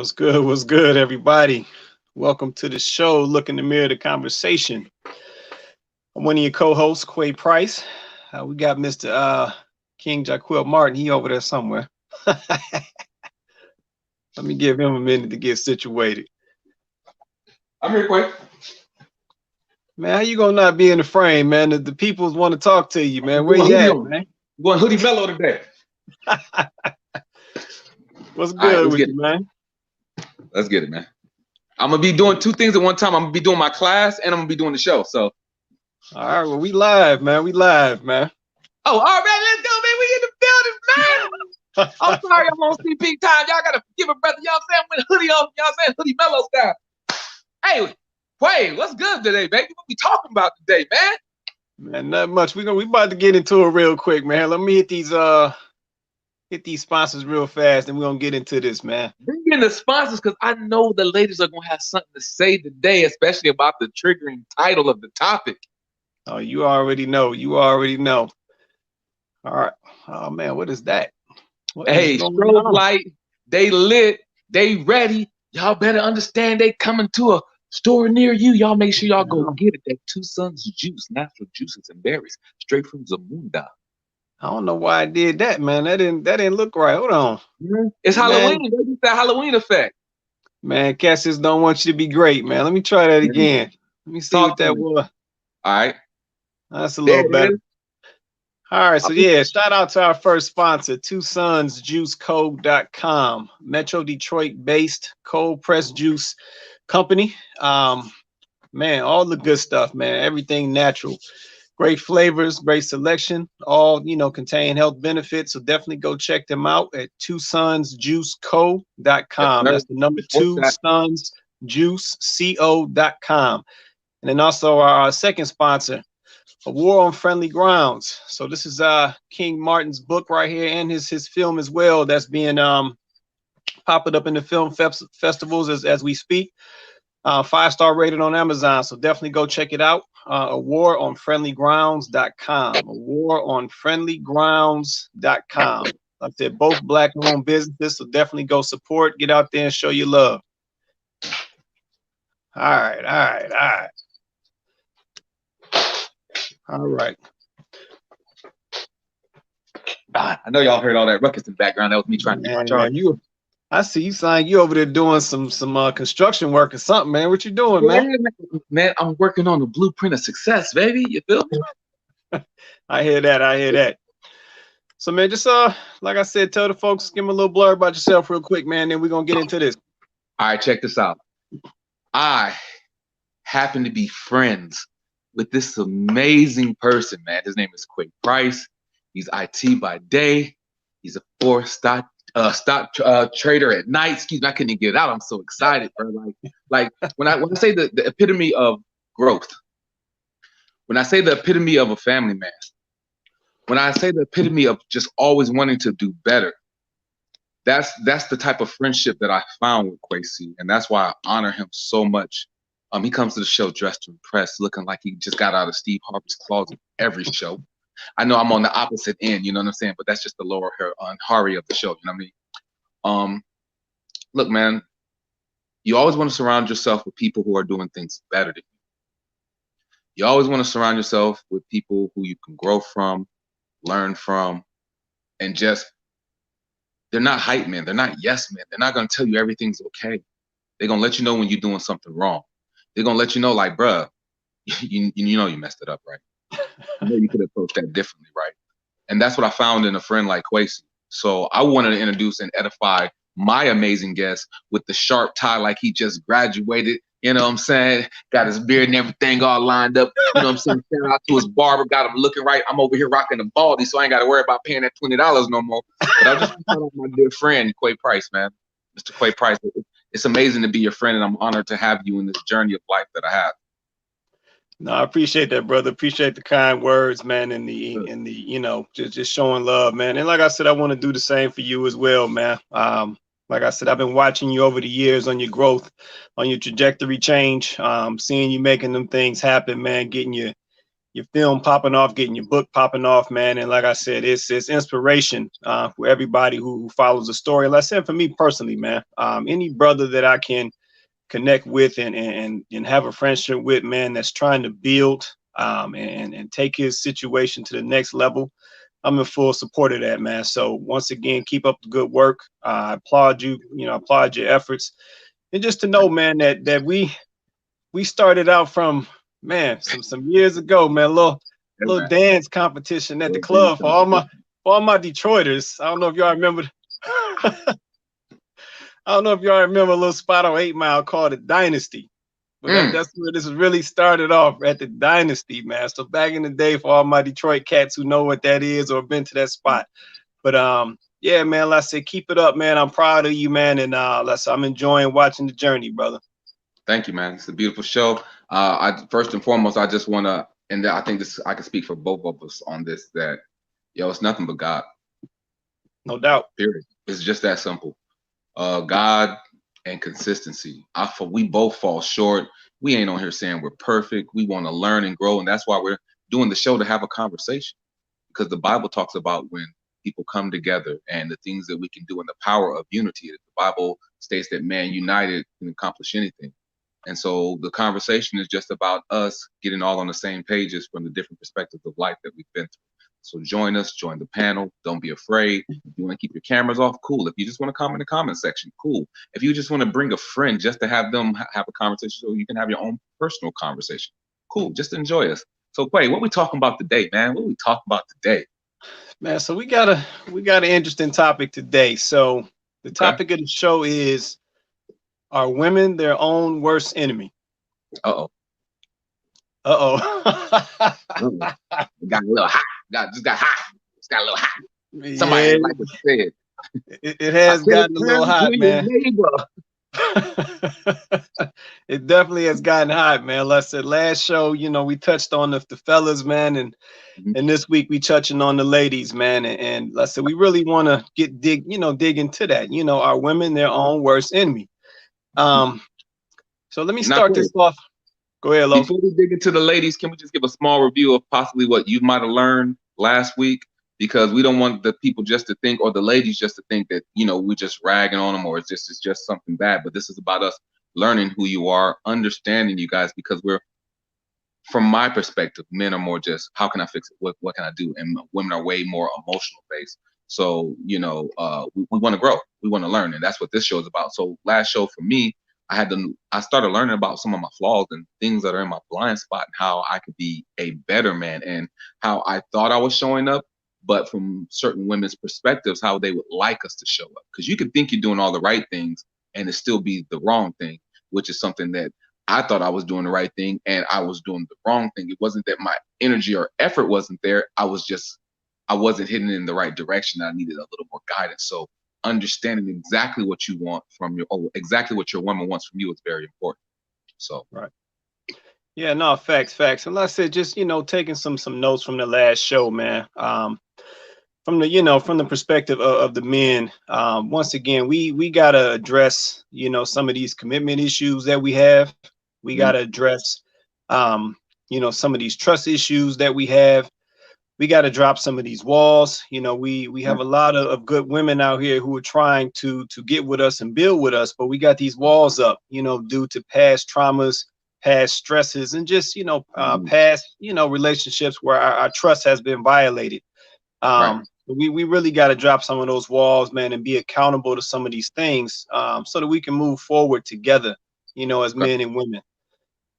What's good? What's good, everybody? Welcome to the show. Look in the mirror, the conversation. I'm one of your co-hosts, Quay Price. We got Mr. King Jaquil Martin. He over there somewhere. Let me give him a minute to get situated. I'm here, Quay. Man, how you gonna not be in the frame, man? The peoples want to talk to you, man. Where you at, man? We're going hoodie mellow today. What's good with you, man? Let's get it, man. I'm gonna be doing two things at one time. I'm gonna be doing my class and I'm gonna be doing the show. So, all right, well, we live, man. We live, man. Oh, all right, let's go, man. We in the building, man. I'm sorry, I'm on CP time. Y'all gotta give a brother. Y'all saying with hoodie on. Y'all saying hoodie mellow style. Hey, Quay, what's good today, baby? What we talking about today, man? Man, not much. We about to get into it real quick, man. Let me hit these sponsors real fast, and we're gonna get into this, man. Bring in the sponsors because I know the ladies are gonna have something to say today, especially about the triggering title of the topic. Oh, you already know. You already know. All right. Oh man, what is that? Hey, strobe light, they lit, they ready. Y'all better understand they coming to a store near you. Y'all make sure y'all go get it. That Two Sons juice, natural juices and berries, straight from Zamunda. I don't know why I did that, man. That didn't look right. Hold on. It's Halloween. They that Halloween effect. Man, Cassius don't want you to be great, man. Let me try that again. Let me see what that was. All right. That's a little better. All right, so yeah, shout out to our first sponsor, twosonsjuiceco.com, Metro Detroit based cold pressed juice company. Man, all the good stuff, man. Everything natural. Great flavors, great selection, all, contain health benefits. So definitely go check them out at twosonsjuiceco.com. That's the number 2sonsjuiceco.com. And then also our second sponsor, A War on Friendly Grounds. So this is King Martin's book right here and his film as well that's being popping up in the film festivals as we speak. 5-star rated on Amazon, so definitely go check it out. A War on Friendlygrounds.com. A War on Friendlygrounds.com. Like I said, both black-owned businesses, so definitely go support. Get out there and show your love. All right. I know y'all heard all that ruckus in the background. That was me trying to get my charge. I see you saying you over there doing some construction work or something, man. What you doing, man? Man, I'm working on the blueprint of success, baby. You feel me? I hear that. So, man, just like I said, tell the folks, give them a little blur about yourself real quick, man. Then we're gonna get into this. All right, check this out. I happen to be friends with this amazing person, man. His name is Quay Price. He's IT by day. He's a stock trader at night. Excuse me, I couldn't even get it out. I'm so excited, bro. Like when I say the epitome of growth, when I say the epitome of a family man, when I say the epitome of just always wanting to do better, that's the type of friendship that I found with Quasi, and that's why I honor him so much. He comes to the show dressed to impress, looking like he just got out of Steve Harvey's closet every show. I know I'm on the opposite end, you know what I'm saying? But that's just the lower Hari of the show, you know what I mean? Look, man, you always want to surround yourself with people who are doing things better than you. You always want to surround yourself with people who you can grow from, learn from, and just, they're not hype men. They're not yes men. They're not going to tell you everything's okay. They're going to let you know when you're doing something wrong. They're going to let you know, like, bruh, you know you messed it up, right? I know you could approach that differently, right? And that's what I found in a friend like Quasi. So I wanted to introduce and edify my amazing guest with the sharp tie like he just graduated, you know what I'm saying? Got his beard and everything all lined up, you know what I'm saying? Shout out to his barber, got him looking right. I'm over here rocking a baldy, so I ain't got to worry about paying that $20 no more. But I just want to my dear friend, Quay Price, man. Mr. Quay Price, it's amazing to be your friend, and I'm honored to have you in this journey of life that I have. No, I appreciate that, brother. Appreciate the kind words, man, and the just showing love, man. And like I said, I want to do the same for you as well, man. Like I said, I've been watching you over the years on your growth, on your trajectory change, seeing you making them things happen, man, getting your your film popping off, getting your book popping off, man. And like I said, it's inspiration for everybody who follows the story. Like I said, for me personally, man, any brother that I can connect with and have a friendship with, man, that's trying to build and take his situation to the next level, I'm in full support of that, man. So once again, keep up the good work. I applaud you, I applaud your efforts. And just to know, man, that we started out from, man, some years ago, man, a little dance competition at the club for all my Detroiters. I don't know if y'all remember. I don't know if y'all remember a little spot on 8 Mile called the Dynasty. But that's where this really started off, at the Dynasty, man. So back in the day, for all my Detroit cats who know what that is or been to that spot. But yeah, man, like I said, keep it up, man. I'm proud of you, man, and I'm enjoying watching the journey, brother. Thank you, man. It's a beautiful show. I first and foremost, I just want to, and I think this, I can speak for both of us on this, that it's nothing but God. No doubt. Period. It's just that simple. God and consistency. We both fall short. We ain't on here saying we're perfect. We want to learn and grow, and that's why we're doing the show, to have a conversation. Because the Bible talks about when people come together and the things that we can do, and the power of unity. The Bible states that man united can accomplish anything. And so the conversation is just about us getting all on the same pages from the different perspectives of life that we've been through. So join us, join the panel. Don't be afraid. If you want to keep your cameras off, cool. If you just want to comment in the comment section, cool. If you just want to bring a friend just to have them have a conversation, so you can have your own personal conversation, cool. Just enjoy us. So Quay, what we talking about today, man? What we talking about today? Man, so we got an interesting topic today. So the topic of the show is, are women their own worst enemy? Uh-oh. Got a little hot. Just got hot. It's got a little hot. Somebody like what said. It has gotten a little hot, man. It definitely has gotten hot, man. Like I said, last show, we touched on the fellas, man, and this week we touching on the ladies, man. And like I said, we really want to dig into that. Are women their own worst enemy? So let me start this off. Go ahead, Lo. Before we dig into the ladies, can we just give a small review of possibly what you might have learned last week? Because we don't want the people just to think, or the ladies just to think that, we're just ragging on them, or it's just something bad. But this is about us learning who you are, understanding you guys, because from my perspective, men are more just, how can I fix it? What can I do? And women are way more emotional based. So, we want to grow. We want to learn. And that's what this show is about. So last show for me, I started learning about some of my flaws and things that are in my blind spot, and how I could be a better man, and how I thought I was showing up, but from certain women's perspectives, how they would like us to show up. Because you could think you're doing all the right things and it still be the wrong thing, which is something that I thought I was doing the right thing and I was doing the wrong thing. It wasn't that my energy or effort wasn't there. I wasn't hitting in the right direction. I needed a little more guidance. So understanding exactly what you want exactly what your woman wants from you is very important. So right. Yeah, no, facts. And like I said, just taking some notes from the last show, man. From the perspective of the men, once again, we gotta address some of these commitment issues that we have. We gotta address some of these trust issues that we have. We got to drop some of these walls. We have a lot of good women out here who are trying to get with us and build with us, but we got these walls up, due to past traumas, past stresses, and just, past, relationships where our trust has been violated. We really got to drop some of those walls, man, and be accountable to some of these things, so that we can move forward together, as men and women.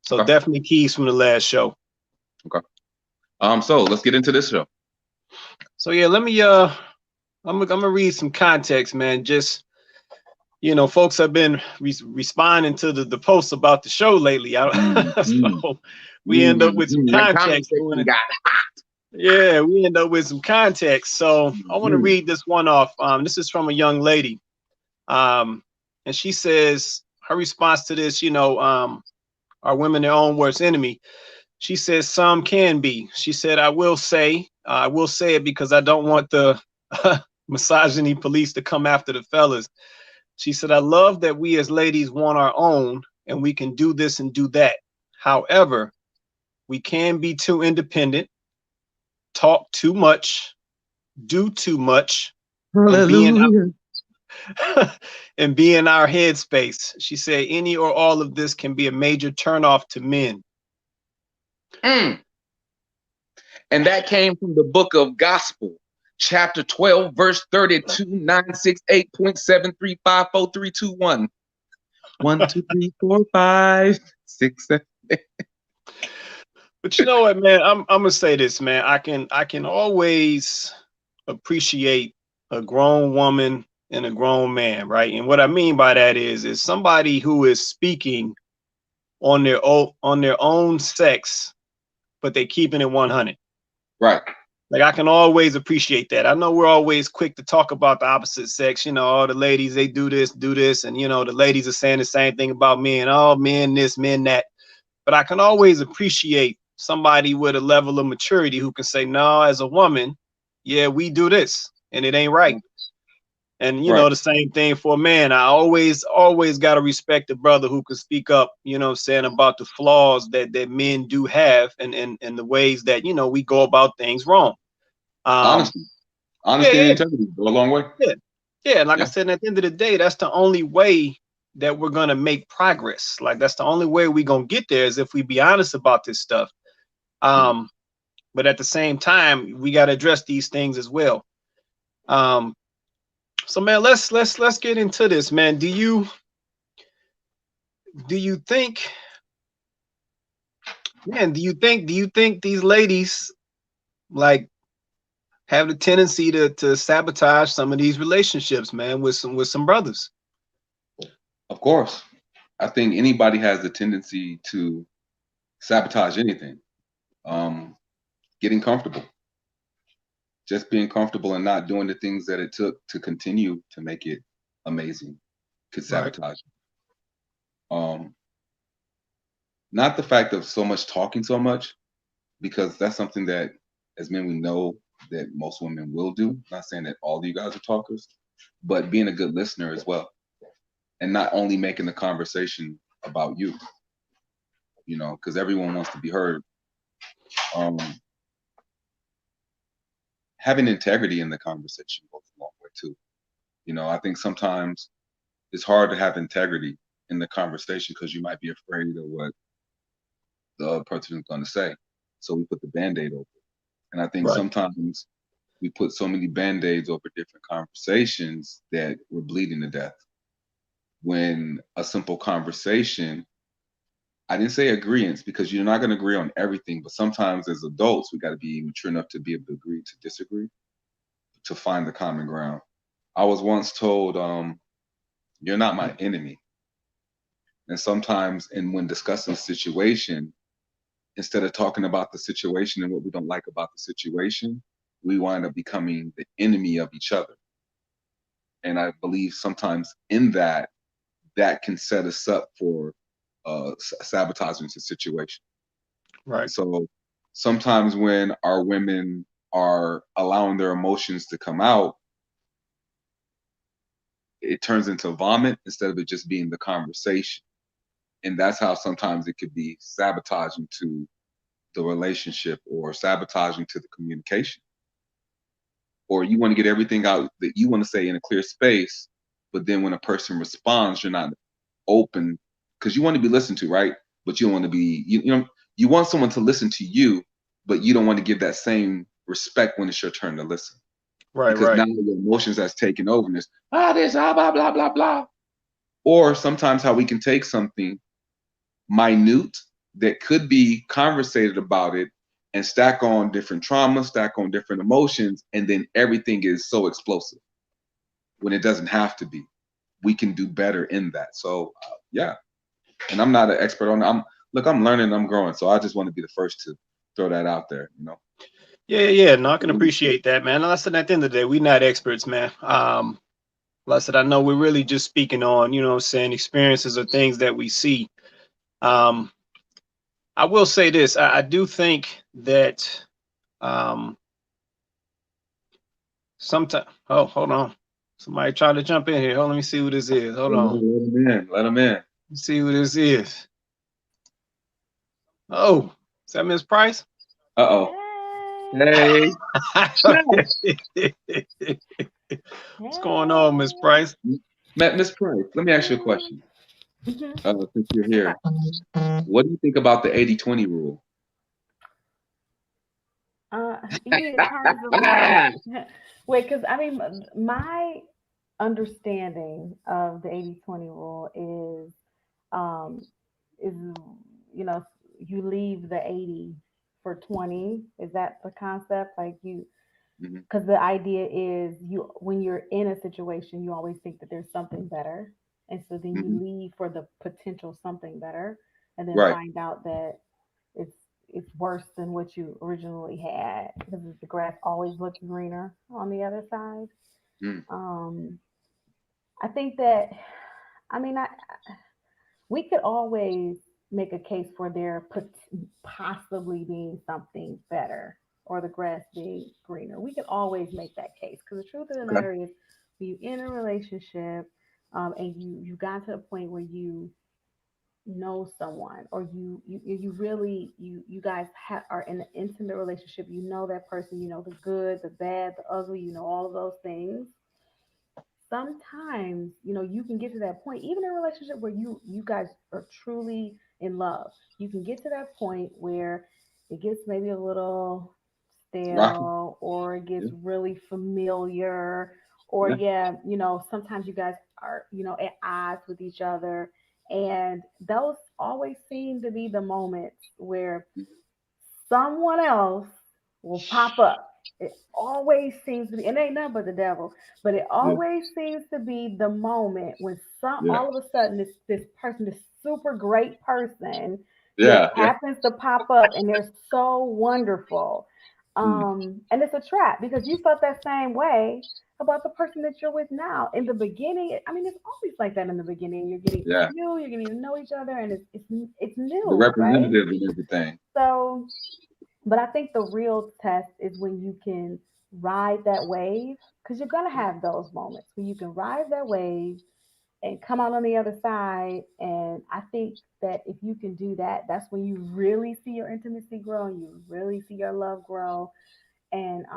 So definitely keys from the last show. Okay. So let's get into this show. So yeah, let me I'm gonna read some context, man. Just folks have been responding to the posts about the show lately. So we end up with some context. Yeah, we end up with some context. So I want to read this one off. This is from a young lady, and she says her response to this, are women their own worst enemy? She says some can be. She said, I will say it because I don't want the misogyny police to come after the fellas. She said, I love that we as ladies want our own and we can do this and do that. However, we can be too independent, talk too much, do too much, and be in Hallelujah. and be in our headspace. She said any or all of this can be a major turnoff to men. And that came from the book of Gospel, chapter 12, verse 32, 968.7354321. 1, 2, 3, 4, 5, 6, 7. But you know what, man? I'm gonna say this, man. I can always appreciate a grown woman and a grown man, right? And what I mean by that is somebody who is speaking on their own sex, but they keeping it 100. Right. Like I can always appreciate that. I know we're always quick to talk about the opposite sex. You know, all the ladies, they do this, and you know, the ladies are saying the same thing about men. Oh, men this, men that. But I can always appreciate somebody with a level of maturity who can say, no, as a woman, yeah, we do this and it ain't right. And you know, the same thing for a man. I always got to respect the brother who can speak up, you know, saying about the flaws that men do have and the ways that, you know, we go about things wrong. Honesty and integrity go a long way. Yeah. Like I said, at the end of the day, that's the only way that we're going to make progress. Like that's the only way we're going to get there is if we be honest about this stuff. But at the same time, we got to address these things as well. So man, let's get into this, man. Do you think, man, do you think these ladies like have the tendency to sabotage some of these relationships, man, with some brothers? Of course. I think anybody has the tendency to sabotage anything. Getting comfortable. Just being comfortable and not doing the things that it took to continue to make it amazing could sabotage. Not the fact of so much talking so much, because that's something that as men we know that most women will do. Not saying that all of you guys are talkers, but being a good listener as well. And not only making the conversation about you, you know, because everyone wants to be heard. Having integrity in the conversation goes a long way too. You know, I think sometimes it's hard to have integrity in the conversation because you might be afraid of what the other person is going to say. So we put the Band-Aid over it. And I think sometimes we put so many Band-Aids over different conversations that we're bleeding to death. When a simple conversation, I didn't say agreements because you're not going to agree on everything, but sometimes as adults, we got to be mature enough to be able to agree to disagree, to find the common ground. I was once told, you're not my enemy. And sometimes, and when discussing a situation, instead of talking about the situation and what we don't like about the situation, we wind up becoming the enemy of each other. And I believe sometimes in that can set us up for sabotaging the situation. Right. So sometimes when our women are allowing their emotions to come out, it turns into vomit instead of it just being the conversation. And that's how sometimes it could be sabotaging to the relationship or sabotaging to the communication. Or you want to get everything out that you want to say in a clear space, but then when a person responds, you're not open because you want to be listened to, right? But you don't want to be, you know, you want someone to listen to you, but you don't want to give that same respect when it's your turn to listen. Right, because now your emotions has taken over and it's blah blah blah blah. Or sometimes how we can take something minute that could be conversated about it and stack on different traumas, stack on different emotions, and then everything is so explosive when it doesn't have to be. We can do better in that. So yeah, and I'm not an expert on it. I'm learning, I'm growing. So I just want to be the first to throw that out there, you know. Yeah. No, I can appreciate that, man. Like I said, at the end of the day, we're not experts, man. Like I said, I know we're really just speaking on, you know, saying experiences or things that we see. I will say this. I do think that sometimes, oh, hold on. Somebody tried to jump in here. Hold on, let me see who this is. Hold on. Let them in. Let's see who this is. Oh, Is that Miss Price? Uh-oh. Hey. Hey. What's going on, Miss Price? Miss Price, let me ask you a question. Mhm. Since you're here, what do you think about the 80-20 rule? You mean in terms of like, wait, because I mean, my understanding of the 80-20 rule um, is, you know, you leave the 80 for 20. Is that the concept? Like you, Mhm. because the idea is you, when you're in a situation, you always think that there's something better. And so then you Mhm. leave for the potential something better and then Right. find out that it's it's worse than what you originally had because the grass always looks greener on the other side. Mm. Um, I think that I mean we could always make a case for there possibly being something better or the grass being greener. We could always make that case because the truth of the Okay. matter is, when you in a relationship and you got to a point where you know someone or you really you guys are in an intimate relationship, you know that person, you know the good, the bad, the ugly, you know all of those things. Sometimes you can get to that point even in a relationship where you guys are truly in love. You can get to that point where it gets maybe a little Rocky. stale or it gets Yeah. really familiar, or Yeah. yeah, sometimes you guys are at odds with each other, and those always seem to be the moments where someone else will pop up. It always seems to be, and it ain't nothing but the devil, but it Yeah. always seems to be the moment when Yeah. all of a sudden this person, this super great person, just Yeah. Yeah. happens to pop up, and they're so wonderful. Mm. And it's a trap because you felt that same way about the person that you're with now. In the beginning, I mean, it's always like that in the beginning. It's Yeah. new, you're getting to know each other, and it's The new, right? representative and everything. So, but I think the real test is when you can ride that wave, because you're going to have those moments where you can ride that wave and come out on the other side. And I think that if you can do that, that's when you really see your intimacy grow and you really see your love grow. And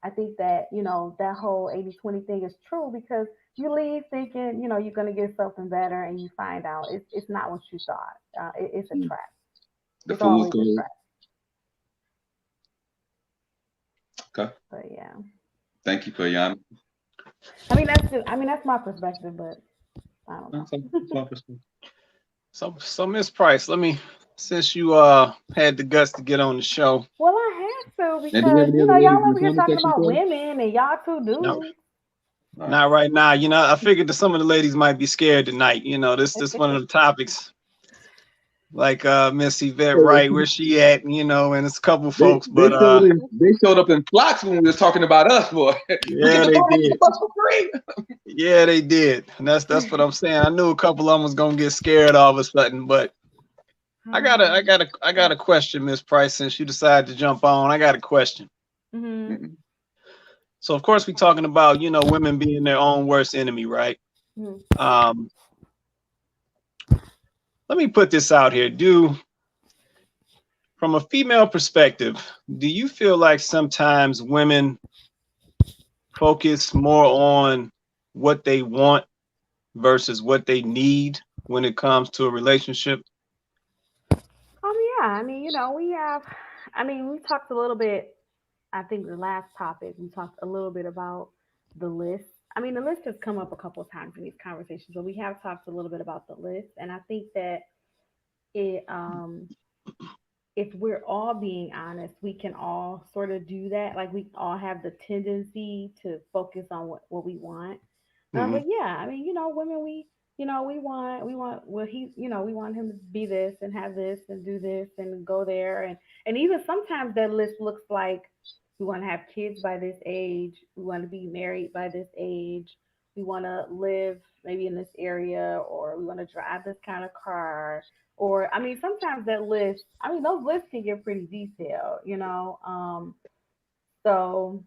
I think that, that whole 80-20 thing is true because you leave thinking, you're going to get something better and you find out it's not what you thought. It's a Mm. trap. The It's fool's always a gold. trap. Okay. But yeah. Thank you, Kayana. I mean that's my perspective, but I don't know. That's all for me. So Miss Price, let me, since you had the guts to get on the show. Well, I have to And do we have because any other ladies y'all in the over here comment talking section about for us? women and y'all two No, dudes. All right. not right now. I figured that some of the ladies might be scared tonight. This one of the topics. Like Miss Yvette Wright, where she at? And it's a couple folks, but They showed up in flocks when we was talking about us, boy. We get yeah, to they go to the did. bus for free. Yeah, they did. And that's what I'm saying. I knew a couple of them was gonna get scared all of a sudden, but I got a question, Miss Price, since you decided to jump on. I got a question. Mm-hmm. Mm-mm. So of course we're talking about, women being their own worst enemy, right? Mm-hmm. Um, let me put this out here. From a female perspective, do you feel like sometimes women focus more on what they want versus what they need when it comes to a relationship? Yeah. I mean, we have. I mean, we talked a little bit. I think the last topic we talked a little bit about the list. I mean, the list has come up a couple of times in these conversations, but we have talked a little bit about the list, and I think that it if we're all being honest, we can all sort of do that. Like we all have the tendency to focus on what we want. Hmm. But yeah, I mean, women, we want, well, we want him to be this and have this and do this and go there. And even sometimes that list looks like we want to have kids by this age. We want to be married by this age. We want to live maybe in this area, or we want to drive this kind of car, or I mean, sometimes that list, I mean, those lists can get pretty detailed. So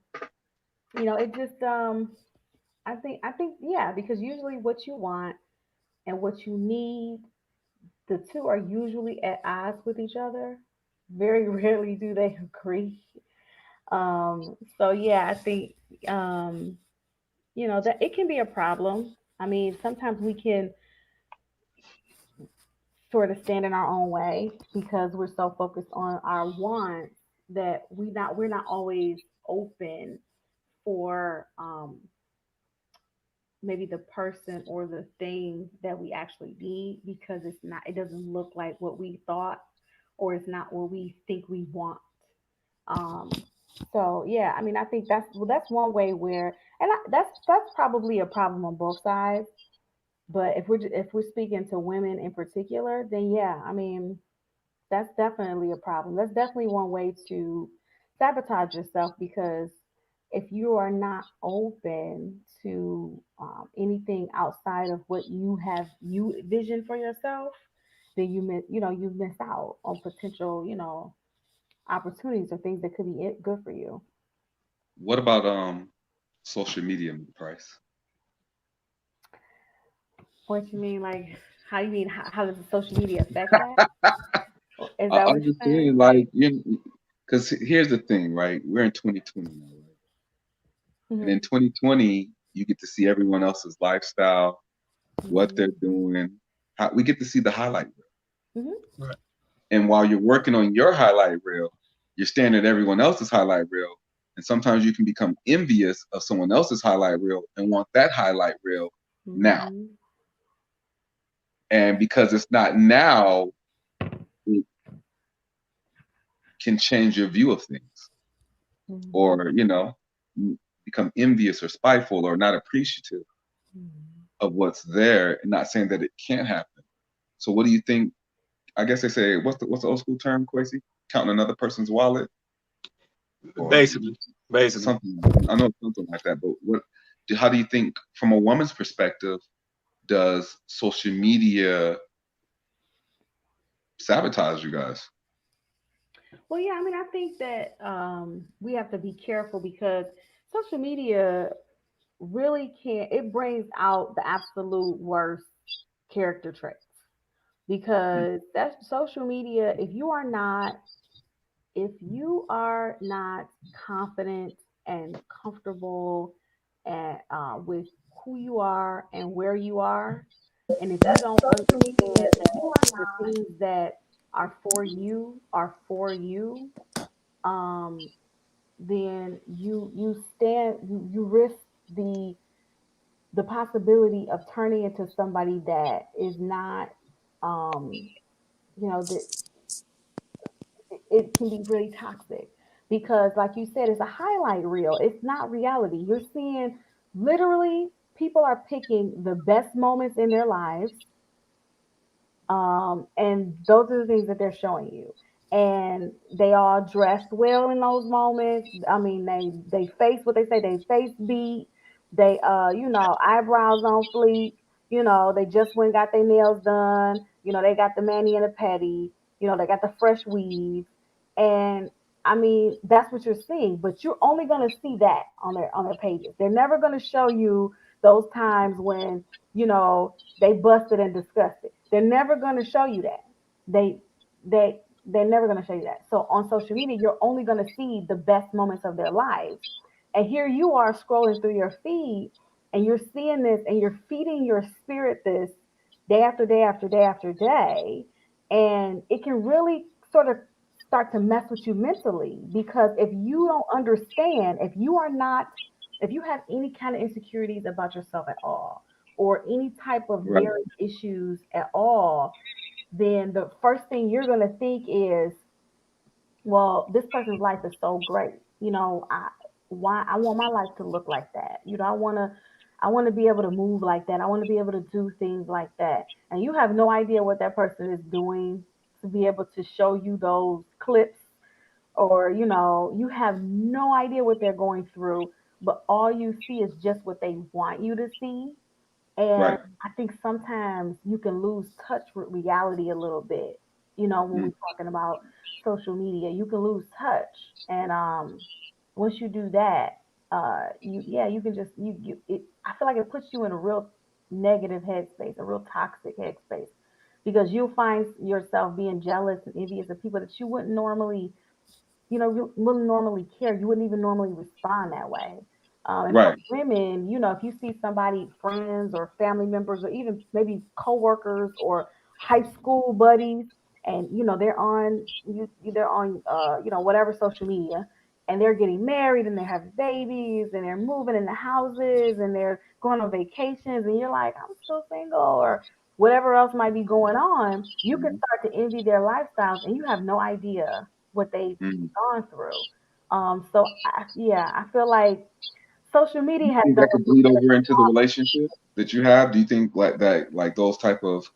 it just I think yeah, because usually what you want and what you need, the two are usually at odds with each other. very rarely do they agree. So yeah, I think that it can be a problem. I mean, sometimes we can sort of stand in our own way because we're so focused on our wants that we're not always open for maybe the person or the thing that we actually need because it doesn't look like what we thought or it's not what we think we want. Um, so yeah, I mean, I think that's one way where, that's probably a problem on both sides. But if we're speaking to women in particular, then yeah, I mean, that's definitely a problem. That's definitely one way to sabotage yourself because if you are not open to anything outside of what you vision for yourself, then you miss out on potential opportunities or things that could be good for you. What about social media, Price? What you mean, like, how you mean, how does the social media affect that? Is that what I'm you're just saying? saying, like, because here's the thing, right? We're in 2020 now, right? And in Hmm. 2020, you get to see everyone else's lifestyle, what they're Hmm. doing. We get to see the highlight reel. Hmm. Right. And while you're working on your highlight reel, you're staring at everyone else's highlight reel. And sometimes you can become envious of someone else's highlight reel and want that highlight reel now. Hmm. And because it's not now, it can change your view of things, Hmm. or become envious or spiteful or not appreciative Hmm. of what's there, and not saying that it can't happen. So what do you think? I guess they say, what's the old school term, Quasi? Counting another person's wallet, or Basically. something. I know it's something like that. But how do you think, from a woman's perspective, does social media sabotage you guys? Well, yeah, I mean, I think that we have to be careful because social media really can it brings out the absolute worst character traits because that's social media. If you are not confident and comfortable and with who you are and where you are, and if you don't understand that the things that are for you, um, then you risk the the possibility of turning into somebody that is not um, that it can be really toxic because like you said, it's a highlight reel, it's not reality. You're seeing literally people are picking the best moments in their lives, and those are the things that they're showing you, and they all dressed well in those moments. I mean, they face what they say, they face beat, they eyebrows on fleek, they just went and got their nails done, they got the mani and the pedi, they got the fresh weave, and I mean that's what you're seeing, but you're only going to see that on their pages. They're never going to show you those times when they busted and disgusted. They're never going to show you that. They they're never going to show you that. So on social media, you're only going to see the best moments of their lives. And here you are scrolling through your feed and you're seeing this and you're feeding your spirit this day after day after day after day. And it can really sort of start to mess with you mentally because if you don't understand, if you have any kind of insecurities about yourself at all, or any type of Right. marriage issues at all, then the first thing you're going to think is, well, this person's life is so great. I want my life to look like that. I want to be able to move like that. I want to be able to do things like that. And you have no idea what that person is doing to be able to show you those clips, or you have no idea what they're going through, but all you see is just what they want you to see. And Right. I think sometimes you can lose touch with reality a little bit. When we're Mm. talking about social media, you can lose touch. And once you do that, you can just I feel like it puts you in a real negative headspace, a real toxic headspace. because you'll find yourself being jealous and envious of people that you wouldn't normally, you wouldn't normally care. You wouldn't even normally respond that way. And for Right. women, if you see somebody, friends or family members, or even maybe coworkers or high school buddies, and they're on whatever social media, and they're getting married and they have babies and they're moving into houses and they're going on vacations, and you're like, I'm still single, or whatever else might be going on, you can Mhm. start to envy their lifestyles, and you have no idea what they've Mhm. gone through. So yeah, I feel like social Do media you has think done that a could little bleed bit of over into the relationship that you have? Do you think like that, like those type of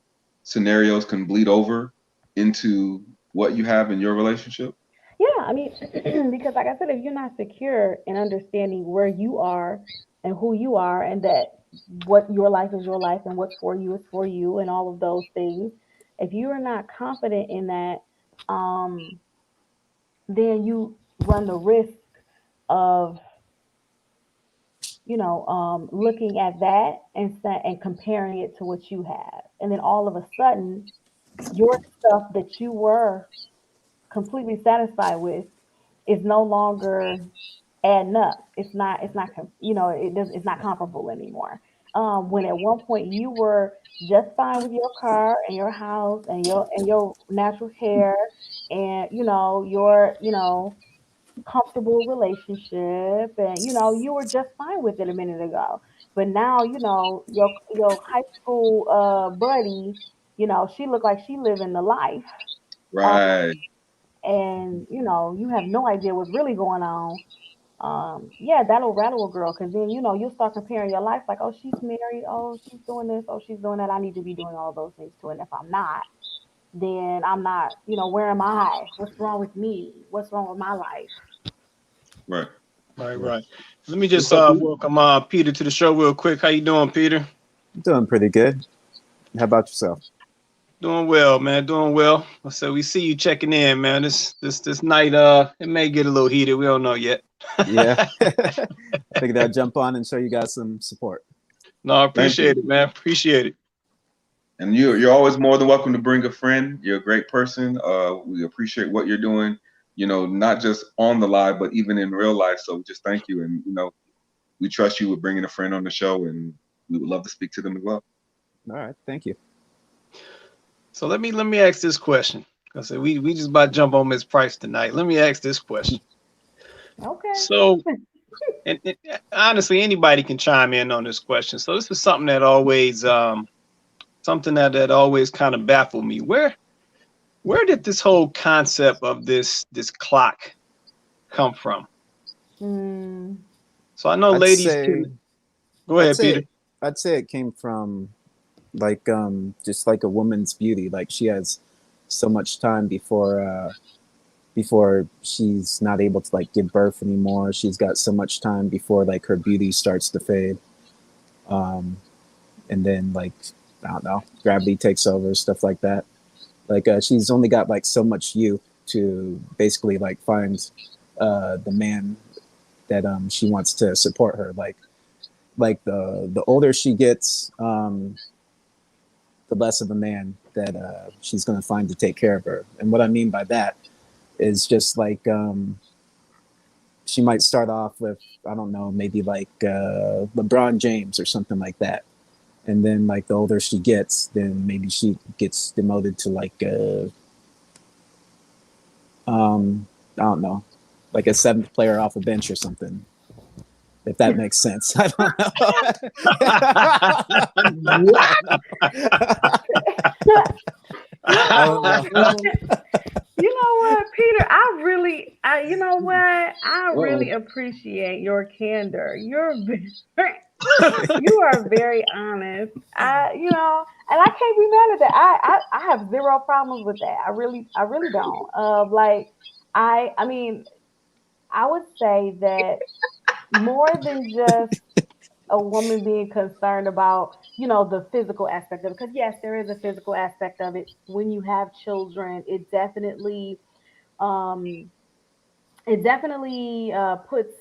scenarios can bleed over into what you have in your relationship? yeah, I mean, because like I said, if you're not secure in understanding where you are and who you are, and that what your life is your life and what's for you is for you, and all of those things, if you are not confident in that, um, then you run the risk of looking at that and comparing it to what you have, and then all of a sudden, your stuff that you were completely satisfied with is no longer adding up. It's not comparable anymore. When at one point you were just fine with your car and your house and your natural hair and your comfortable relationship, and you were just fine with it a minute ago, but now your high school buddy, she looked like she living the life, um, Right. and you have no idea what's really going on. Yeah, that'll rattle a girl, because then you'll start comparing your life, like, oh, she's married, oh, she's doing this, oh, she's doing that, I need to be doing all those things too, and if I'm not, then I'm not, where am I, what's wrong with me, what's wrong with my life? Right. Right, Yeah. right. Let me just What's up, Pete? welcome Peter to the show real quick. How you doing, Peter? Doing pretty good. How about yourself? Doing well, man. Doing well. So we see you checking in, man. This night, it may get a little heated. We don't know yet. Yeah. Figured I'd jump on and show you guys some support. No, I Thank appreciate you. it, man. Appreciate it. And you're always more than welcome to bring a friend. You're a great person. We appreciate what you're doing, not just on the live, but even in real life. So just thank you. And, we trust you with bringing a friend on the show, and we would love to speak to them as well. All right. Thank you. So let me ask this question. I said we just about to jump on Miss Price tonight. Let me ask this question. Okay. So, and honestly, anybody can chime in on this question. So this is something that always kind of baffled me. Where did this whole concept of this clock come from? Mm, So I know I'd ladies say can go I'd ahead, Peter. say I'd say it came from like just like a woman's beauty. Like she has so much time before she's not able to like give birth anymore. She's got so much time before like her beauty starts to fade. And then like I don't know, gravity takes over, stuff like that. Like she's only got like so much youth to basically like find the man that she wants to support her. Like the older she gets, the less of a man that she's going to find to take care of her. And what I mean by that is just like she might start off with, I don't know, maybe like LeBron James or something like that. And then like the older she gets, then maybe she gets demoted to like I don't know, like a seventh player off a bench or something. If that makes sense. I don't know. I don't know. You know what, Peter? You know what? I Uh-oh. really appreciate your candor. You are very honest. And I can't be mad at that. I have zero problems with that. I really don't. I mean, I would say that more than just a woman being concerned about the physical aspect of it, because yes, there is a physical aspect of it. When you have children, um it definitely puts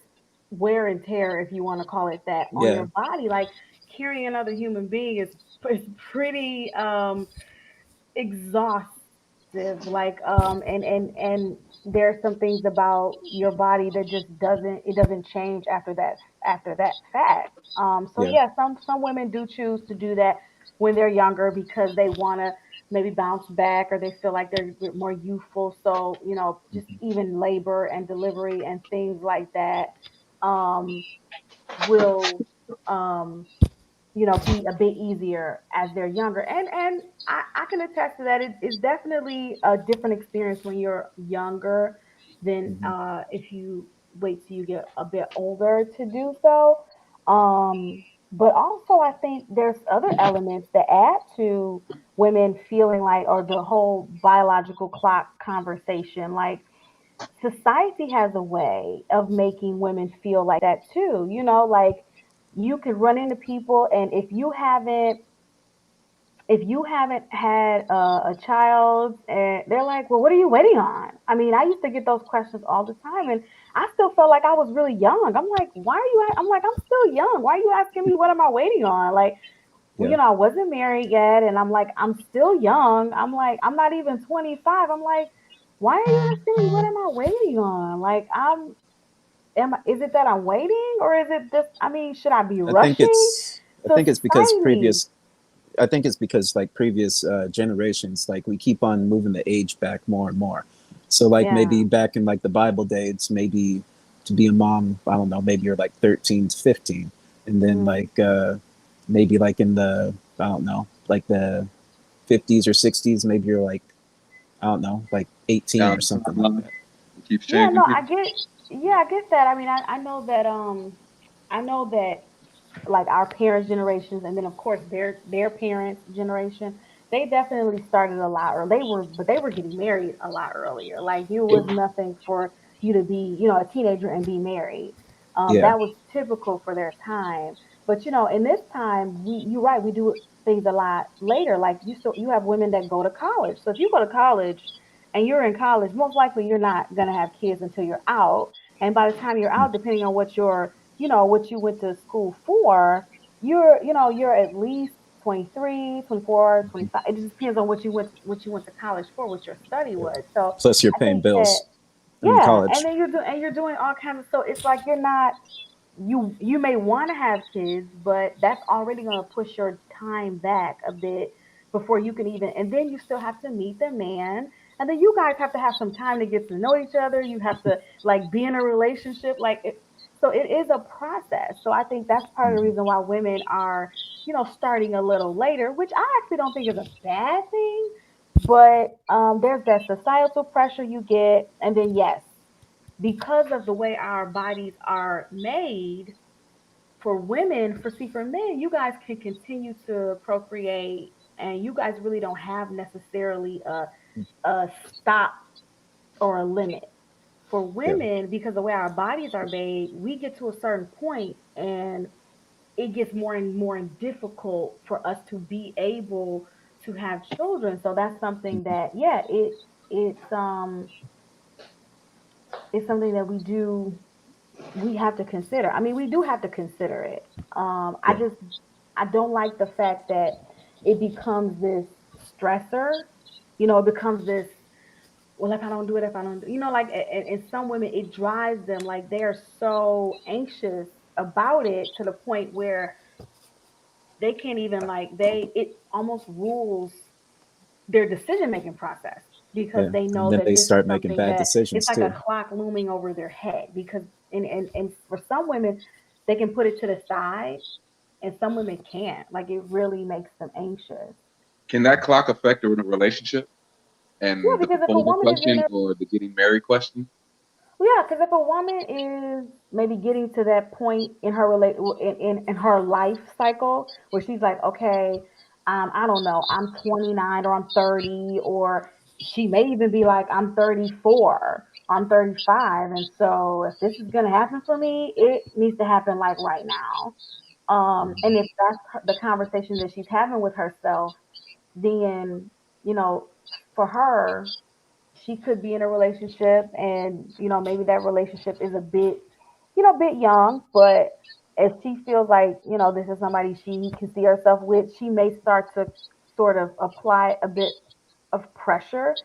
wear and tear, if you want to call it that, on Yeah. your body. Like, carrying another human being is pretty exhaustive. Like and there's some things about your body that just doesn't change after that fact. So Yeah. yeah, some women do choose to do that when they're younger because they want to maybe bounce back or they feel like they're a bit more youthful. So just Mhm. even labor and delivery and things like that um, will um, be a bit easier as they're younger. And I can attest to that. It's definitely a different experience when you're younger than Mhm. if you wait till you get a bit older to do so. But also, I think there's other elements that add to women feeling like, or the whole biological clock conversation. Like, society has a way of making women feel like that too. Like you could run into people, and if you haven't had a child, and they're like, "Well, what are you waiting on?" I mean, I used to get those questions all the time, and I still felt like I was really young. I'm like, "Why are you?" I'm like, "I'm still young. Why are you asking me what am I waiting on?" Like, well, Yeah. I wasn't married yet, and I'm like, I'm still young. I'm like, I'm not even 25. I'm like, why are you asking me what am I waiting on? Like, is it that I'm waiting, or is it just? I mean, should I be I think rushing? it's I So think it's because society, previous I think it's because like previous generations, like we keep on moving the age back more and more. So like maybe yeah, back in like the Bible days, maybe to be a mom, I don't know, maybe you're like 13 to 15, and then hmm like maybe like in the I don't know, like the 50s or 60s, maybe you're like I don't know, like 18 Down or the something like timeline, that. it keeps yeah, no, changing people. I get that. I mean, I know that like our parents' generations, and then of course their parents' generation, they definitely started a lot, or they were getting married a lot earlier. Like it was nothing for you to be, a teenager and be married. Yeah. That was typical for their time. But in this time, you're right, we do things a lot later. Like you have women that go to college. So if you go to college and you're in college, most likely you're not gonna have kids until you're out. And by the time you're out, depending on what you went to school for, you're at least 23, 24, Mhm. 25. It just depends on what you went to college for, what your study Yeah. was. So Plus you're I paying think that, bills in yeah, and college. then you're doing all kinds of, so it's like you're not, you may want to have kids, but that's already going to push your time back a bit before you can even, and then you still have to meet the man, and then you guys have to have some time to get to know each other. You have to like be in a relationship, so it is a process. So I think that's part of the Mhm. reason why women are, starting a little later, which I actually don't think is a bad thing. But there's that societal pressure you get, and then yes, because of the way our bodies are made, for women, for men, you guys can continue to procreate, and you guys really don't have necessarily a stop or a limit. For Yeah. women, because the way our bodies are made, we get to a certain point and it gets more and more difficult for us to be able to have children. So that's something Mhm. that, yeah, it's something that we have to consider. I mean, we do have to consider it. Yeah. I don't like the fact that it becomes this stressor. It becomes this. Well, if I don't do it, if I don't, like, and some women, it drives them like they are so anxious about it to the point where they can't even it almost rules their decision making process because Yeah. they And know then that they this is start making something bad that it's decisions like a too. clock looming over their head because and for some women they can put it to the side and some women can't. Like it really makes them anxious. Can that clock affect a relationship Yeah, and the because if a proposal woman is in question there, or the getting married question? yeah, because if a woman is maybe getting to that point in her in her life cycle where she's like, okay, I don't know, I'm 29 or I'm 30, or she may even be like, I'm 34, I'm 35, and so if this is gonna happen for me, it needs to happen like right now. And if that's the conversation that she's having with herself, then you know, for her, she could be in a relationship and maybe that relationship is a bit bit young, but if she feels like this is somebody she can see herself with, she may start to sort of apply a bit of pressure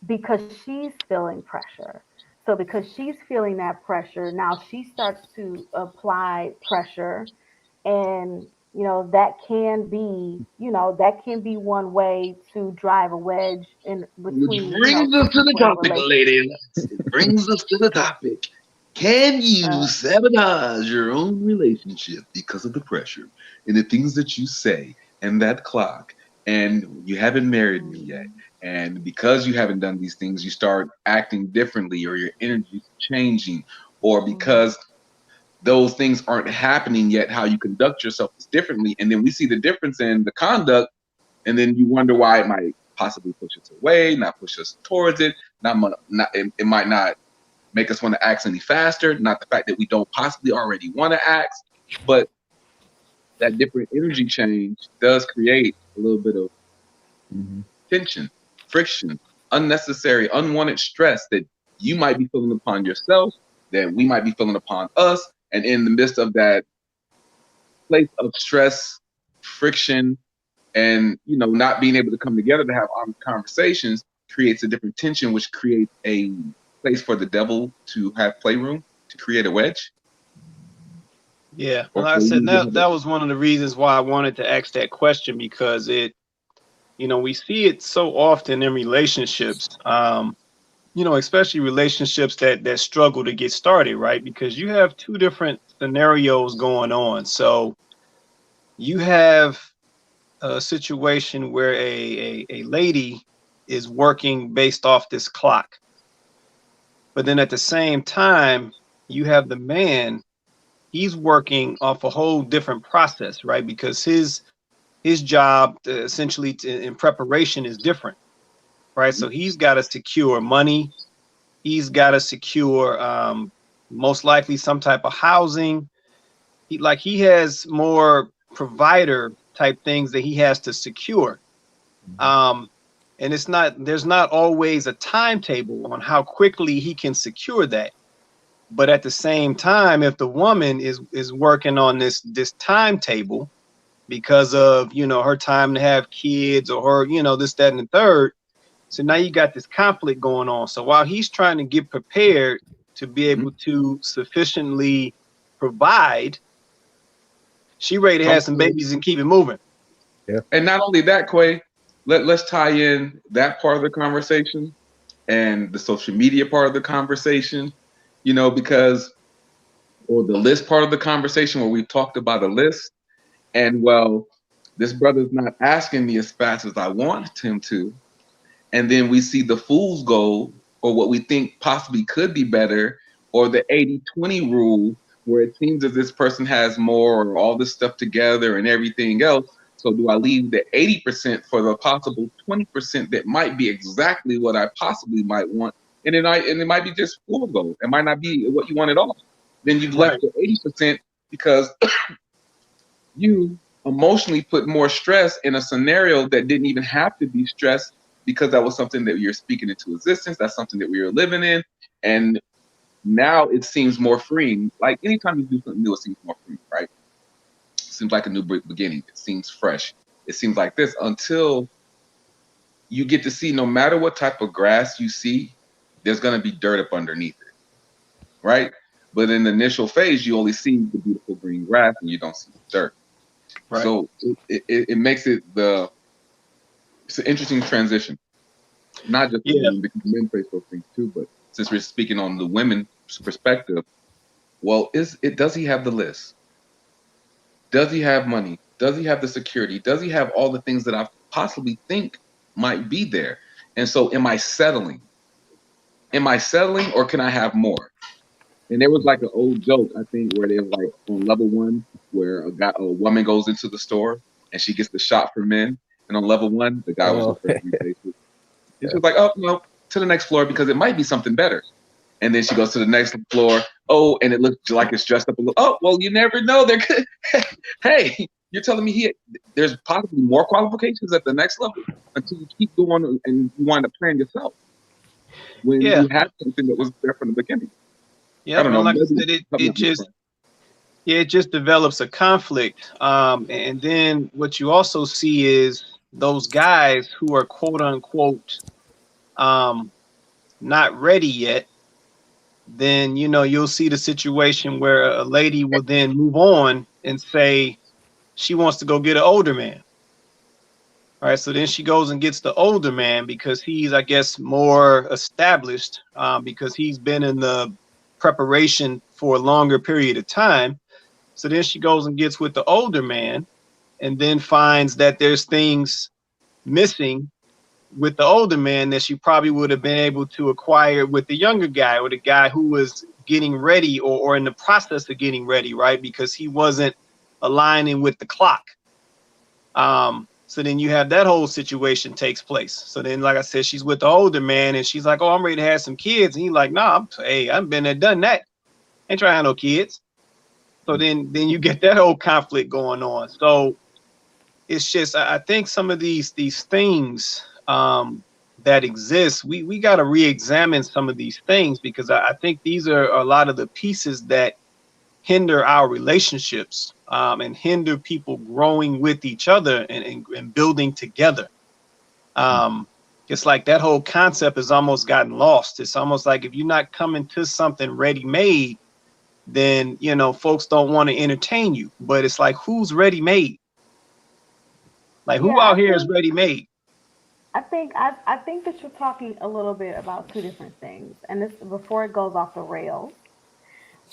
because she's feeling pressure. So because she's feeling that pressure, now she starts to apply pressure, and that can be one way to drive a wedge in Which between brings two us to the people in a topic, relationship. ladies. It brings us to the topic. Can you Uh, sabotage your own relationship because of the pressure and the things that you say and that clock? And you haven't married me yet. And because you haven't done these things, you start acting differently, or your energy is changing, or because those things aren't happening yet, how you conduct yourself is differently. And then we see the difference in the conduct, and then you wonder why it might possibly push us away, not push us towards it, it might not make us want to act any faster, not the fact that we don't possibly already want to act, but that different energy change does create a little bit of tension, friction, unnecessary, unwanted stress that you might be feeling upon yourself, that we might be feeling upon us. And in the midst of that place of stress, friction, and not being able to come together to have honest conversations creates a different tension, which creates a place for the devil to have playroom to create a wedge. Yeah, and like I said, that was one of the reasons why I wanted to ask that question, because we see it so often in relationships, especially relationships that struggle to get started, right? Because you have two different scenarios going on. So you have a situation where a lady is working based off this clock, but then at the same time, you have the man, he's working off a whole different process, right? Because his job essentially in preparation is different, right? So he's got to secure money. He's got to secure most likely some type of housing. He has more provider type things that he has to secure. And there's not always a timetable on how quickly he can secure that. But at the same time, if the woman is working on this timetable because of her time to have kids, or her this, that, and the third, so now you got this conflict going on. So while he's trying to get prepared to be able to sufficiently provide, she ready to have some babies and keep it moving. Yeah. And not only that, Quay, let's tie in that part of the conversation and the social media part of the conversation, because, or the list part of the conversation where we talked about a list. And well, this brother's not asking me as fast as I want him to. And then we see the fool's gold, or what we think possibly could be better, or the 80-20 rule, where it seems as this person has more or all this stuff together and everything else. So do I leave the 80% for the possible 20% that might be exactly what I possibly might want? And it might be just fool's gold. It might not be what you want at all. Then you've left the 80% because you emotionally put more stress in a scenario that didn't even have to be stressed, because that was something that you're speaking into existence. That's something that we were living in. And now it seems more freeing. Like anytime you do something new, it seems more freeing, right? It seems like a new beginning. It seems fresh. It seems like this, until you get to see, no matter what type of grass you see, there's going to be dirt up underneath it, right? But in the initial phase, you only see the beautiful green grass and you don't see the dirt. Right. So it makes it it's an interesting transition. Not just for men, because men face those things too, but since we're speaking on the women's perspective, well, does he have the list? Does he have money? Does he have the security? Does he have all the things that I possibly think might be there? And so am I settling? Am I settling, or can I have more? And there was like an old joke, I think, where they were like on level 1, where a woman goes into the store and she gets the shot for men. And on level 1, the guy was the first faces. And she was like, oh, no, to the next floor, because it might be something better. And then she goes to the next floor. Oh, and it looks like it's dressed up a little. Oh, well, you never know. There could. Hey, you're telling me there's possibly more qualifications at the next level, until you keep going and you wind up playing yourself when you had something that was there from the beginning. Yeah, I don't know. Like I said, it just develops a conflict. And then what you also see is, those guys who are quote unquote um, not ready yet, then you'll see the situation where a lady will then move on and say she wants to go get an older man. All right, so then she goes and gets the older man because he's, I guess, more established, because he's been in the preparation for a longer period of time. So then she goes and gets with the older man, and then finds that there's things missing with the older man that she probably would have been able to acquire with the younger guy, or the guy who was getting ready, or in the process of getting ready, right? Because he wasn't aligning with the clock. So then you have that whole situation takes place. So then, like I said, she's with the older man, and she's like, "Oh, I'm ready to have some kids," and he's like, "Nah, I've been there, done that. Ain't trying to have no kids." So then you get that whole conflict going on. So it's just, I think some of these things that exist, we got to re-examine some of these things, because I think these are a lot of the pieces that hinder our relationships, and hinder people growing with each other, and building together. It's like that whole concept has almost gotten lost. It's almost like if you're not coming to something ready made, then folks don't want to entertain you. But it's like, who's ready made? Like, who Yeah, out here is ready made? I think that you're talking a little bit about two different things. And this, before it goes off the rails,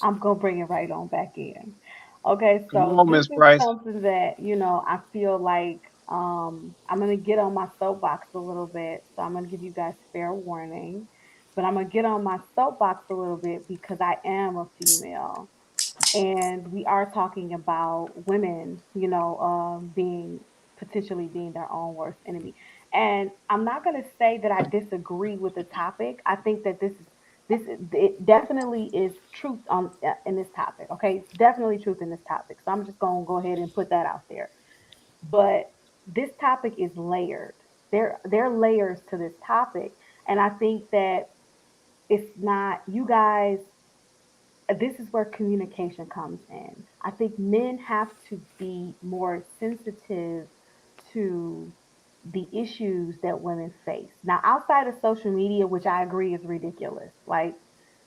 I'm gonna bring it right on back in. Okay, Come so on, this Miss is Price. something that, I feel like I'm gonna get on my soapbox a little bit. So I'm gonna give you guys fair warning. But I'm gonna get on my soapbox a little bit because I am a female. And we are talking about women, being potentially being their own worst enemy. And I'm not going to say that I disagree with the topic. I think that it definitely is truth on in this topic. Okay, it's definitely truth in this topic. So I'm just going to go ahead and put that out there. But this topic is layered. There are layers to this topic, and I think that it's not you guys, this is where communication comes in. I think men have to be more sensitive to the issues that women face. Now, outside of social media, which I agree is ridiculous, like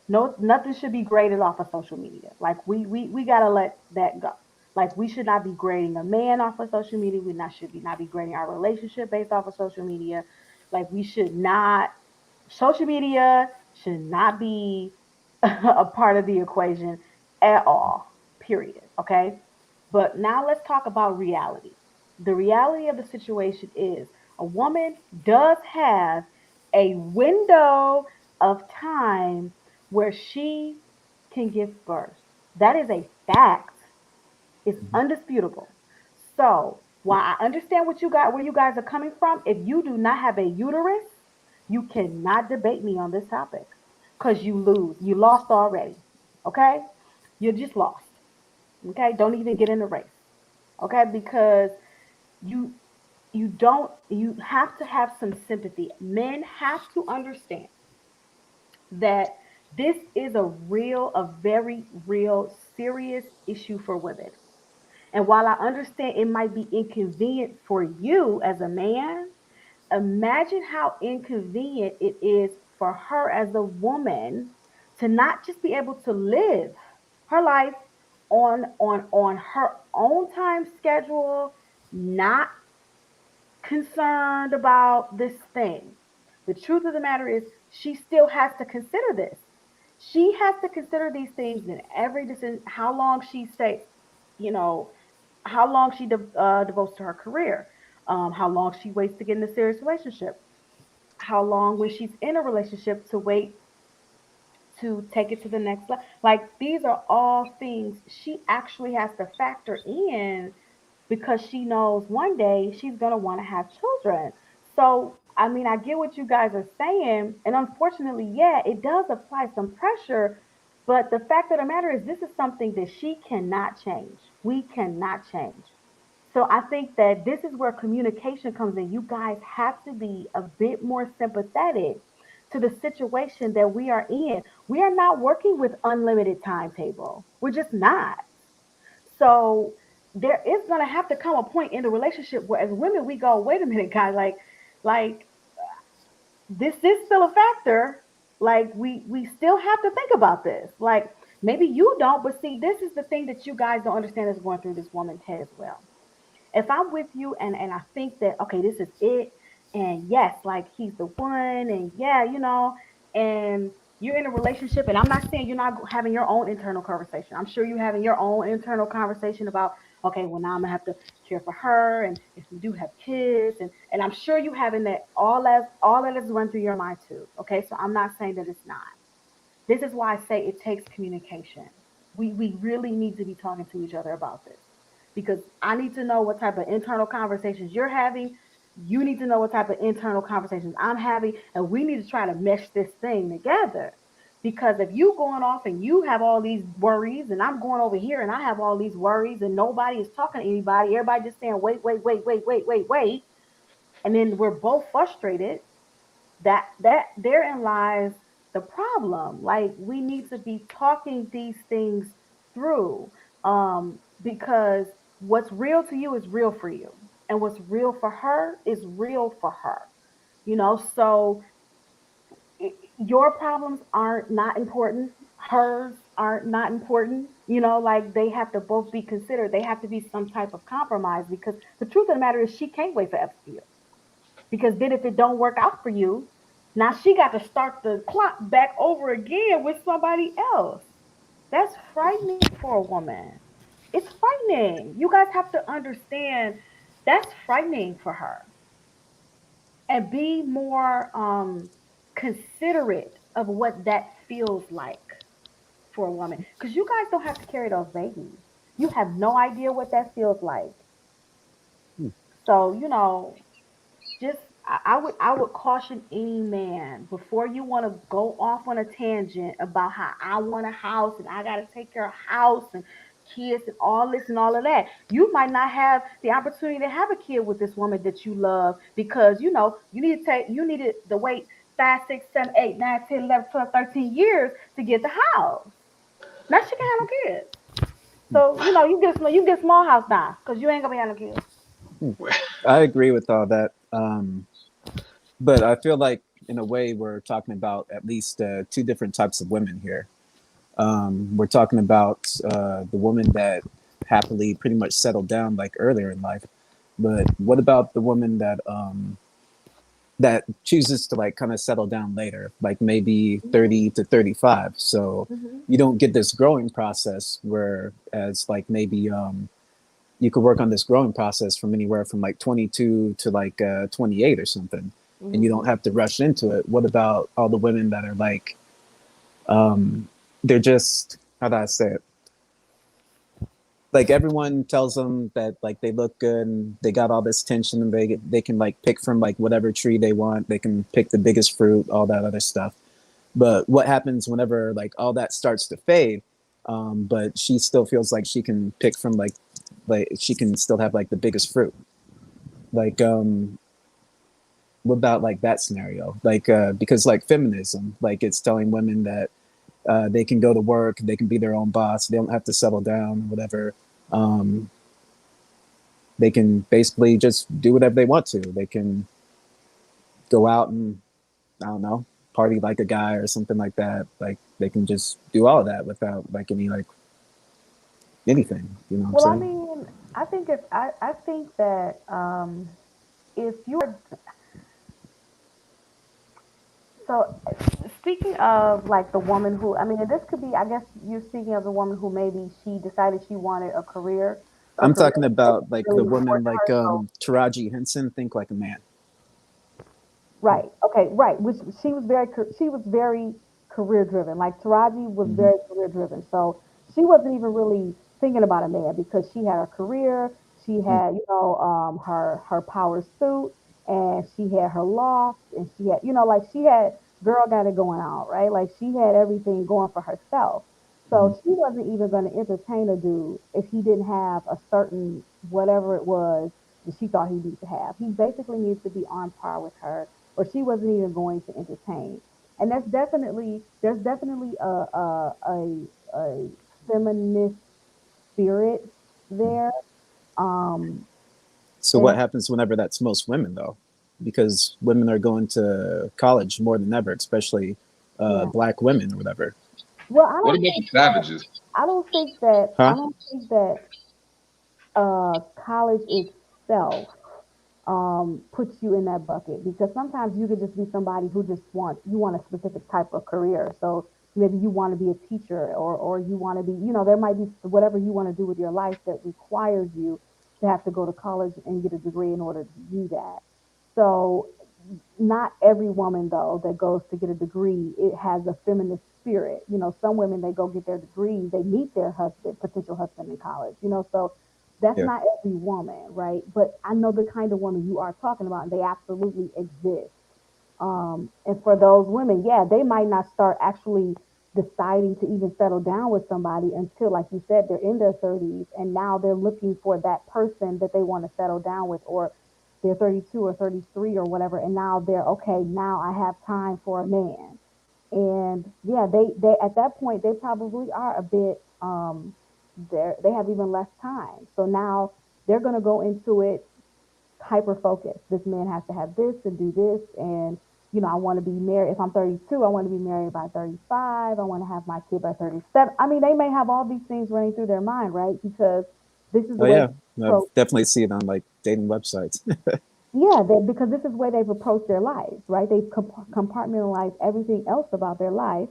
no, nothing should be graded off of social media. Like we gotta let that go. Like we should not be grading a man off of social media. We not should be not be grading our relationship based off of social media. Like we should not. Social media should not be a part of the equation at all. Period. Okay. But now let's talk about reality. The reality of the situation is a woman does have a window of time where she can give birth. That is a fact. It's undisputable. So, while I understand what you got, where you guys are coming from, if you do not have a uterus, you cannot debate me on this topic because you lose. You lost already. Okay? You just lost. Okay? Don't even get in the race. Okay? Because you you have to have some sympathy. Men have to understand that this is a very real, serious issue for women. And while I understand it might be inconvenient for you as a man, imagine how inconvenient it is for her as a woman to not just be able to live her life on her own time schedule, not concerned about this thing. The truth of the matter is, she still has to consider this. She has to consider these things in every decision. How long she stays, you know, how long she devotes to her career, how long she waits to get in a serious relationship, how long when she's in a relationship to wait to take it to the next level. Like these are all things she actually has to factor in because she knows one day she's going to want to have children. So, I mean, I get what you guys are saying. And unfortunately, yeah, it does apply some pressure. But the fact of the matter is, this is something that she cannot change. We cannot change. So I think that this is where communication comes in. You guys have to be a bit more sympathetic to the situation that we are in. We are not working with unlimited timetable. We're just not. So there is gonna have to come a point in the relationship where as women we go, wait a minute, guys, like this is still a factor. Like we still have to think about this. Like maybe you don't, but see, this is the thing that you guys don't understand is going through this woman's head as well. If I'm with you and I think that okay, this is it, and yes, like he's the one, and yeah, and you're in a relationship, and I'm not saying you're not having your own internal conversation. I'm sure you're having your own internal conversation about okay, well now I'm gonna have to care for her, and if we do have kids, and I'm sure you having that all that is run through your mind too. Okay, so I'm not saying that it's not. This is why I say it takes communication. We really need to be talking to each other about this because I need to know what type of internal conversations you're having. You need to know what type of internal conversations I'm having, and we need to try to mesh this thing together. Because if you going off and you have all these worries, and I'm going over here and I have all these worries, and nobody is talking to anybody, everybody just saying wait, and then we're both frustrated, that therein lies the problem. Like we need to be talking these things through, because what's real to you is real for you, and what's real for her is real for her. So your problems aren't not important, hers aren't not important. Like they have to both be considered. They have to be some type of compromise, because the truth of the matter is she can't wait forever for you. Because then if it don't work out for you, now she got to start the clock back over again with somebody else. That's frightening for a woman. It's frightening. You guys have to understand that's frightening for her. And be more considerate of what that feels like for a woman. Because you guys don't have to carry those babies. You have no idea what that feels like. Hmm. So, just I would caution any man before you want to go off on a tangent about how I want a house and I got to take care of house and kids and all this and all of that. You might not have the opportunity to have a kid with this woman that you love, because you needed to wait 5, 6, 7, 8, 9, 10, 11, 12, 13 years to get the house. Now she can have no kids. So you get a small house now because you ain't gonna be having no kids. I agree with all that. But I feel like, in a way, we're talking about at least two different types of women here. We're talking about the woman that happily pretty much settled down like earlier in life. But what about the woman that chooses to like kind of settle down later, like maybe Hmm. 30 to 35? So Hmm. you don't get this growing process, whereas like maybe you could work on this growing process from anywhere from like 22 to like 28 or something, and you don't Hmm. have to rush into it. What about all the women that are like, um, they're just, how do I say it? Like everyone tells them that like they look good and they got all this tension, and they can like pick from like whatever tree they want. They can pick the biggest fruit, all that other stuff. But what happens whenever like all that starts to fade? But she still feels like she can pick from like she can still have like the biggest fruit. Like what about like that scenario? Like because like feminism, like it's telling women that they can go to work, they can be their own boss, they don't have to settle down, whatever. Um, they can basically just do whatever they want to. They can go out and, I don't know, party like a guy or something like that. Like they can just do all of that without like any like anything. You know what I'm Well, I saying? mean, I think that if you're so speaking of like the woman who, I mean, and this could be, I guess you're speaking of the woman who maybe she decided she wanted a I'm career talking that's about like the really woman important to like her. So Taraji Henson, Think Like a Man. right, okay, right. Which she was very career driven. Like Taraji was Hmm. very career driven. So she wasn't even really thinking about a man because she had a career. She had, her power suit, and she had her loft, and she had, like she had girl got it going on, right? Like she had everything going for herself. Hmm. So she wasn't even going to entertain a dude if he didn't have a certain whatever it was that she thought he needed to have. He basically needs to be on par with her, or she wasn't even going to entertain. And there's definitely a feminist spirit there. Um, So and what happens whenever that's most women though? Because women are going to college more than ever, especially yeah, black women or whatever. well, What about the savages? I don't think that I Huh? don't think that college itself puts you in that bucket because sometimes you could just be somebody who just wants you want a specific type of career. So maybe you want to be a teacher or you want to be, there might be whatever you want to do with your life that requires you to have to go to college and get a degree in order to do that. So not every woman though that goes to get a degree it has a feminist spirit. Some women they go get their degree, they meet their potential husband in college. So that's Yeah. not every woman, right? But I know the kind of woman you are talking about, and they absolutely exist. And for those women, yeah, they might not start actually deciding to even settle down with somebody until, like you said, they're in their 30s and now they're looking for that person that they want to settle down with, or they're 32 or 33 or whatever, and now they're okay, now I have time for a man. And yeah, they at that point they probably are a bit they have even less time. So now they're gonna go into it hyper focused. This man has to have this and do this. And, I want to be married. If I'm 32, I want to be married by 35. I want to have my kid by 37. I mean, they may have all these things running through their mind, right? Because this is Oh the way yeah, they I've approach, definitely seen it on like dating websites. yeah, because this is the way they've approached their lives, right? They've compartmentalized everything else about their life.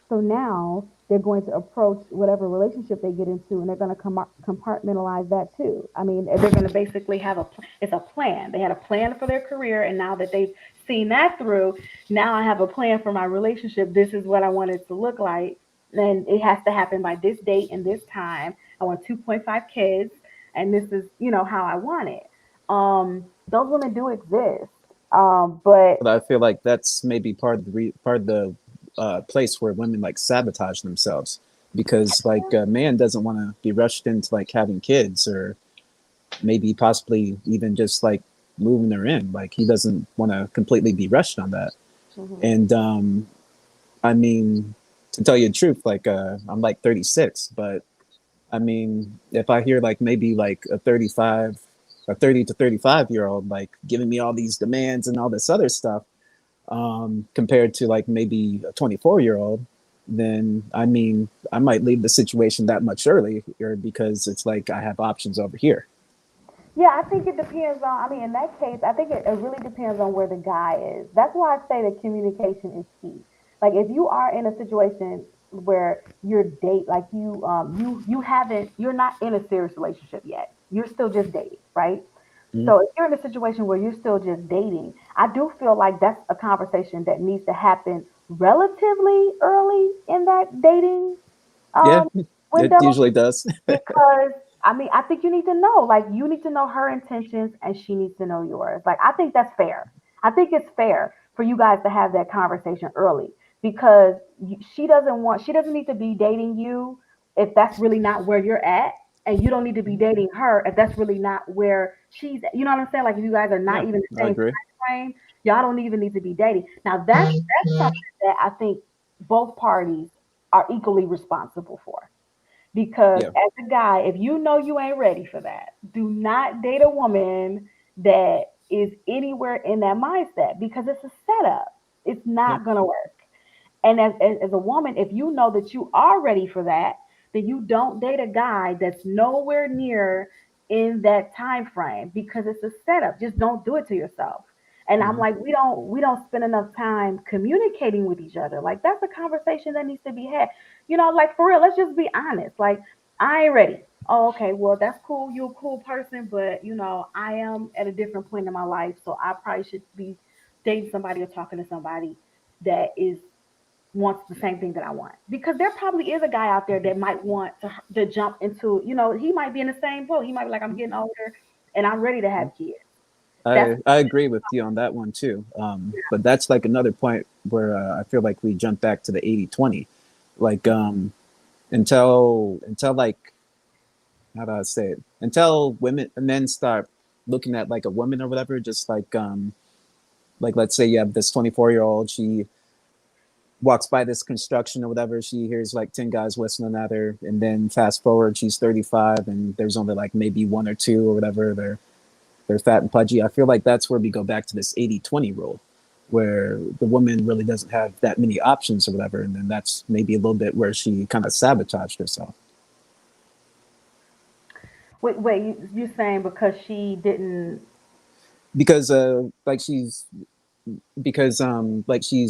So now they're going to approach whatever relationship they get into, and they're going to compartmentalize that too. I mean, they're going to basically have it's a plan. They had a plan for their career, and now that they've seen that through, now I have a plan for my relationship. This is what I want it to look like, and it has to happen by this date and this time. I want 2.5 kids, and this is how I want it. Those women do exist, but But I feel like that's maybe part of the place where women like sabotage themselves because like a man doesn't want to be rushed into like having kids or maybe possibly even just like moving her in. Like he doesn't want to completely be rushed on that. mhm. And I mean, to tell you the truth, like I'm like 36, but I mean, if I hear like maybe like a 30 to 35-year-old like giving me all these demands and all this other stuff, compared to like maybe a 24-year-old, then I mean, I might leave the situation that much earlier because it's like I have options over here. Yeah, I think it depends on. I mean, in that case, I think it really depends on where the guy is. That's why I say that communication is key. Like, if you are in a situation where you're like you haven't, you're not in a serious relationship yet. You're still just dating, right? Mhm. So if you're in a situation where you're still just dating, I do feel like that's a conversation that needs to happen relatively early in that dating Yeah, um it window usually does. because I mean, I think you need to know, like, you need to know her intentions and she needs to know yours. Like, I think that's fair. I think it's fair for you guys to have that conversation early because she doesn't need to be dating you if that's really not where you're at. And you don't need to be dating her if that's really not where she's at. You know what I'm saying? Like, if you guys are not Yeah, even the I same agree. time frame, y'all don't even need to be dating. Now, that's something that I think both parties are equally responsible for. Because Yeah, as a guy, if you know you ain't ready for that, do not date a woman that is anywhere in that mindset because it's a setup. It's yeah, not gonna work. And as a woman, if you know that you are ready for that, then you don't date a guy that's nowhere near in that time frame because it's a setup. Just don't do it to yourself. And I'm mhm, like, we don't spend enough time communicating with each other. Like that's a conversation that needs to be had. Like for real, let's just be honest. Like, I ain't ready. Oh, okay, well, that's cool. You're a cool person, but I am at a different point in my life, so I probably should be dating somebody or talking to somebody that is wants the same thing that I want. Because there probably is a guy out there that might want to jump into, he might be in the same boat. He might be like, I'm getting older and I'm ready to have mhm. kids. That's I agree with you on that one too. But that's like another point where I feel like we jump back to the 80-20. Like until like how do I say it? Until women and men start looking at like a woman or whatever, just like let's say you have this 24-year-old, she walks by this construction or whatever. She hears like 10 guys whistling at her, and then fast forward, she's 35, and there's only like maybe one or two or whatever. They're fat and pudgy. I feel like that's where we go back to this 80-20 rule, where the woman really doesn't have that many options or whatever, and then that's maybe a little bit where she kind of sabotaged herself. Wait, you saying because she didn't? Because like she's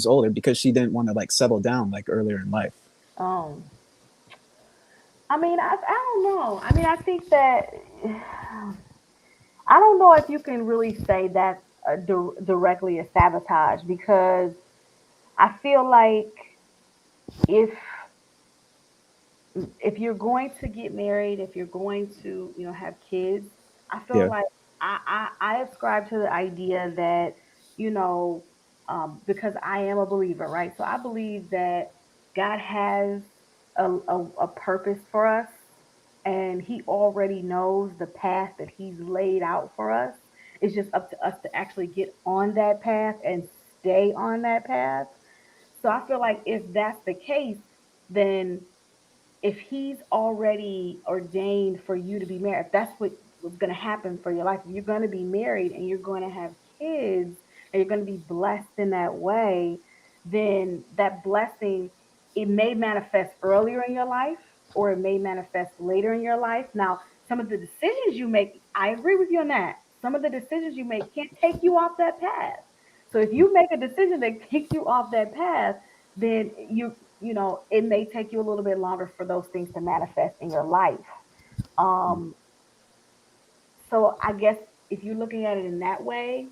older, because she didn't want to like settle down like earlier in life. Um, I mean, I don't know. I mean, I think that I don't know if you can really say that's directly a sabotage because I feel like if if you're going to get married, if you're going to, have kids, I feel Yeah. like I ascribe to the idea that, you know, because I am a believer, right? So I believe that God has a purpose for us, and He already knows the path that He's laid out for us. It's just up to us to actually get on that path and stay on that path. So I feel like if that's the case, then if he's already ordained for you to be married, if that's what's going to happen for your life, if you're going to be married and you're going to have kids and you're going to be blessed in that way, then that blessing, it may manifest earlier in your life or it may manifest later in your life. Now, some of the decisions you make, I agree with you on that. Some of the decisions you make can't take you off that path. So if you make a decision that takes you off that path, then it may take you a little bit longer for those things to manifest in your life. Um, so I guess if you're looking at it in that way,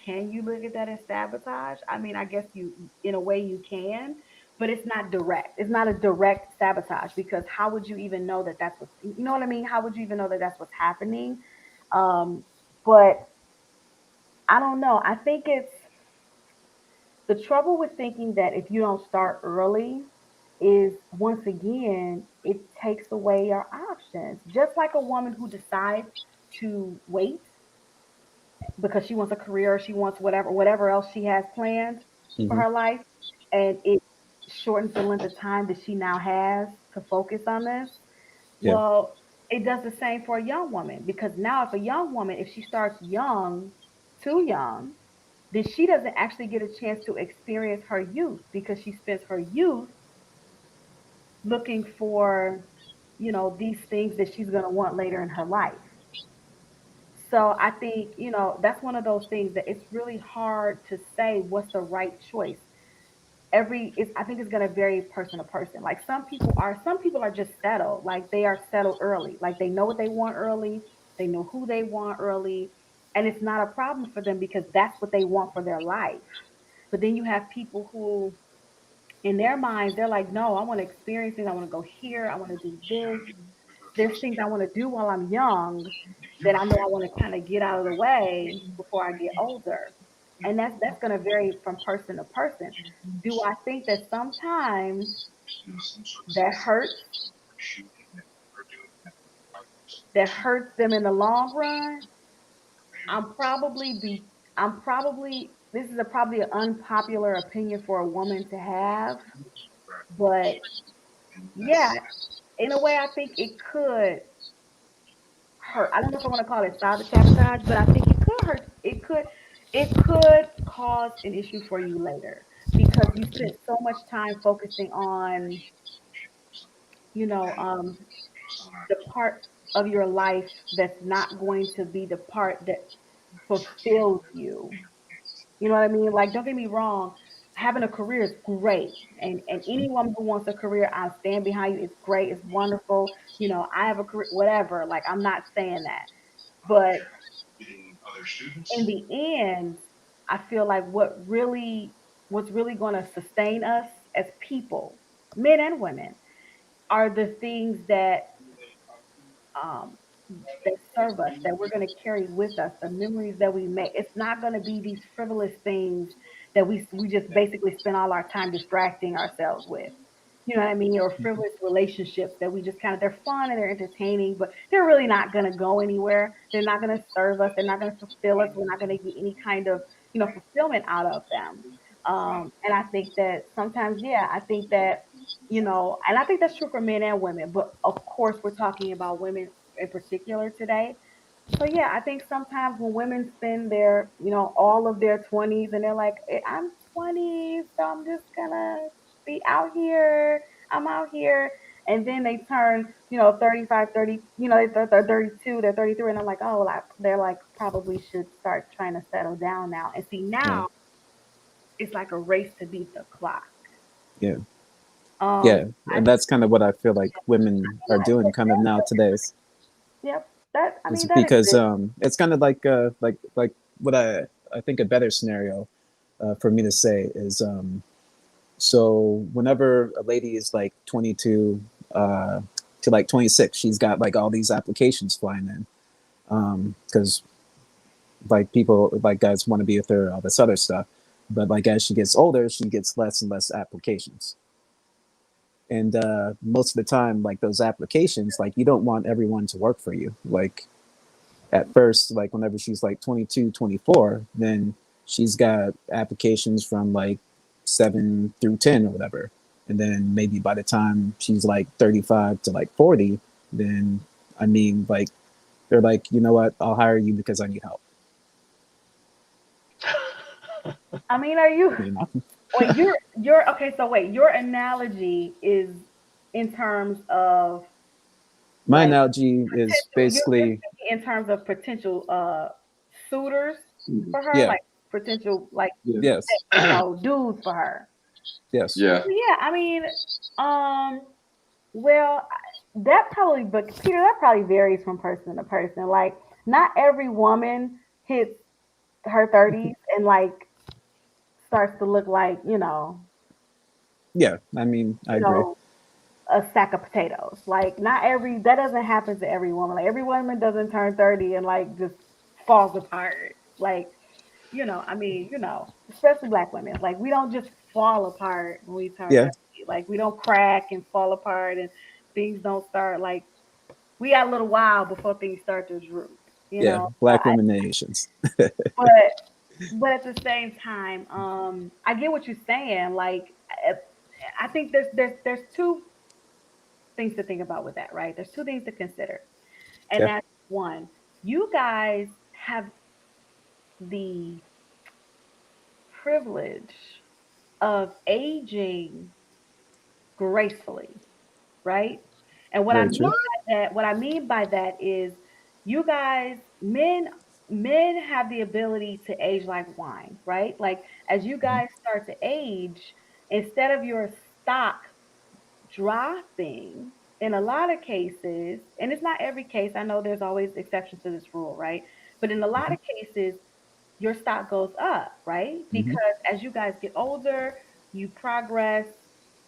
can you look at that as sabotage? I mean, I guess in a way, you can, but it's not direct. It's not a direct sabotage because how would you even know that that's what's, you know what I mean? How would you even know that that's what's happening? But I don't know. I think it's the trouble with thinking that if you don't start early is once again, it takes away your options. Just like a woman who decides to wait because she wants a career, she wants whatever else she has planned for Hmm. her life, and it shortens the length of time that she now has to focus on this. Yeah. Well, it does the same for a young woman because now if a young woman, if she starts young, too young, then she doesn't actually get a chance to experience her youth because she spends her youth looking for, these things that she's going to want later in her life. So I think, that's one of those things that it's really hard to say what's the right choice. I think it's going to vary person to person. Like some people are just settled. Like they are settled early. Like they know what they want early. They know who they want early. And it's not a problem for them because that's what they want for their life. But then you have people who in their minds, they're like, no, I want to experience things. I want to go here. I want to do this. There's things I want to do while I'm young that I know I want to kind of get out of the way before I get older. And that's going to vary from person to person. Do I think that sometimes that hurts them in the long run? I'm probably be I'm probably this is probably an unpopular opinion for a woman to have, but yeah, in a way, I think it could hurt. I don't know if I want to call it sabotage, but I think it could hurt. It could cause an issue for you later because you spent so much time focusing on, you know, um, the part of your life that's not going to be the part that fulfills you. You know what I mean? Like, don't get me wrong, having a career is great. And any woman who wants a career, I stand behind you. It's great. It's wonderful. I have a career, whatever. Like, I'm not saying that. But in the end, I feel like what's really going to sustain us as people, men and women, are the things um, that serve us, that we're going to carry with us, the memories that we make. It's not going to be these frivolous things that we just basically spend all our time distracting ourselves with. You know what I mean? Or frivolous relationships that we just kind of, they're fun and they're entertaining, but they're really not going to go anywhere. They're not going to serve us. They're not going to fulfill us. We're not going to get any kind of, fulfillment out of them. And I think that sometimes, yeah, I think that, and I think that's true for men and women, but of course, we're talking about women in particular today. So yeah, I think sometimes when women spend their, all of their 20s and they're like, I'm 20, so I'm just gonna be out here. I'm out here. And then they turn, 35, 30, they're 32, they're 33, and I'm like, oh, like, they're like, probably should start trying to settle down now. And see, Yeah, now it's like a race to beat the clock. yeah, Um, yeah, I and that's kind of what I feel like women are doing kind of nowadays. Yep, I It's mean, that because exists. it's kind of like what I think a better scenario for me to say is so whenever a lady is like 22 to like 26, she's got like all these applications flying in because like people like guys want to be with her, all this other stuff. But like as she gets older, she gets less and less applications. And most of the time, like those applications, like you don't want everyone to work for you. Like at first, like whenever she's like 22, 24, then she's got applications from like 7 through 10 or whatever. And then maybe by the time she's like 35 to like 40, then I mean, like they're like, you know what, I'll hire you because I need help. I mean, are you? You know, Wait, you're okay. So wait, your analogy is in terms of my like analogy is you're basically, thinking in terms of potential suitors for her, yeah, like potential like Yeah. yes, dudes for her. yes, Yeah. Yeah, I mean, um, well, that probably, but Peter, that probably varies from person to person. Like, not every woman hits her 30s and like starts to look like, yeah. I mean, I you agree. know, a sack of potatoes. Like, not every that doesn't happen to every woman. Like, every woman doesn't turn 30 and like just falls apart. Like, I mean, especially black women. Like, we don't just fall apart when we turn Yeah, 30. Like, we don't crack and fall apart and things don't start like we got a little while before things start to droop, yeah. So Black women nations. but at the same time, I get what you're saying. Like, I think there's two things to think about with that, right? There's two things to consider, and Yeah, that's one, you guys have the privilege of aging gracefully, right? And very true. what I mean by that is you guys, men have the ability to age like wine, right? Like, as you Mhm. guys start to age, instead of your stock dropping, in a lot of cases, and it's not every case, I know there's always exceptions to this rule, right? But in a lot Mhm. of cases, your stock goes up, right? Mhm. Because as you guys get older, you progress.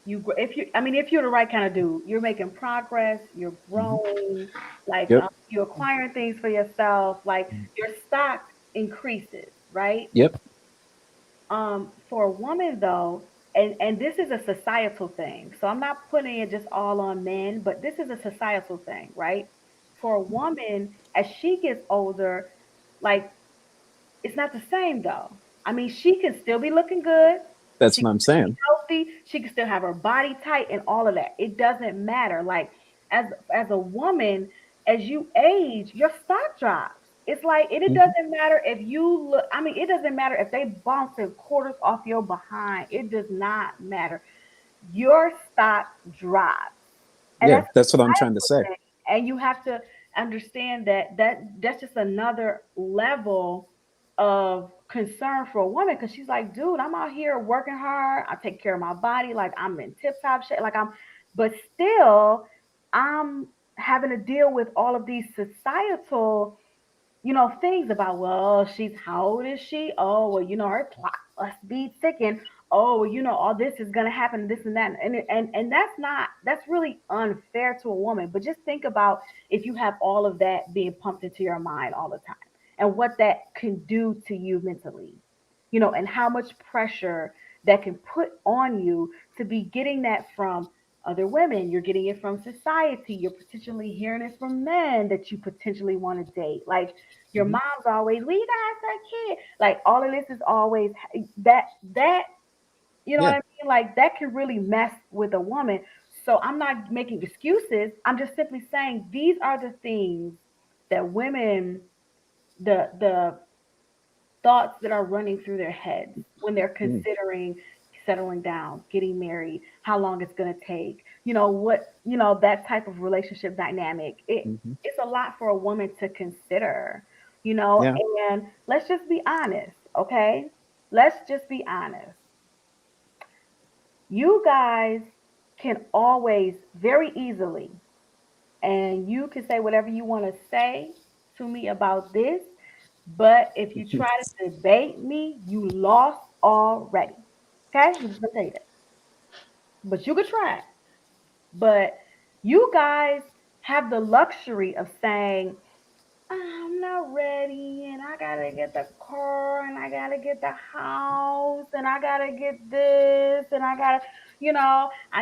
If you, I mean, if you're the right kind of dude, you're making progress. You're Mhm. growing, like Yep. you're acquiring things for yourself. Like, your stock increases, right? Yep. For a woman though, and this is a societal thing. So I'm not putting it just all on men, but this is a societal thing, right? For a woman, as she gets older, like, it's not the same though. I mean, she can still be looking good. That's She what can I'm still be saying. healthy. She can still have her body tight and all of that. It doesn't matter. Like, as a woman, as you age, your stock drops. It's like, and it Mhm. doesn't matter if you look. I mean, it doesn't matter if they bouncing quarters off your behind. It does not matter. Your stock drops, and Yeah, that's a that's what I'm trying to societal say. thing. And you have to understand that's just another level of concern for a woman, because she's like, dude, I'm out here working hard. I take care of my body, like I'm in tip top shape, like but still, I'm having to deal with all of these societal things about, well, she's, how old is she? Oh, well, her clock must be ticking. Oh, well, all this is gonna happen, this and that, and that's really unfair to a woman. But just think about if you have all of that being pumped into your mind all the time, and what that can do to you mentally, and how much pressure that can put on you to be getting that from other women. You're getting it from society. You're potentially hearing it from men that you potentially want to date. Like, your Mhm. mom's always, we gotta have a kid. Like, all of this is always that You know what I mean? Like that can really mess with a woman. So I'm not making excuses. I'm just simply saying these are the things that women, the thoughts that are running through their heads when they're considering settling down, getting married, how long it's going to take, that type of relationship dynamic. It's a lot for a woman to consider, Yeah. and let's just be honest, okay? Let's just be honest. You guys can always very easily, and you can say whatever you want to say to me about this, but if you try to debate me, you lost already. Okay? I'm just gonna tell you that. But you could try it. But you guys have the luxury of saying, I'm not ready, and I gotta get the car, and I gotta get the house, and I gotta get this, and I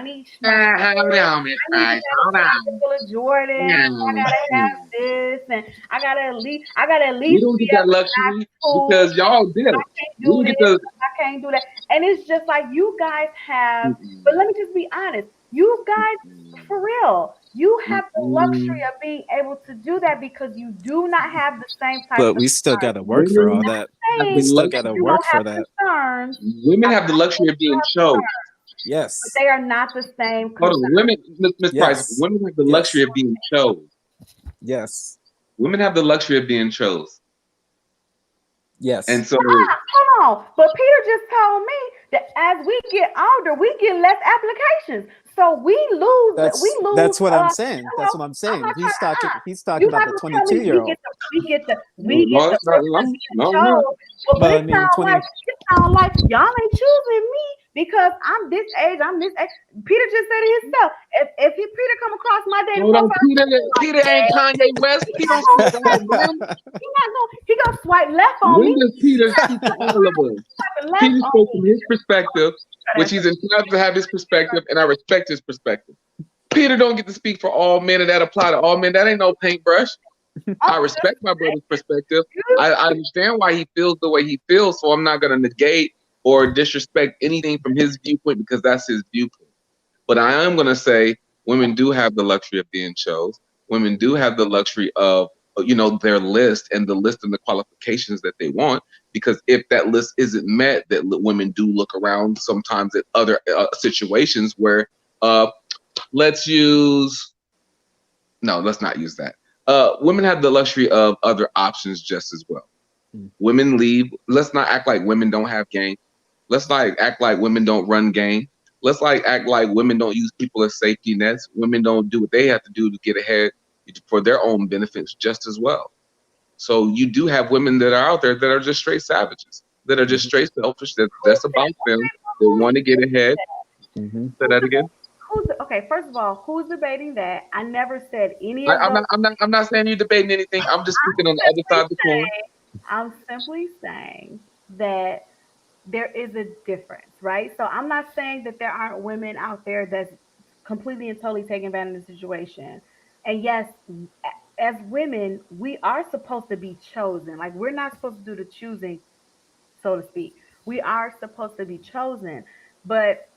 need my Hold on, Miss I need to Price. have Hold a on. couple of Jordans. I Hmm. gotta have this, and I gotta at We least don't be get that able to buy luxury food. because y'all did I it. can't We do don't this. get the. I can't do that. And it's just like you guys have. Mm-mm, But let me just be honest. You guys, mm-mm, for real, you have the luxury mm-mm. of being able to do that because you do not have the same types But of we still got concerns. to work for all Women that. have We the Saying still got that to you luxury. work don't for have that. concerns. Women I'm have the not luxury saying of you being have chose. concerns, but Yes. they are not the same Hold on, concerns. women, Miss Price. Yes. Women have the luxury Yes. of being chose. Yes. Women have the luxury of being chose, Yes. and so Hold on. But Peter just told me that as we get older, we get less applications. So we lose. That's what I'm saying. Hello, That's what I'm I'm saying. not trying. He's talking You're about not the gonna tell me 22-year-old. we get no, the it's not. privilege of being No, no. chose. But Well, I it mean, sounds like y'all ain't choosing me because I'm this age. I'm this age. Peter just said it himself. If Peter come across my dating Hold on, profile, Peter. he's like, Peter ain't yeah, Kanye West. he He not don't gonna speak for swipe. all men. He gonna swipe left on When me. does Peter speak for all of us? Swiping left Peter on spoke me. from his perspective, which he's entitled to have his perspective, and I respect his perspective. Peter don't get to speak for all men, and that apply to all men. That ain't no paintbrush. I I'm just respect my brother's perspective. you. I understand why he feels the way he feels, so I'm not going to negate or disrespect anything from his viewpoint because that's his viewpoint. But I am going to say women do have the luxury of being chose. Women do have the luxury of their list and the list and the qualifications that they want. Because if that list isn't met, that women do look around sometimes at other situations where let's use no, let's not use that. Women have the luxury of other options just as well. Women leave. Let's not act like women don't have game. Let's not act like women don't run game. Let's act like women don't use people as safety nets. Women don't do what they have to do to get ahead for their own benefits just as well. So you do have women that are out there that are just straight savages, that are just straight selfish. That's about them. They want to get ahead. Mm-hmm. Say that again. Okay, first of all, who's debating that? I never said any of I'm those. not. I'm not saying you're debating anything. I'm just speaking on the other side of the coin. I'm simply saying that there is a difference, right? So I'm not saying that there aren't women out there that's completely and totally taking advantage of the situation. And yes, as women, we are supposed to be chosen. Like we're not supposed to do the choosing, so to speak. We are supposed to be chosen. But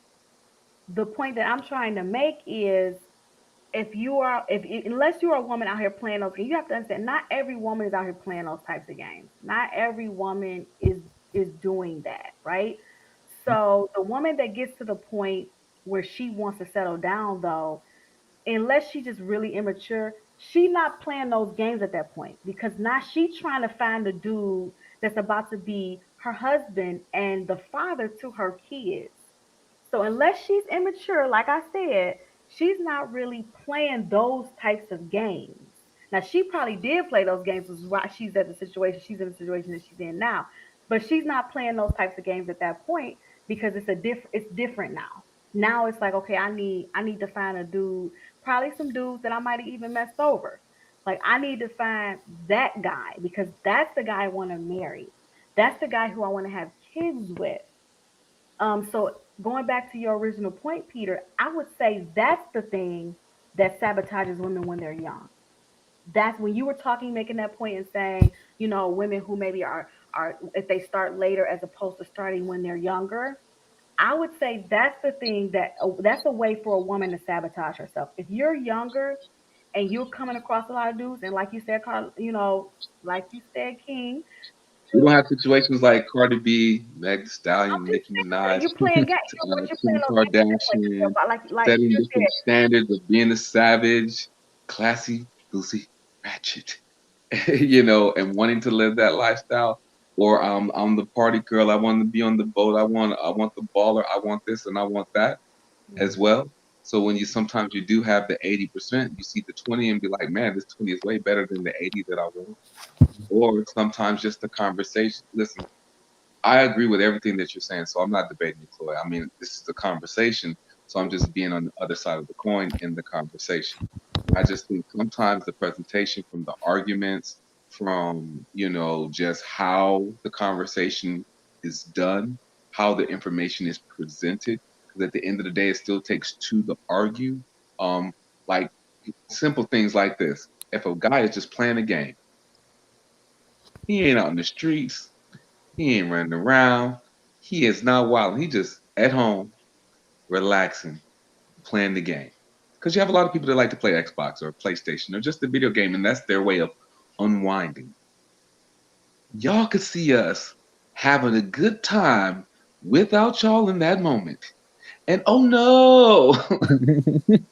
the point that I'm trying to make is if you are if unless you're a woman out here playing those games, you have to understand not every woman is out here playing those types of games. Not every woman is doing that, right? So the woman that gets to the point where she wants to settle down though, unless she's just really immature, she not playing those games at that point because now she's trying to find a dude that's about to be her husband and the father to her kids. So unless she's immature, like I said, she's not really playing those types of games. Now she probably did play those games, which is why she's in the situation that she's in now. But she's not playing those types of games at that point because it's different now. Now it's like, okay, I need to find a dude, probably some dudes that I might have even messed over. Like I need to find that guy because that's the guy I want to marry. That's the guy who I want to have kids with. So going back to your original point, Peter, I would say that's the thing that sabotages women when they're young. That's when you were talking, making that point and saying, women who maybe are if they start later as opposed to starting when they're younger. I would say that's the thing that's a way for a woman to sabotage herself. If you're younger and you're coming across a lot of dudes, and like you said, Carl, like you said, King, We don't have situations like Cardi B, Meg Thee Stallion, I'm just Nicki Minaj, saying, you playing game. You know what you're Kim playing those games with yourself. Kardashian, Like setting you different said, standards of being a savage, classy, Lucy, ratchet, and wanting to live that lifestyle. Or I'm the party girl. I want to be on the boat. I want the baller. I want this and I want that as well. So when sometimes you do have the 80%, you see the 20 and be like, man, this 20 is way better than the 80 that I want. Or sometimes just the conversation. Listen, I agree with everything that you're saying, so I'm not debating you, Chloe. I mean, this is a conversation, so I'm just being on the other side of the coin in the conversation. I just think sometimes the presentation from the arguments, from just how the conversation is done, how the information is presented, because at the end of the day, it still takes two to argue. Like simple things like this. If a guy is just playing a game, he ain't out in the streets. He ain't running around. He is not wild. He just at home, relaxing, playing the game. Because you have a lot of people that like to play Xbox or PlayStation or just a video game, and that's their way of unwinding. Y'all could see us having a good time without y'all in that moment. And oh no,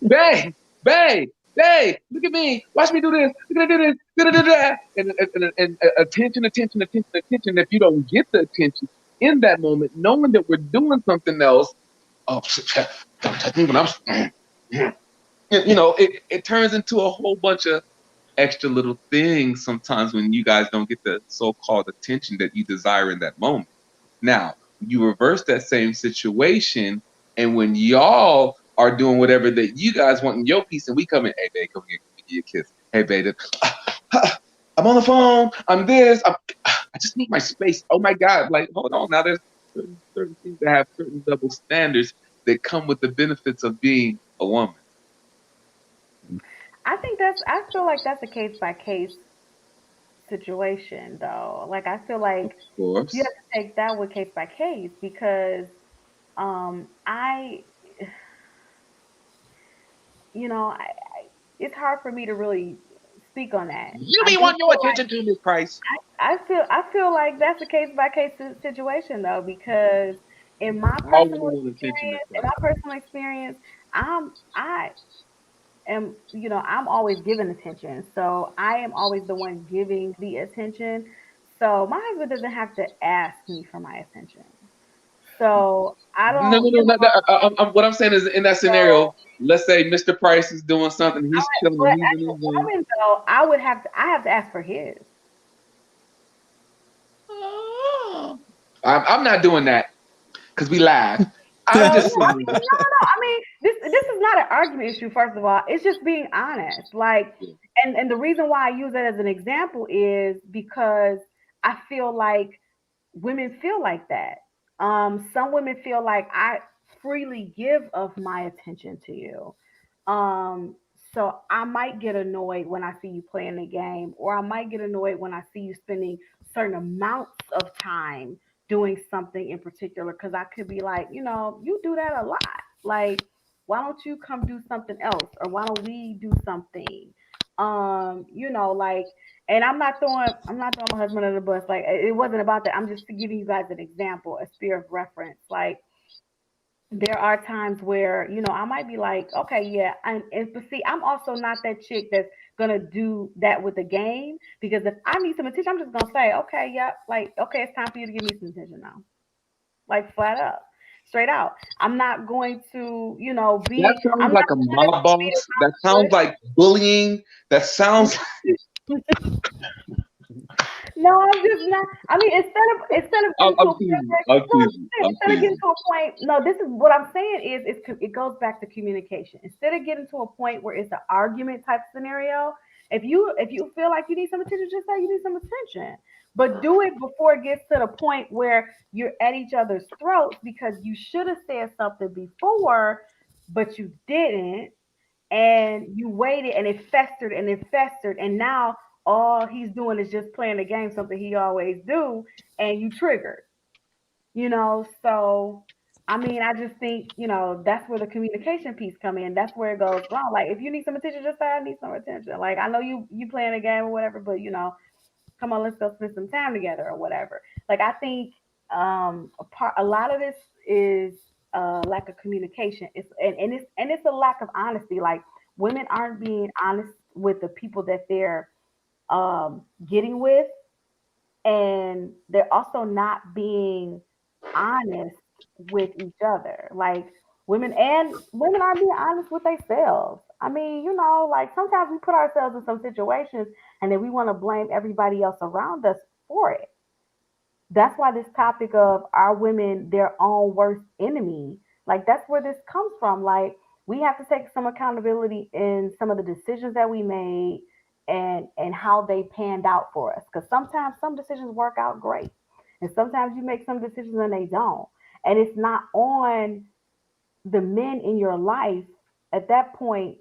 babe, babe, babe, look at me. Watch me do this. Look at me do this. Da-da-da-da. And attention, attention, attention, attention. If you don't get the attention in that moment, knowing that we're doing something else, oh, it turns into a whole bunch of extra little things sometimes when you guys don't get the so-called attention that you desire in that moment. Now, you reverse that same situation, and when y'all are doing whatever that you guys want in your piece, and we come in, hey, babe, come give me a kiss. Hey, babe, I'm on the phone. I'm this. I just need my space. Oh, my God. Like, hold on. Now, there's certain things that have certain double standards that come with the benefits of being a woman. I feel like that's a case by case situation though. Like I feel Of like you course. have to take that with case by case because I it's hard for me to really speak on that. You I be do wanting your feel like attention to Miss Price. I feel like that's a case by case situation though because in my All personal women want attention, Miss Price. I am I'm always giving attention. So I am always the one giving the attention. So my husband doesn't have to ask me for my attention. So I No, don't, no, no, not that. What I'm saying is, in that so scenario, let's say Mr. Price is doing something, he's chilling, but he's as in a his zone. woman though, I have to ask for his. Oh. I'm not doing that because we laugh. So I'm yeah, just I saying. mean, no. I mean, this is not an argument issue. First of all, it's just being honest. Like, and the reason why I use that as an example is because I feel like women feel like that. Some women feel like I freely give of my attention to you. Um, so I might get annoyed when I see you playing the game, or I might get annoyed when I see you spending certain amounts of time doing something in particular because I could be like, you do that a lot. Like, why don't you come do something else? Or why don't we do something? Like, and I'm not throwing my husband under the bus. Like it wasn't about that. I'm just giving you guys an example, a sphere of reference. Like there are times where I might be like, okay, yeah, but see, I'm also not that chick that's gonna do that with the game because if I need some attention, I'm just gonna say, okay, yeah, like okay, it's time for you to give me some attention now, like flat up, straight out. I'm not going to, That I'm sounds not like a going to mob beat boss. That sounds around like bullying. That sounds. No, I'm just not. I mean, instead of I'm, getting to I'm a point teasing. where, I'm no, teasing. I'm instead of getting teasing. to a point, no, this is what I'm saying is it goes back to communication. Instead of getting to a point where it's an argument type scenario, if you feel like you need some attention, just say you need some attention. But do it before it gets to the point where you're at each other's throats because you should have said something before, but you didn't and you waited and it festered and now all he's doing is just playing the game, something he always do, and you triggered. So I mean, I just think, that's where the communication piece come in. That's where it goes wrong. Like, if you need some attention, just say I need some attention. Like, I know you playing a game or whatever, but come on, let's go spend some time together or whatever. Like, I think a lot of this is lack of communication. It's a lack of honesty. Like, women aren't being honest with the people that they're getting with, and they're also not being honest with each other. Like, women aren't being honest with themselves. I mean, like, sometimes we put ourselves in some situations and then we want to blame everybody else around us for it. That's why this topic of, are women their own worst enemy? Like, that's where this comes from. Like, we have to take some accountability in some of the decisions that we made, and how they panned out for us. Because sometimes some decisions work out great, and sometimes you make some decisions and they don't. And it's not on the men in your life at that point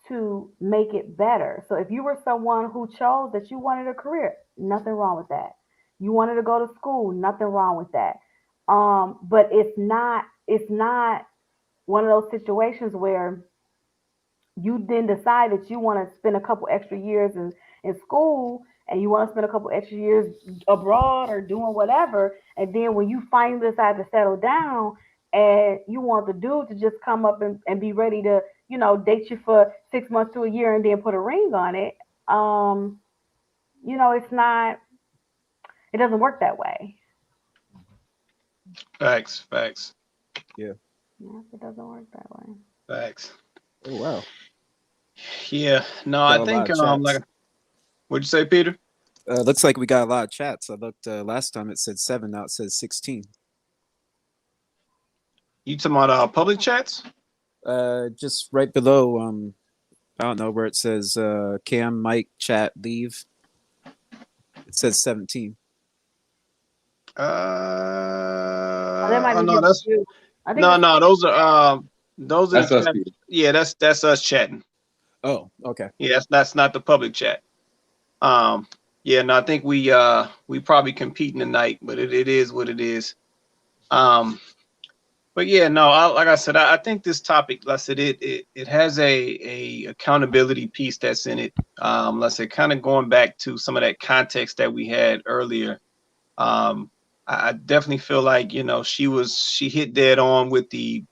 to make it better. So if you were someone who chose that you wanted a career, nothing wrong with that. You wanted to go to school, nothing wrong with that. But it's not one of those situations where you then decide that you want to spend a couple extra years in school, and you want to spend a couple extra years abroad or doing whatever. And then when you finally decide to settle down, and you want the dude to just come up and be ready to, date you for 6 months to a year and then put a ring on it, it's not, it doesn't work that way. Facts. Yeah, it doesn't work that way. Facts. Oh wow. Yeah. No, Got I a think lot of chats. like, what'd you say, Peter? Looks like we got a lot of chats. I looked last time, it said 7, now it says 16. You talking about public chats? Just right below, I don't know where it says Cam, Mike, chat, leave. It says 17. That might Oh be no, just you. I think no, those are That's us, chat- Peter. yeah, that's us chatting. Oh, okay. Yeah, that's not the public chat. Yeah, no, I think we probably competing tonight, but it is what it is. But yeah, no, like I said, I think this topic, like I said, it has a accountability piece that's in it. Like I said, kind of going back to some of that context that we had earlier. I definitely feel like, she hit dead on with the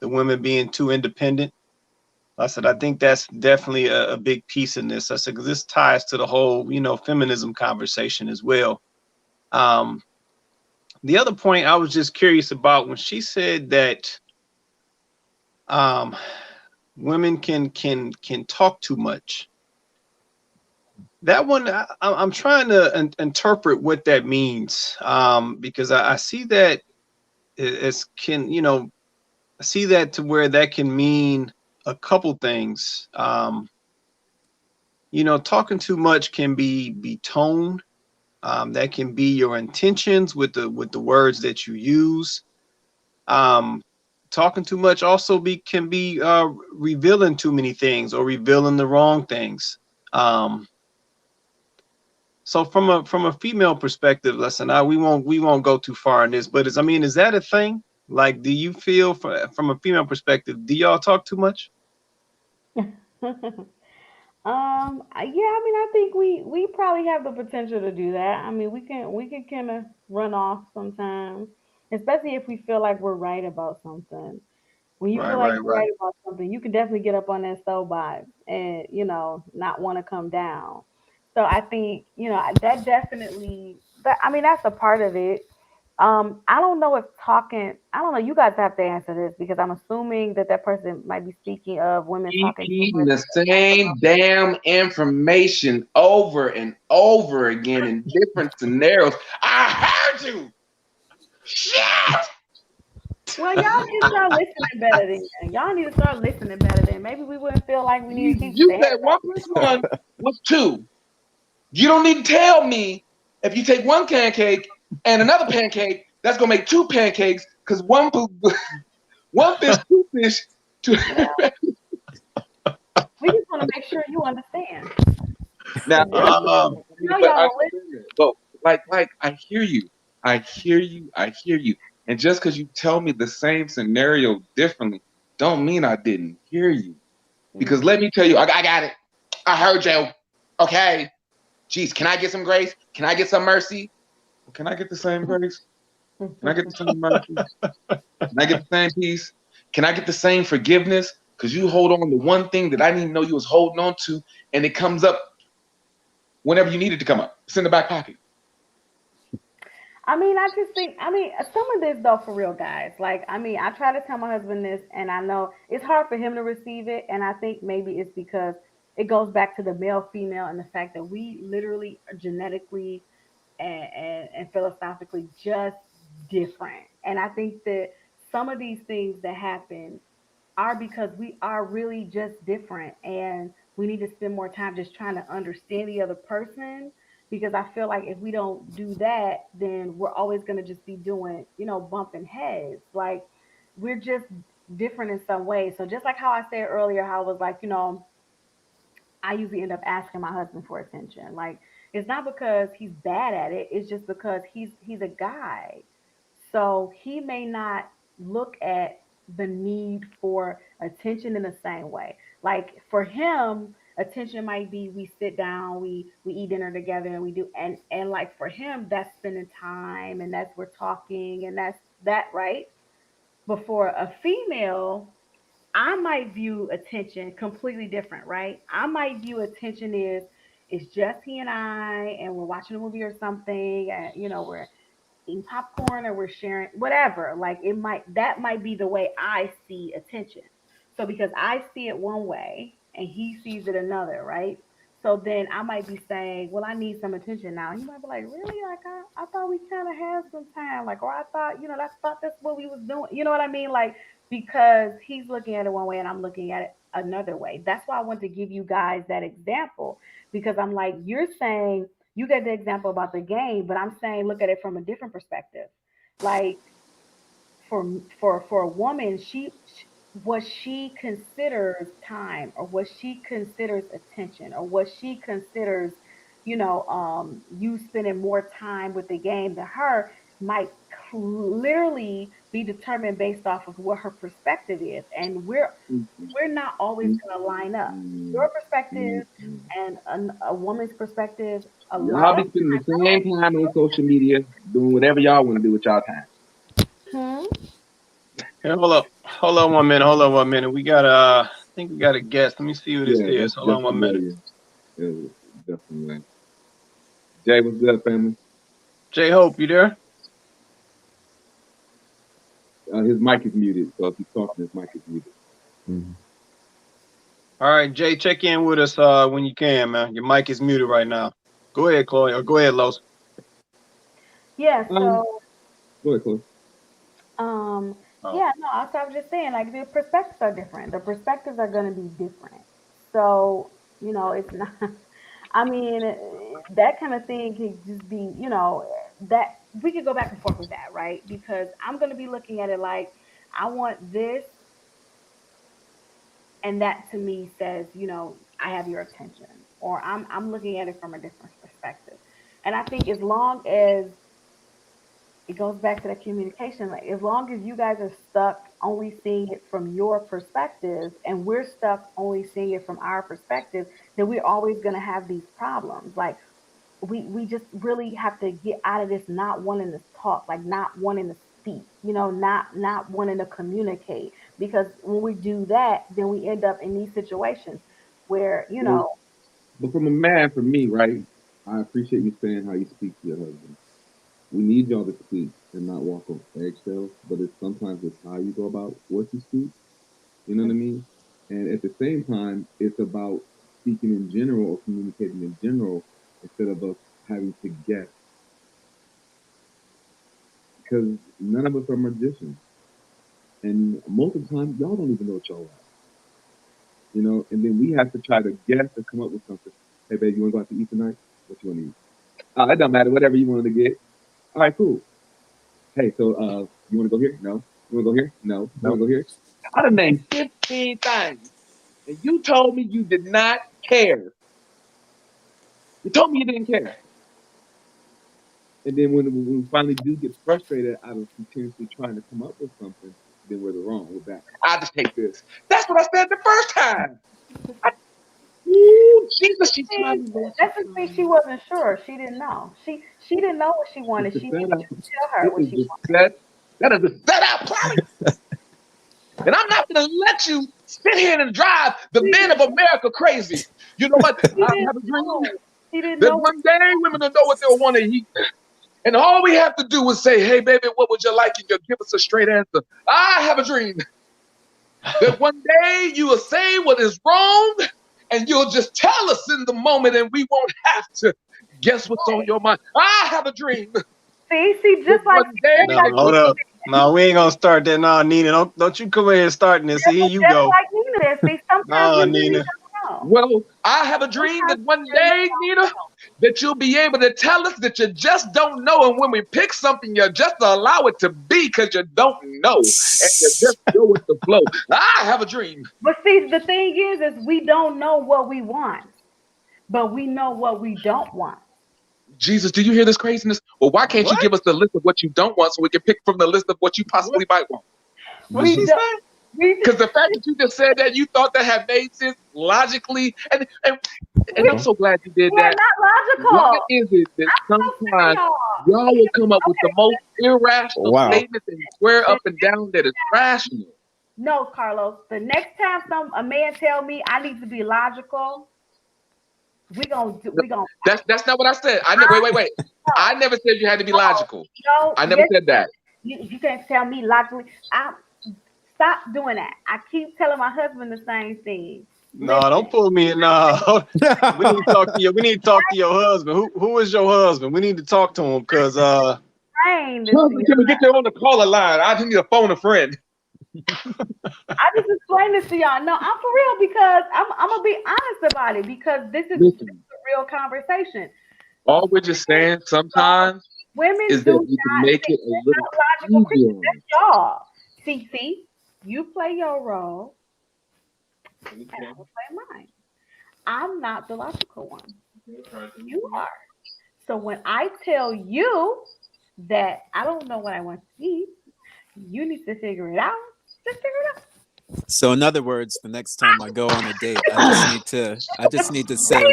women being too independent. Like I said, I think that's definitely a big piece in this. I said, because this ties to the whole, feminism conversation as well. The other point I was just curious about, when she said that women can talk too much. That one, I'm trying to interpret what that means, because I see that I see that to where that can mean a couple things. Talking too much can be tone. That can be your intentions with the words that you use. Talking too much also can be revealing too many things or revealing the wrong things. So from a female perspective, listen, we won't go too far in this, but is that a thing? Like, do you feel from a female perspective, do y'all talk too much? Yeah, I think we probably have the potential to do that. I mean, we can kind of run off sometimes, especially if we feel like we're right about something. When you feel like you're Right. right about something, you can definitely get up on that soapbox and, not want to come down. So I think, that definitely, that's a part of it. I don't know if talking, I don't know, you guys have to answer this, because I'm assuming that person might be speaking of women Keep talking too eating much. the same damn information over and over again in different scenarios. I heard you. Shit. Well, y'all need to start listening better then. Y'all need to start listening better then. Maybe we wouldn't feel like we need to keep You saying said 1 + 1 was 2. You don't need to tell me if you take one pancake and another pancake, that's gonna make 2 pancakes, because one fish, 2 fish, 2. We just want to make sure you understand. Now, Um, No, but y'all don't listen. like I hear you. I hear you. And just because you tell me the same scenario differently, don't mean I didn't hear you. Because let me tell you, I got it. I heard you. Okay. Jeez, can I get some grace? Can I get some mercy? Can I get the same grace? Can I get the same mercy? Can I get the same peace? Can I get the same forgiveness? Because you hold on to one thing that I didn't even know you was holding on to, and it comes up whenever you need it to come up. It's in the back pocket. I mean, I just think, I mean, some of this though, for real, guys. Like, I mean, I try to tell my husband this, and I know it's hard for him to receive it. And I think maybe it's because it goes back to the male female and the fact that we literally are genetically and philosophically just different. And I think that some of these things that happen are because we are really just different, and we need to spend more time just trying to understand the other person, because I feel like if we don't do that, then we're always going to just be doing, bumping heads. Like, we're just different in some ways. So just like how I said earlier, how I was like, I usually end up asking my husband for attention. Like, it's not because he's bad at it, it's just because he's a guy. So he may not look at the need for attention in the same way. Like, for him, attention might be we sit down, we eat dinner together, and we do, and like, for him that's spending time, and that's we're talking, and that's that, right? But for a female, I might view attention completely different, right? I might view attention is it's just he and I, and we're watching a movie or something, and we're eating popcorn, or we're sharing whatever. Like, that might be the way I see attention. So because I see it one way and he sees it another, right? So then I might be saying, well, I need some attention now. He might be like, really? Like, I thought we kind of had some time. Like, or I thought, that's what we was doing. You know what I mean? Like, because he's looking at it one way and I'm looking at it another way. That's why I want to give you guys that example, because I'm like, you're saying you get the example about the game, but I'm saying look at it from a different perspective. Like, for a woman, what she considers time, or what she considers attention, or what she considers, you spending more time with the game than her, might clearly be determined based off of what her perspective is. And we're not always going to line up. Your perspective and a woman's perspective, a Y'all lot be of spending the same time on social media doing whatever y'all want to do with y'all time. hmm? Hey, hold on 1 minute. Hold on 1 minute. We got I think we got a guest. Let me see who this is. Hold on 1 minute. Yeah, definitely. Jay, what's good, family? J Hope, you there? His mic is muted, so if he's talking, his mic is muted. Mm-hmm. All right, Jay, check in with us when you can, man. Your mic is muted right now. Go ahead, Chloe, or go ahead, Los. Yeah, so Go ahead, Chloe. yeah, no, I was just saying, like, the perspectives are different. The perspectives are going to be different. So, it's not, I mean, that kind of thing can just be, that we could go back and forth with that, right? Because I'm going to be looking at it like, I want this, and that to me says, I have your attention, or I'm looking at it from a different perspective. And I think as long as it goes back to that communication. Like, as long as you guys are stuck only seeing it from your perspective, and we're stuck only seeing it from our perspective, then we're always going to have these problems. Like, we just really have to get out of this not wanting to talk, like not wanting to speak, not wanting to communicate. Because when we do that, then we end up in these situations where, But from a man, for me, right, I appreciate you saying how you speak to your husband. We need y'all to speak and not walk on eggshells, but sometimes it's how you go about what you speak. You know what I mean? And at the same time, it's about speaking in general or communicating in general instead of us having to guess. Because none of us are magicians. And most of the time, y'all don't even know what y'all want. And then we have to try to guess or come up with something. Hey, babe, you want to go out to eat tonight? What you want to eat? Oh, it doesn't matter. Whatever you wanted to get. All right, cool. Hey, so you want to go here? No. You want to go here? No. You want to go here? I done named 15 things, and you told me you did not care. You told me you didn't care. And then when we finally do get frustrated out of continuously trying to come up with something, then we're the wrong. We're back. I just take this. That's what I said the first time. Ooh, Jesus, she's trying to That's the thing. She wasn't sure. She didn't know. She didn't know what she wanted. She needed to tell her what she wanted. That is a set out plan. And I'm not going to let you sit here and drive the men of America crazy. You know what? I have a dream that one day women will know what they'll want to eat. And all we have to do is say, hey, baby, what would you like? And you'll give us a straight answer. I have a dream that one day you will say what is wrong and you'll just tell us in the moment and we won't have to guess what's on your mind. I have a dream. See, just like no, hold up. No, we ain't gonna start that. No, Nina, don't you come in here starting this. See, here you go. Like Nina, see, sometimes Nina. Well, I have a dream that one day, Nina, that you'll be able to tell us that you just don't know. And when we pick something, you just allow it to be because you don't know. And you just go with the flow. I have a dream. But see, the thing is we don't know what we want, but we know what we don't want. Jesus, do you hear this craziness? Well, why can't you give us the list of what you don't want so we can pick from the list of what you possibly might want? What did you say? Because the fact that you just said that, you thought that had made sense logically, and I'm so glad you did that. Not logical. Why is it that sometimes y'all will come up with the most irrational statements and swear up and down that is rational? No, Carlos. The next time a man tell me I need to be logical, we gonna. That's not what I said. Wait. I never said you had to be logical. No, I never said that. You can't tell me logically. Stop doing that. I keep telling my husband the same thing. No, don't pull me. No, we need to talk to you. We need to talk to your husband. Who is your husband? We need to talk to him because can we get you on the caller line? I just need to phone a friend. I just explained this to y'all. No, I'm for real because I'm gonna be honest about it because this is a real conversation. All we're just saying sometimes women is that you can make it a little easier. That's y'all. See, you play your role, and I will play mine. I'm not the logical one. You are. So when I tell you that I don't know what I want to eat, you need to figure it out. Just figure it out. So in other words, the next time I go on a date, I just need to say,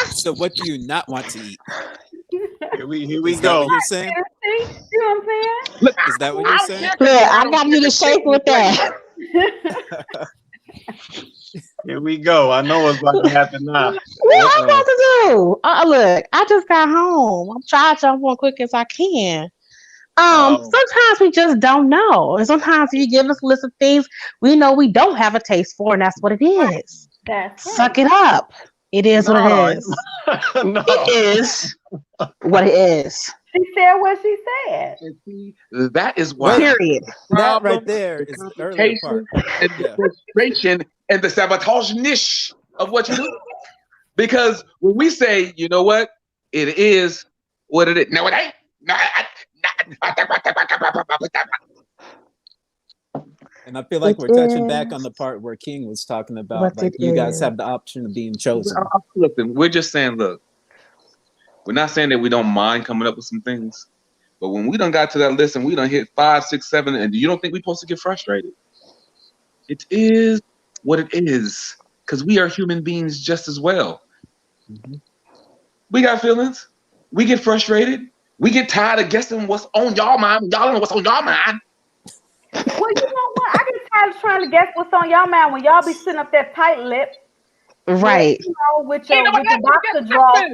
so what do you not want to eat? Here we Is go. That what you're saying? See? You know what I'm saying? Look, is that what you're saying? Look, I got you to shake with that. Here we go. I know what's about to happen now. What I'm about to do? Look, I just got home. I'm trying to jump on quick as I can. Sometimes we just don't know. And sometimes you give us a list of things we know we don't have a taste for, and that's what it is. That's right. Suck it up. It is what it is. No. It is what it is. She said what she said. That is why. Period. That right there is the early part. And the frustration and the sabotage niche of what you do. Because when we say, you know what, it is what it is. No, it ain't. And I feel like we're touching back on the part where King was talking about, like, you guys have the option of being chosen. Listen, we're just saying, look, we're not saying that we don't mind coming up with some things, but when we done got to that list and we done hit 5, 6, 7, and you don't think we're supposed to get frustrated? It is what it is, because we are human beings just as well. Mm-hmm. We got feelings. We get frustrated. We get tired of guessing what's on y'all mind. Y'all don't know what's on y'all mind. Well, you know what? I get tired of trying to guess what's on y'all mind when y'all be sitting up there tight lip. Right. You know, with your boxer drawers,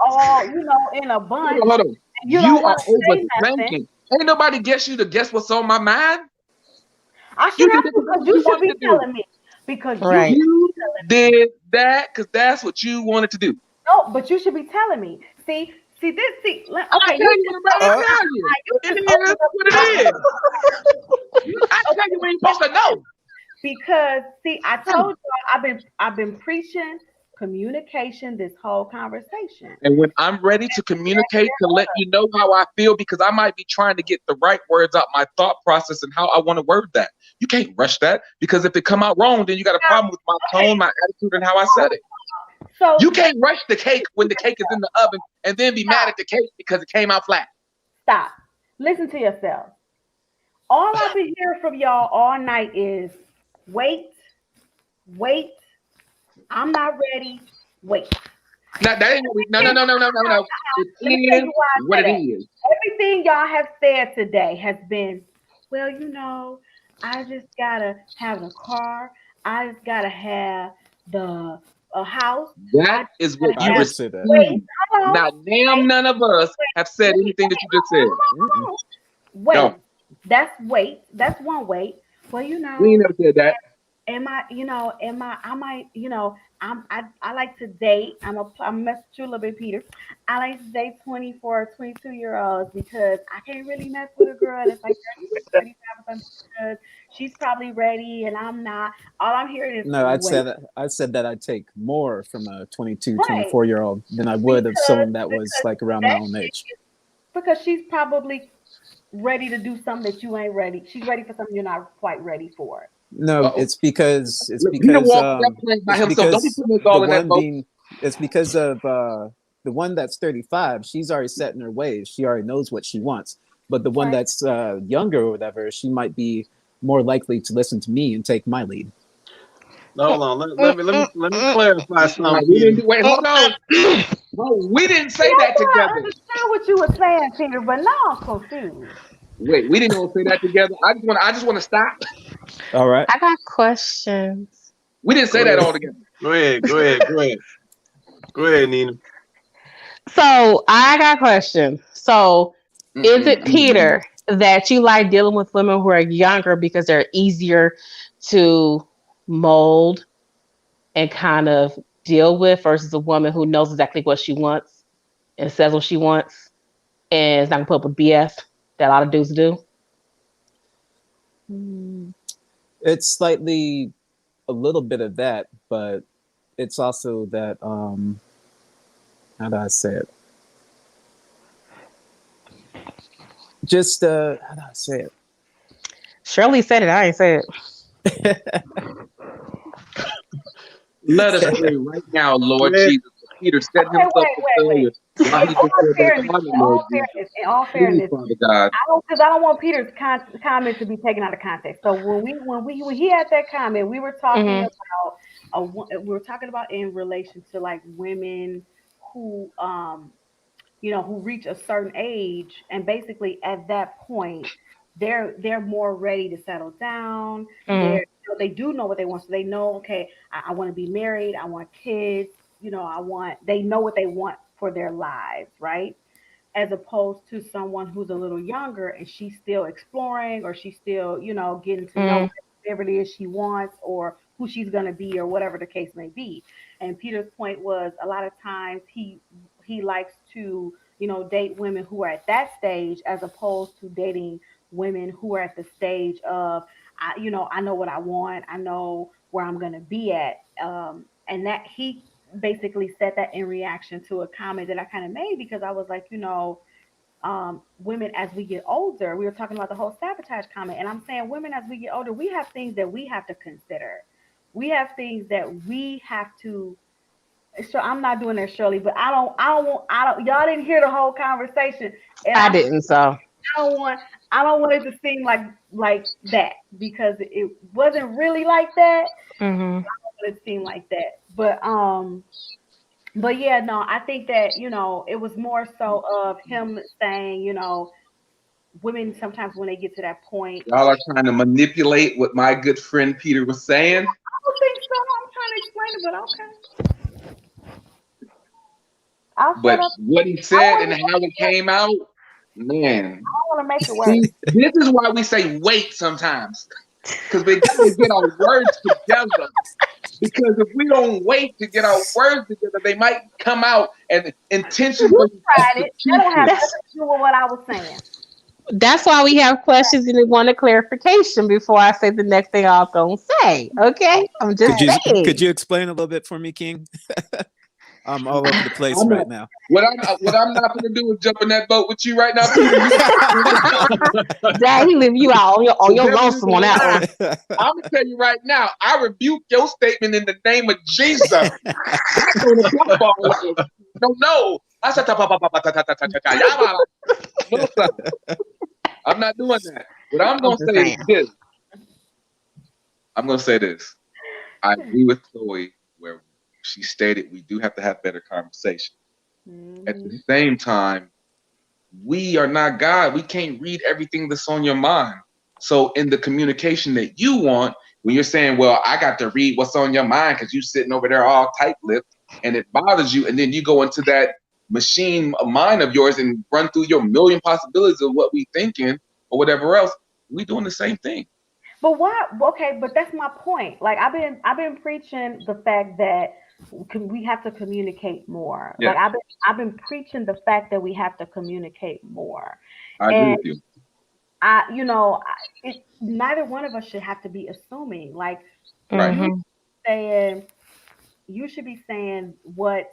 all, in a bunch. Hold on. You are overthinking. Ain't nobody guess you to guess what's on my mind. I should have, because you should be telling me. Because you did that because that's what you wanted to do. No, but you should be telling me. Okay. It is what it is. I tell you when you're supposed to know. Because I told you I've been preaching communication this whole conversation. And when I'm ready to communicate to let you know how I feel, because I might be trying to get the right words out, my thought process and how I want to word that. You can't rush that, because if it come out wrong, then you got a problem with my tone, my attitude, and how I said it. So You can't rush the cake when the cake is in the oven and then be mad at the cake because it came out flat. stop. Listen to yourself. All I've been hearing from y'all all night is wait, wait. I'm not ready. Wait. No, that ain't what we, no. It Let me tell is you why I what said it that. is. Everything y'all have said today has been, well, I just gotta have a car. I just gotta have the a house. I That just is what gotta you I have. would say that. Wait, receive. hold on. Now, damn, none of us have said Let me anything that say, you just said. hold on. Wait. No, That's wait. That's one wait. Well, we ain't never said that. am I, I might, I like to date. I'm mess with you a little bit, Peter. I like to date 24, 22-year-olds because I can't really mess with a girl that's like 30, 35 or something because she's probably ready and I'm not. All I'm hearing is No, wait. I said that I'd take more from a 22, Right. 24-year-old than I would of someone that was Because like around my that own age. because she's probably ready to do something that you ain't ready. She's ready for something you're not quite ready for. No, Uh-oh. it's Look, Peter because walked that plank by it's himself. Don't be because putting us the all in that one boat. being it's because of the one that's 35, she's already set in her ways. She already knows what she wants. But the one Right. that's younger or whatever, she might be more likely to listen to me and take my lead. Hold on. Let me clarify Nah, something, we didn't Peter. do. Wait, hold on. No, we didn't say I that thought I together. understand what you were saying, Peter, but now I'm confused. Wait, we didn't all say that together. I just want to stop. All right. I got questions. We didn't say Go that ahead. all together. Go ahead. Go ahead. Go ahead. Go ahead, Nina. So I got questions. So is it Mm. Peter that you like dealing with women who are younger because they're easier to mold and kind of deal with versus a woman who knows exactly what she wants and says what she wants and is not gonna put up with BS that a lot of dudes do? It's slightly a little bit of that, but it's also that how do I say it? Just how do I say it? Shirley said it. I ain't said it. Let us pray right now, Lord Go ahead. Jesus. Peter set Okay, himself wait, for wait, wait. failure. While he just said that, Father, Lord Jesus. In all Please, fairness, Father God. I don't want Peter's comment to be taken out of context. So when he had that comment, we were talking Mm-hmm. about in relation to like women who who reach a certain age and basically at that point they're more ready to settle down. Mm-hmm. They do know what they want, so they know, okay, I want to be married, I want kids, they know what they want for their lives, right? As opposed to someone who's a little younger and she's still exploring or she's still, getting to know whatever it is she wants or who she's going to be or whatever the case may be. And Peter's point was a lot of times he likes to, date women who are at that stage as opposed to dating women who are at the stage of, I know what I want, I know where I'm going to be at. And that he basically said that in reaction to a comment that I kind of made because I was like, women as we get older, we were talking about the whole sabotage comment, and I'm saying women as we get older, we have things that we have to consider. We have things that we have to. So I'm not doing that, Shirley, but I don't. Y'all didn't hear the whole conversation, and I didn't, so I don't want it to seem like that because it wasn't really like that. mm-hmm. It seemed like that, but yeah, no, I think that it was more so of him saying, women sometimes when they get to that point, Y'all are trying to manipulate what my good friend Peter was saying. I don't think so. I'm trying to explain it, but okay, I'll shut But up. what he I said and want how it came out, man. to make it work. See, this is why we say wait sometimes. Because we got to get our words together. Because if we don't wait to get our words together, they might come out and intentions You of tried it. That don't have execution. nothing to do with what I was saying. That's why we have questions and we want a clarification before I say the next thing I was gonna say. Okay, I'm just Could you saying. explain a little bit for me, King? I'm all over the place I'm right not- now. What I'm not gonna do is jump in that boat with you right now, Peter. Dad, he leave you out on your lonesome on that one. I'm gonna tell you right now, I rebuke your statement in the name of Jesus. I'm gonna jump all over. No. I said, no, sir. I'm not doing that. What I'm gonna I'm just say is saying. this. I'm gonna say this. I agree with Chloe where she stated we do have to have better conversation. At the same time, we are not God. We can't read everything that's on your mind. So in the communication that you want, when you're saying, well, I got to read what's on your mind because you're sitting over there all tight-lipped and it bothers you, and then you go into that machine mind of yours and run through your million possibilities of what we thinking or whatever else, we doing the same thing. But why? Okay, but that's my point. Like I've been preaching the fact that we have to communicate more. Yeah. Like I've been preaching the fact that we have to communicate more. I agree with you. Neither one of us should have to be assuming. Like Right. you should be saying what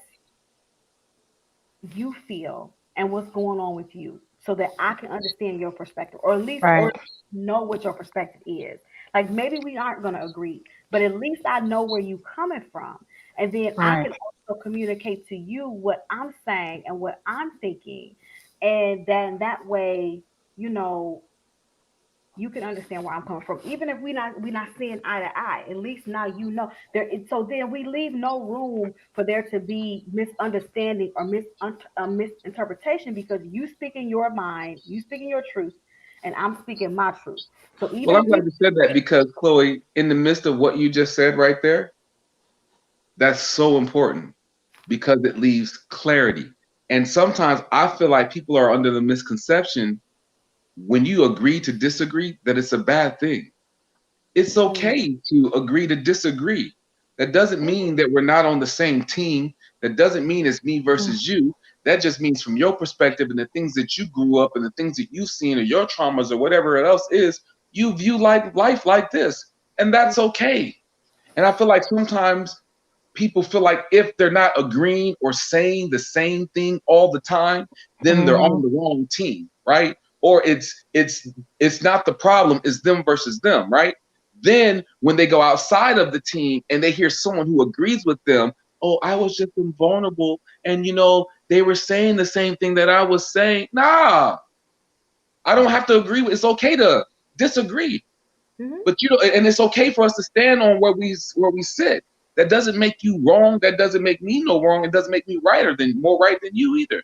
you feel and what's going on with you, so that I can understand your perspective, or at least or know what your perspective is. Like maybe we aren't going to agree, but at least I know where you're coming from, and then I can also communicate to you what I'm saying and what I'm thinking, and then that way, you can understand where I'm coming from, even if we're not seeing eye to eye. At least now you know there. So then we leave no room for there to be misunderstanding or misinterpretation, because you speak in your mind, you speak in your truth, and I'm speaking my truth. So even Well, I'm glad you said that, because Chloe, in the midst of what you just said right there, that's so important because it leaves clarity. And sometimes I feel like people are under the misconception, when you agree to disagree, that it's a bad thing. It's okay to agree to disagree. That doesn't mean that we're not on the same team. That doesn't mean it's me versus you. That just means from your perspective and the things that you grew up and the things that you've seen or your traumas or whatever else is, you view life like this. And that's okay. And I feel like sometimes people feel like if they're not agreeing or saying the same thing all the time, then they're on the wrong team, right? Or it's not the problem, it's them versus them, right? Then when they go outside of the team and they hear someone who agrees with them, oh, I was just vulnerable, and they were saying the same thing that I was saying. Nah, I don't have to agree with. It's okay to disagree, but and it's okay for us to stand on where we sit. That doesn't make you wrong. That doesn't make me no wrong. It doesn't make me more right than you either.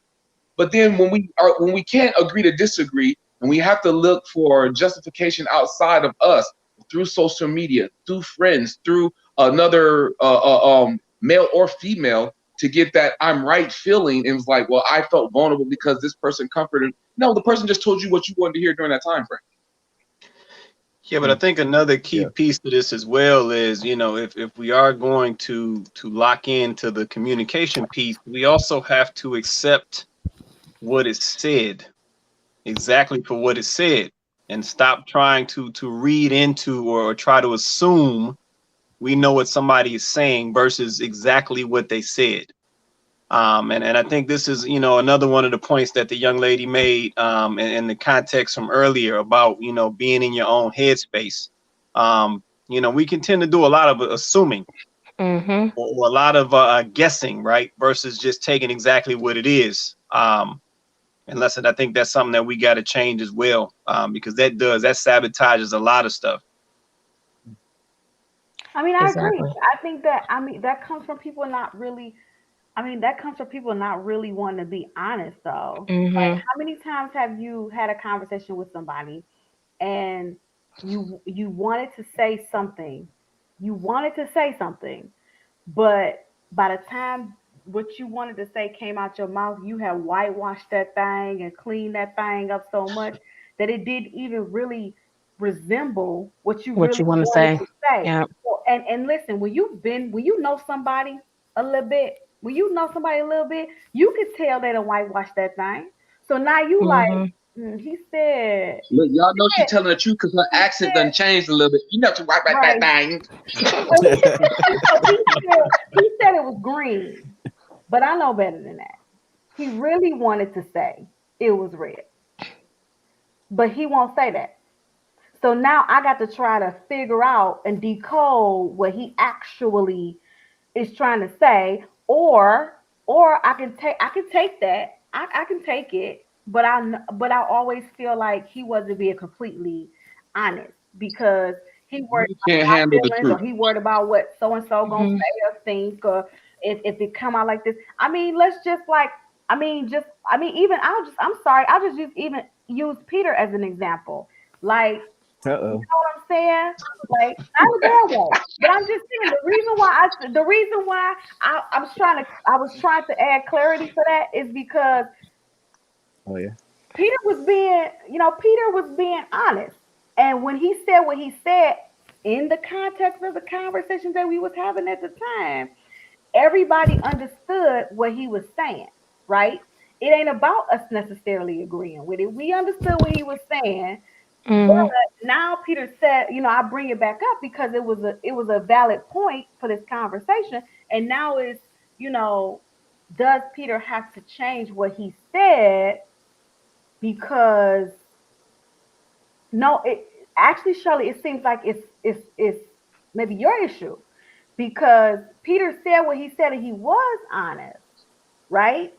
But then when we can't agree to disagree, and we have to look for justification outside of us, through social media, through friends, through another male or female, to get that I'm right feeling, and it's like, well, I felt vulnerable because this person comforted. No, the person just told you what you wanted to hear during that time frame. Yeah, but I think another key piece to this as well is, if we are going to lock into the communication piece, we also have to accept what is said exactly for what is said, and stop trying to read into or try to assume we know what somebody is saying versus exactly what they said. And I think this is, another one of the points that the young lady made in the context from earlier about, being in your own headspace. We can tend to do a lot of assuming or a lot of guessing, right? Versus just taking exactly what it is. And listen, I think that's something that we got to change as well, because that sabotages a lot of stuff. I mean, I agree. I think that comes from people not really. That comes from people not really wanting to be honest, though. Like, how many times have you had a conversation with somebody and you wanted to say something, but by the time what you wanted to say came out your mouth, you have whitewashed that thing and cleaned that thing up so much that it didn't even really resemble what you really want to say. Yeah. And listen, when you know somebody a little bit, you could tell they done whitewash that thing. So now you he said. Look, y'all know she's telling the truth because her accent done changed a little bit. You know to wipe that thing. He said it was green. But I know better than that. He really wanted to say it was red, but he won't say that. So now I got to try to figure out and decode what he actually is trying to say, or I can take that. I can take it, but I always feel like he wasn't being completely honest because he worried You about can't my handle the feelings or truth. he worried about what so and so gonna Mhm. say or think or if it come out like this. I mean, let's just like I mean even I'm sorry, I'll just use Peter as an example. Like you Uh-oh. know what I'm saying? Like not a bad way, but I'm just saying the reason why I was trying to add clarity to that is because Oh yeah. Peter was being honest, and when he said what he said in the context of the conversation that we was having at the time, everybody understood what he was saying, right? It ain't about us necessarily agreeing with it. We understood what he was saying, but Mhm. now Peter said, I bring it back up because it was a valid point for this conversation. And now you know, does Peter have to change what he said? Because no, it actually, Shirley, it seems like it's maybe your issue because Peter said what he said and he was honest, right?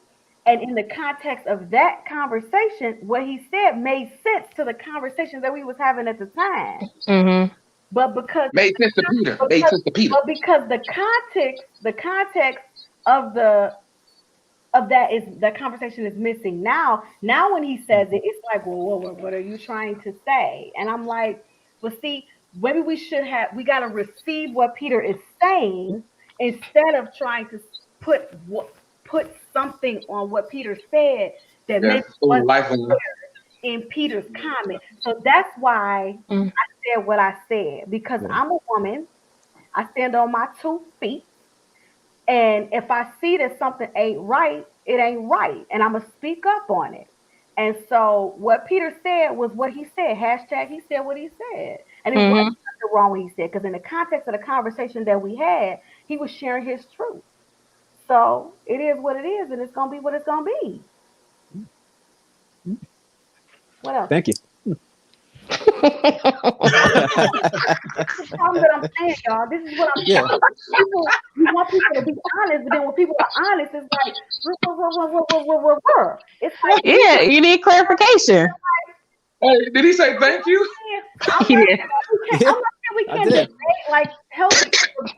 And in the context of that conversation, what he said made sense to the conversation that we was having at the time. Mhm. But because Made sense to Peter. Made because sense to Peter. but because the context of that is that conversation is missing now when he says it, it's like, well, what are you trying to say? And I'm like, well, see, maybe we got to receive what Peter is saying instead of trying to put put something on what Peter said that Yeah. maybe So wasn't life on. in Peter's comment. So that's why Mhm. I said what I said, because Yeah. I'm a woman. I stand on my 2 feet. And if I see that something ain't right, it ain't right. And I'm going to speak up on it. And so what Peter said was what he said. Hashtag he said what he said. And it wasn't Mhm. nothing wrong what he said, because in the context of the conversation that we had, he was sharing his truth. So it is what it is, and it's going to be what it's going to be. What else? Thank you. This is the problem that I'm saying, y'all. This is what I'm Yeah. saying. You want people to be honest, but then when people are honest, it's like, it's like, Yeah, you need clarification. Hey, did he say thank you? I'm He not did. saying I'm not saying we I can't did. debate like I give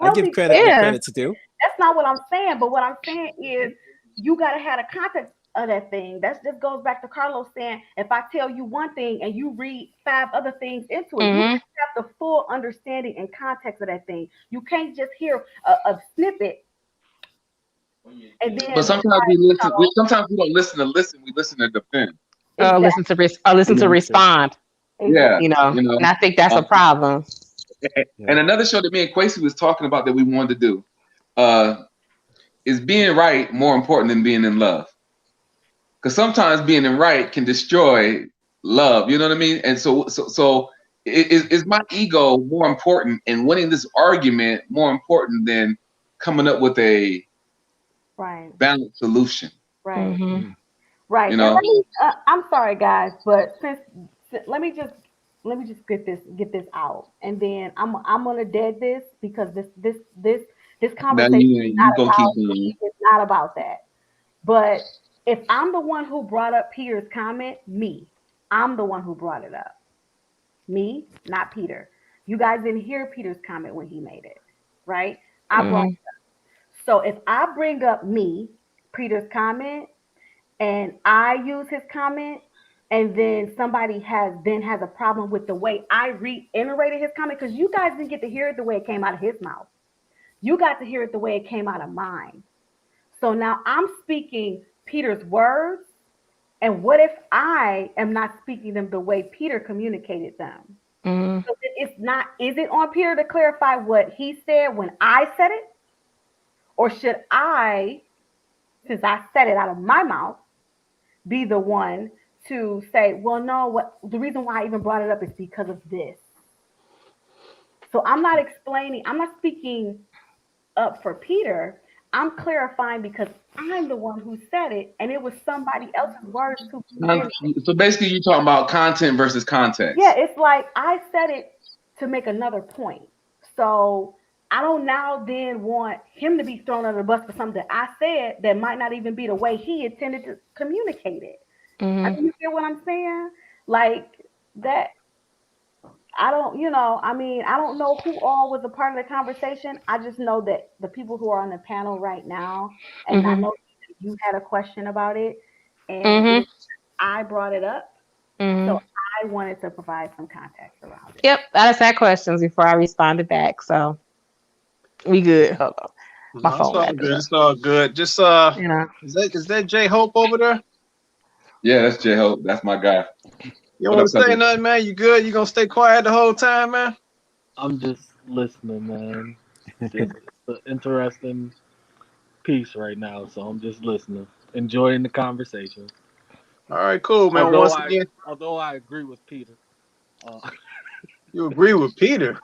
healthy credit debate. where Yeah. credit's due. That's not what I'm saying. But what I'm saying is you gotta have the context of that thing. That just goes back to Carlos saying, if I tell you one thing and you read 5 other things into it, you Mhm. have the full understanding and context of that thing. You can't just hear a snippet and then But be sometimes like, we listen. Sometimes we don't listen to listen. We listen to defend. exactly, Listen to True. respond. Yeah, exactly. you know. And I think that's Uh, a problem. Yeah. and another show that me and Quasi was talking about that we wanted to do is being right more important than being in love? Because sometimes being in right can destroy love. You know what I mean? And so is my ego more important and winning this argument more important than coming up with a Right, balanced solution? right. Mhm. Mm. Right. You And know. I'm sorry guys, but let me just get this out. And then I'm gonna dead this because this Now conversation is you gonna keep about going. it's not about that. But if I'm the one who brought up Peter's comment, I'm the one who brought it up. Me, not Peter. You guys didn't hear Peter's comment when he made it, right? I brought Mhm. it up. So if I bring up Peter's comment, and I use his comment, and then somebody has a problem with the way I reiterated his comment, because you guys didn't get to hear it the way it came out of his mouth. You got to hear it the way it came out of mine. So now I'm speaking Peter's words, and what if I am not speaking them the way Peter communicated them? Mhm. So it's not, is it on Peter to clarify what he said when I said it? Or should I, since I said it out of my mouth, be the one to say, well, no, what the reason why I even brought it up is because of this. So I'm not speaking up for Peter. I'm clarifying because I'm the one who said it, and it was somebody else's words to So basically, you're talking about content versus context. Yeah, it's like I said it to make another point. So I don't now then want him to be thrown under the bus for something that I said that might not even be the way he intended to communicate it. I mean, you get what I'm saying? Like that. I don't, I mean, I don't know who all was a part of the conversation. I just know that the people who are on the panel right now, and I know you had a question about it, and I brought it up. So I wanted to provide some context around it. Yep, I just had questions before I responded back. So we good. Hold on. My phone. It's all good. It's all good. Just is that J Hope over there? Yeah, that's J Hope. That's my guy. You don't want to say nothing, man? You good? You gonna stay quiet the whole time, man? I'm just listening, man. It's an interesting piece right now, so I'm just listening, enjoying the conversation. All right, cool, man. Although I agree with Peter. You agree with Peter?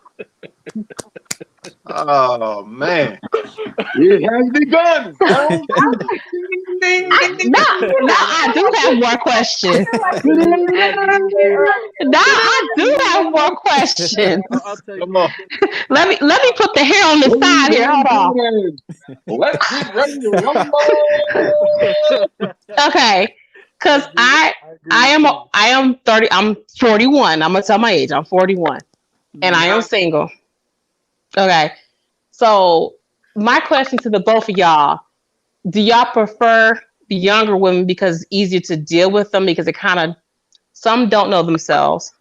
Oh man, it has begun. Now I do have more questions. Now I do have more questions. Come on. Let me put the hair on the side here. Hold on. Let's get ready to rumble. Okay, because I am 30. I'm 41. I'm gonna tell my age. I'm 41, and I am single. Okay, so my question to the both of y'all: do y'all prefer the younger women because it's easier to deal with them because it kind of some don't know themselves,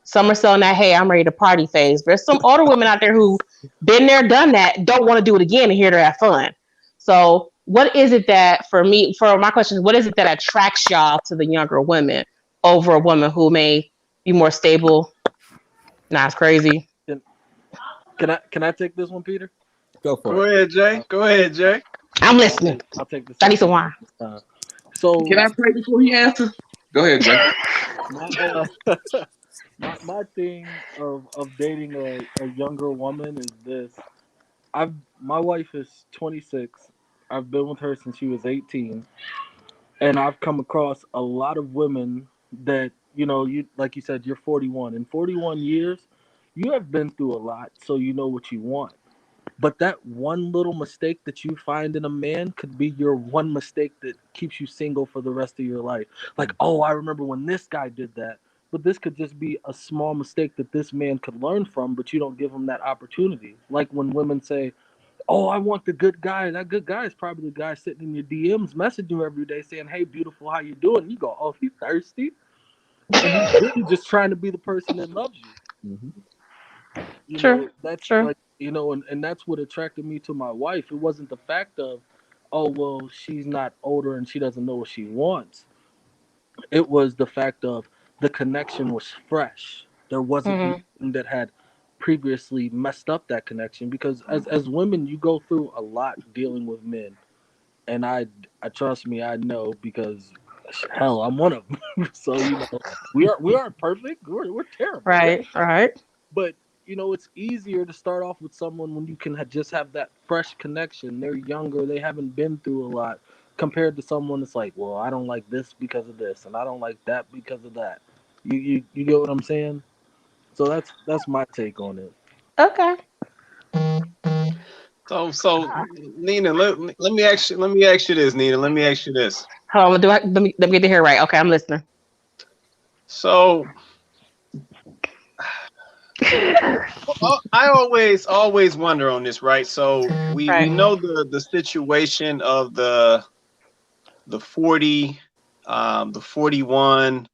some are still in that hey I'm ready to party phase. There's some older women out there who been there, done that, don't want to do it again and here to have fun. So what is it that for my question is what is it that attracts y'all to the younger women over a woman who may be more stable? Nah, it's crazy. Can I take this one, Peter? Go for it. Go ahead, Jay. I'm listening. I'll take this. I need some wine. So can I pray before he answers? Go ahead, Jay. My thing of dating a younger woman is this. My wife is 26. I've been with her since she was 18, and I've come across a lot of women that you like you said you're 41. In 41 years, you have been through a lot, so you know what you want. But that one little mistake that you find in a man could be your one mistake that keeps you single for the rest of your life. Like, oh, I remember when this guy did that. But this could just be a small mistake that this man could learn from, but you don't give him that opportunity. Like when women say, oh, I want the good guy. That good guy is probably the guy sitting in your DMs messaging you every day saying, hey, beautiful, how you doing? You go, oh, he's thirsty. And he's really just trying to be the person that loves you. Mm-hmm. True. That's true. Like, and that's what attracted me to my wife. It wasn't the fact of, oh, well, she's not older and she doesn't know what she wants. It was the fact of the connection was fresh. There wasn't anything that had previously messed up that connection, because as women, you go through a lot dealing with men. And I trust me, I know, because hell, I'm one of them. So, we aren't perfect. We're terrible. Right. But it's easier to start off with someone when you can just have that fresh connection. They're younger, they haven't been through a lot, compared to someone that's like, well, I don't like this because of this, and I don't like that because of that. You get what I'm saying? So that's my take on it. Okay. So Nina, let me ask you this, Nina. Let me ask you this. Hold on, let me get the hair right. Okay, I'm listening. So I always wonder on this, right? So we know the situation of the 40, the 41,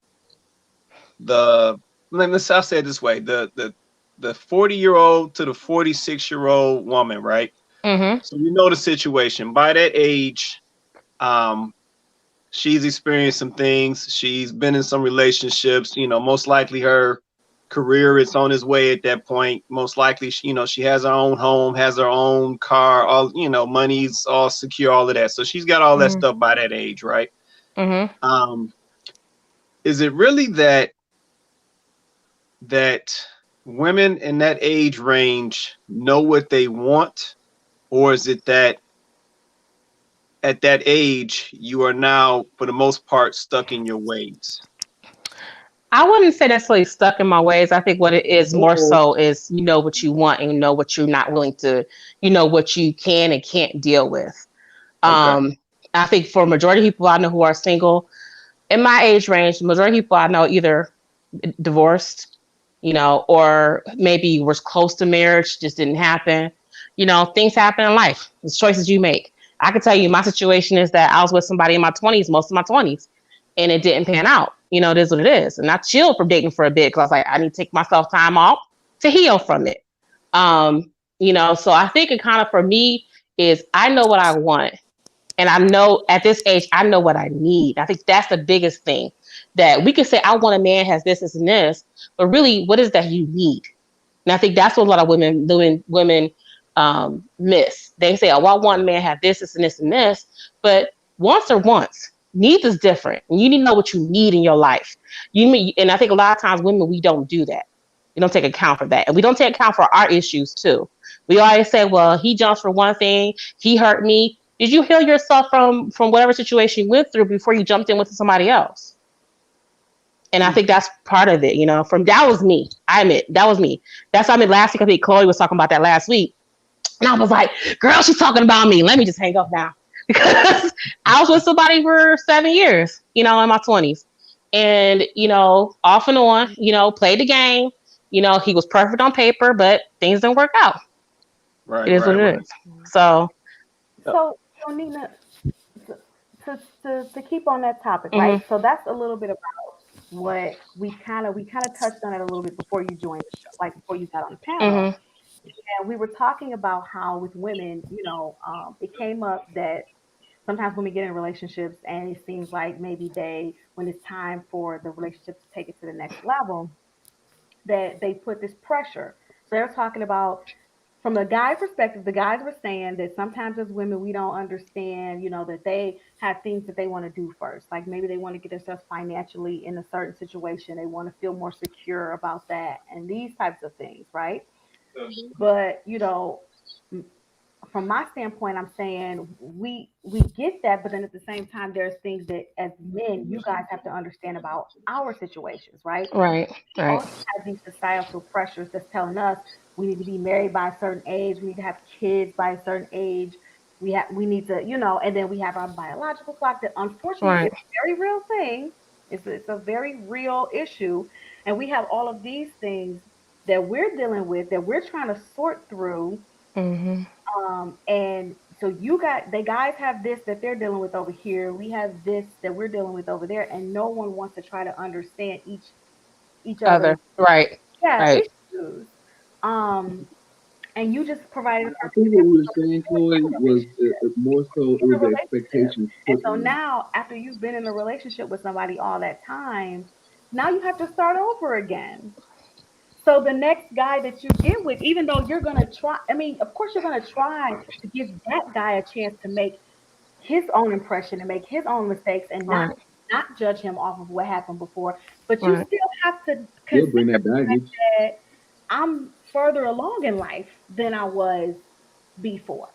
I'll say it this way, the 40-year-old to the 46-year-old woman, right? Mm-hmm. So we know the situation. By that age, she's experienced some things. She's been in some relationships. Most likely her career is on its way at that point. Most likely, she has her own home, has her own car, all money's all secure, all of that. So she's got all that stuff by that age, right? Mm-hmm. Is it really that women in that age range know what they want, or is it that at that age, you are now, for the most part, stuck in your ways? I wouldn't say necessarily stuck in my ways. I think what it is more so is you know what you want and you know what you're not willing to, you know what you can and can't deal with. Okay. I think for majority of people I know who are single, in my age range, the majority of people I know either divorced, you know, or maybe was close to marriage, just didn't happen. You know, things happen in life. It's choices you make. I can tell you my situation is that I was with somebody in my 20s, most of my 20s, and it didn't pan out. You know, it is what it is. And I chilled from dating for a bit because I was like, I need to take myself time off to heal from it. You know, so I think it kind of for me is I know what I want. And I know at this age, I know what I need. I think that's the biggest thing that we can say, I want a man has this and this, but really, what is that you need? And I think that's what a lot of women miss. They say, oh, well, I want a man have this and this and this, but wants are wants. Needs is different. And you need to know what you need in your life. And I think a lot of times women, we don't do that. We don't take account for that. And we don't take account for our issues too. We always say, well, he jumps for one thing, he hurt me. Did you heal yourself from whatever situation you went through before you jumped in with somebody else? And I think that's part of it, you know, that was me. I admit, that was me. That's what I mean last week. I think Chloe was talking about that last week. And I was like, girl, she's talking about me. Let me just hang up now. Because I was with somebody for 7 years, you know, in my 20s. And, you know, off and on, you know, played the game. You know, he was perfect on paper, but things didn't work out. Right. It is what it is. So Nina, to keep on that topic, right? So that's a little bit about what we kind of touched on it a little bit before you joined the show, like before you got on the panel. And we were talking about how with women, you know, it came up that sometimes when we get in relationships and it seems like maybe when it's time for the relationship to take it to the next level, that they put this pressure. So they're talking about from the guy perspective, the guys were saying that sometimes as women, we don't understand, you know, that they have things that they want to do first. Like maybe they want to get themselves financially in a certain situation. They want to feel more secure about that and these types of things, right? But, you know, from my standpoint, I'm saying we get that, but then at the same time, there's things that as men, you guys have to understand about our situations, right? Right. We also have these societal pressures that's telling us we need to be married by a certain age, we need to have kids by a certain age, we need to, you know, and then we have our biological clock that unfortunately is a very real thing. It's a very real issue, and we have all of these things that we're dealing with that we're trying to sort through. And so the guys have this that they're dealing with over here. We have this that we're dealing with over there, and no one wants to try to understand each other. Right. Issues. And you just provided. I think what we were saying, Chloe, was more so it was the expectations. And so now, after you've been in a relationship with somebody all that time, now you have to start over again. So the next guy that you get with, even though you're going to try, I mean, of course you're going to try to give that guy a chance to make his own impression and make his own mistakes and not judge him off of what happened before. But you still have to bring that baggage. That I'm further along in life than I was before.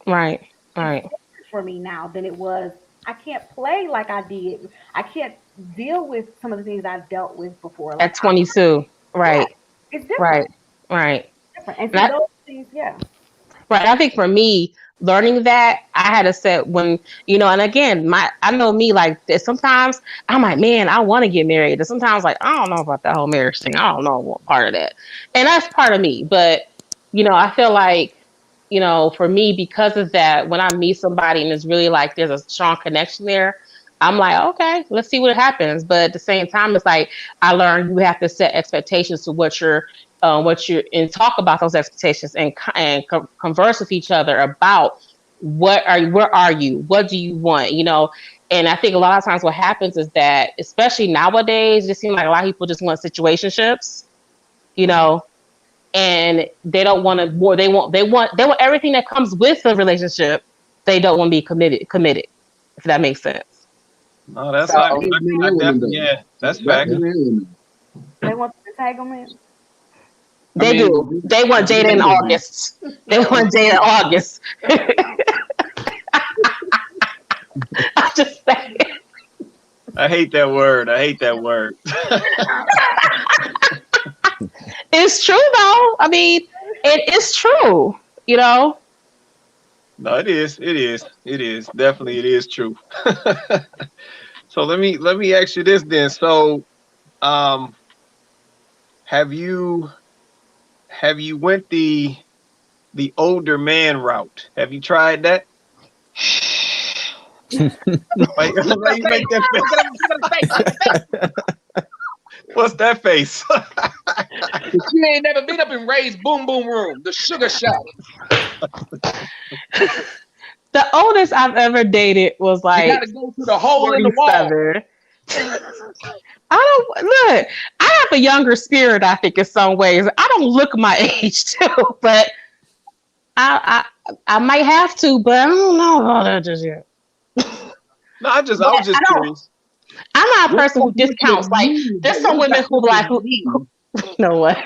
Right. It's for me now than it was. I can't play like I did. I can't deal with some of the things I've dealt with before. Like at 22. Right. Yeah. It's different. Right. Different. And so those things, Right. I think for me, learning that, I had to set when, you know, and again, I know me, like sometimes I'm like, man, I want to get married. And sometimes like, I don't know about that whole marriage thing. I don't know what part of that. And that's part of me. But, you know, I feel like, you know, for me, because of that, when I meet somebody and it's really like there's a strong connection there, I'm like, okay, let's see what happens. But at the same time, it's like I learned you have to set expectations to what you're and talk about those expectations and converse with each other about where are you, what do you want, you know. And I think a lot of times what happens is that, especially nowadays, it just seems like a lot of people just want situationships, you know, and they don't want to more. They want everything that comes with the relationship. They don't want to be committed. If that makes sense. No, that's that's fact. They want the entanglement. They do. They want Jada in August. They want Jada in August. I'm just saying. I hate that word. I hate that word. It's true though. I mean, it is true. You know. No, it is. It is. It is. Definitely it is true. So let me ask you this then. So um have you went the older man route? Have you tried that? Why you make that face? What's that face? She ain't never been up in Ray's Boom Boom Room, the sugar shack. The oldest I've ever dated was You like gotta go through the hole in the wall. 47. I don't look. I have a younger spirit, I think, in some ways. I don't look my age too, but I might have to, but I don't know about that just yet. No, I was just I don't. curious. I'm not a person who discounts. Like, there's some women who like who you know what.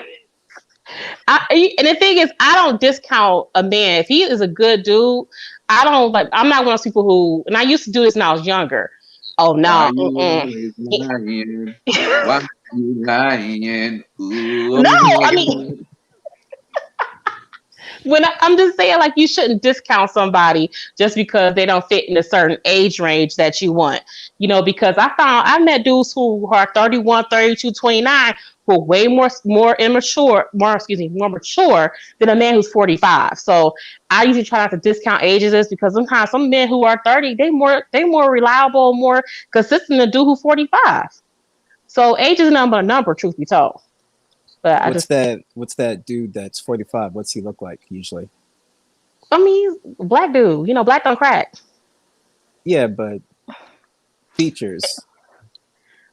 And the thing is, I don't discount a man if he is a good dude. I don't like. I'm not one of those people who. And I used to do this when I was younger. Oh Why no. you always lying? Why you lying? Ooh, No, I mean, I'm just saying, like, you shouldn't discount somebody just because they don't fit in a certain age range that you want. You know, because I met dudes who are 31, 32, 29 who are way more immature, more mature than a man who's 45. So I usually try not to discount ages because sometimes some men who are 30, they more reliable, more consistent than a dude who's 45. So age is a number, truth be told. But What's that dude that's 45? What's he look like usually? I mean, black dude, you know, black don't crack. Yeah, but features.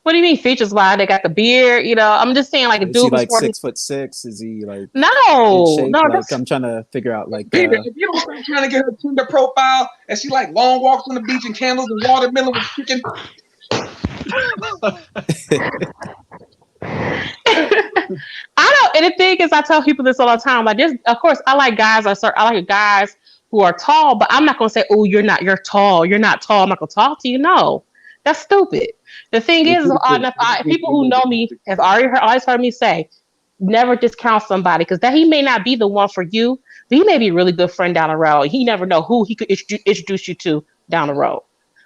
What do you mean features wise? They got the beard, you know. I'm just saying, like, a Is dude he who's like 40. 6'6"? Is he like in No, shape? no, Like I'm trying to figure out like Peter, if you don't start trying to get her Tinder profile and she like long walks on the beach and candles and watermelon with chicken. I don't. And the thing is, I tell people this all the time. Like, this, of course, I like guys. I like guys who are tall, but I'm not gonna say, "Oh, you're not. You're tall. You're not tall." I'm not gonna talk to you. No, that's stupid. The thing is, people who know me have always heard me say, never discount somebody because that he may not be the one for you, but he may be a really good friend down the road. He never know who he could introduce you to down the road.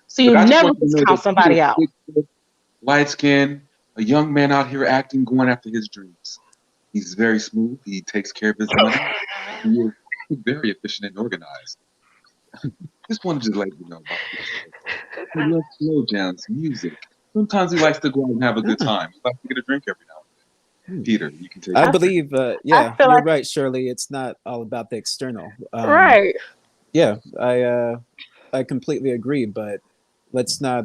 So you never discount somebody out. Light skin, a young man out here acting, going after his dreams. He's very smooth. He takes care of his money. He is very efficient and organized. Just wanted to let you know about this. He loves slow jams, music. Sometimes he likes to go out and have a good time. He likes to get a drink every now and then. Peter, you can take I it. believe, yeah, you're right, Shirley. It's not all about the external. Right. Yeah, I completely agree, but let's not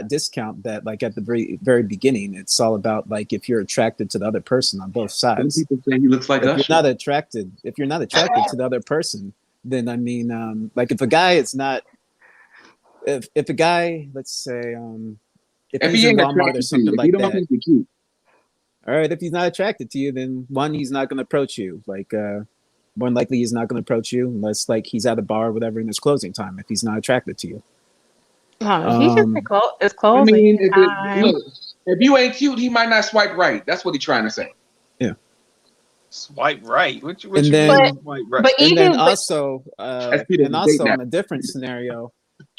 discount that. Like at the very beginning, it's all about like if you're attracted to the other person on both sides. Some people say he looks like If Usher. you're not attracted to the other person, then I mean, like if a guy is not, if a guy, let's say, if he's in Walmart or something like that. Cute. All right, if he's not attracted to you, then one, he's not going to approach you. Like, more than likely, he's not going to approach you unless, like, he's at a bar or whatever in his closing time. If he's not attracted to you, He just it's closing. I mean, if you ain't cute, he might not swipe right. That's what he's trying to say. Yeah. Swipe right. What you and then, mean, swipe right? But and even then also, in a different scenario,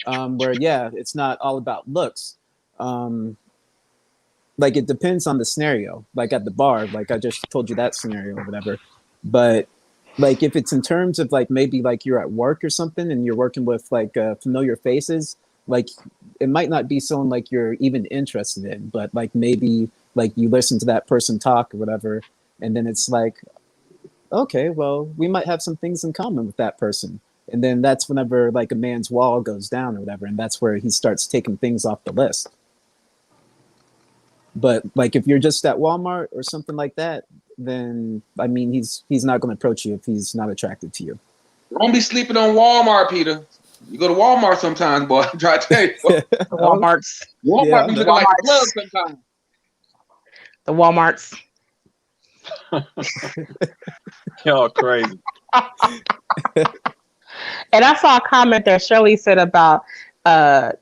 where it's not all about looks. Like it depends on the scenario. Like at the bar, like I just told you that scenario or whatever. But like if it's in terms of like maybe like you're at work or something and you're working with like familiar faces, like it might not be someone like you're even interested in, but like maybe like you listen to that person talk or whatever, and then it's like, okay, well, we might have some things in common with that person. And then that's whenever like a man's wall goes down or whatever, and that's where he starts taking things off the list. But like if you're just at Walmart or something like that, then I mean he's not going to approach you if he's not attracted to you. Don't be sleeping on Walmart, Peter. You go to Walmart sometimes, boy. I'm trying to tell you. Walmarts. Walmart be looking like a club sometimes. The Walmarts. Y'all crazy. And I saw a comment that Shirley said about the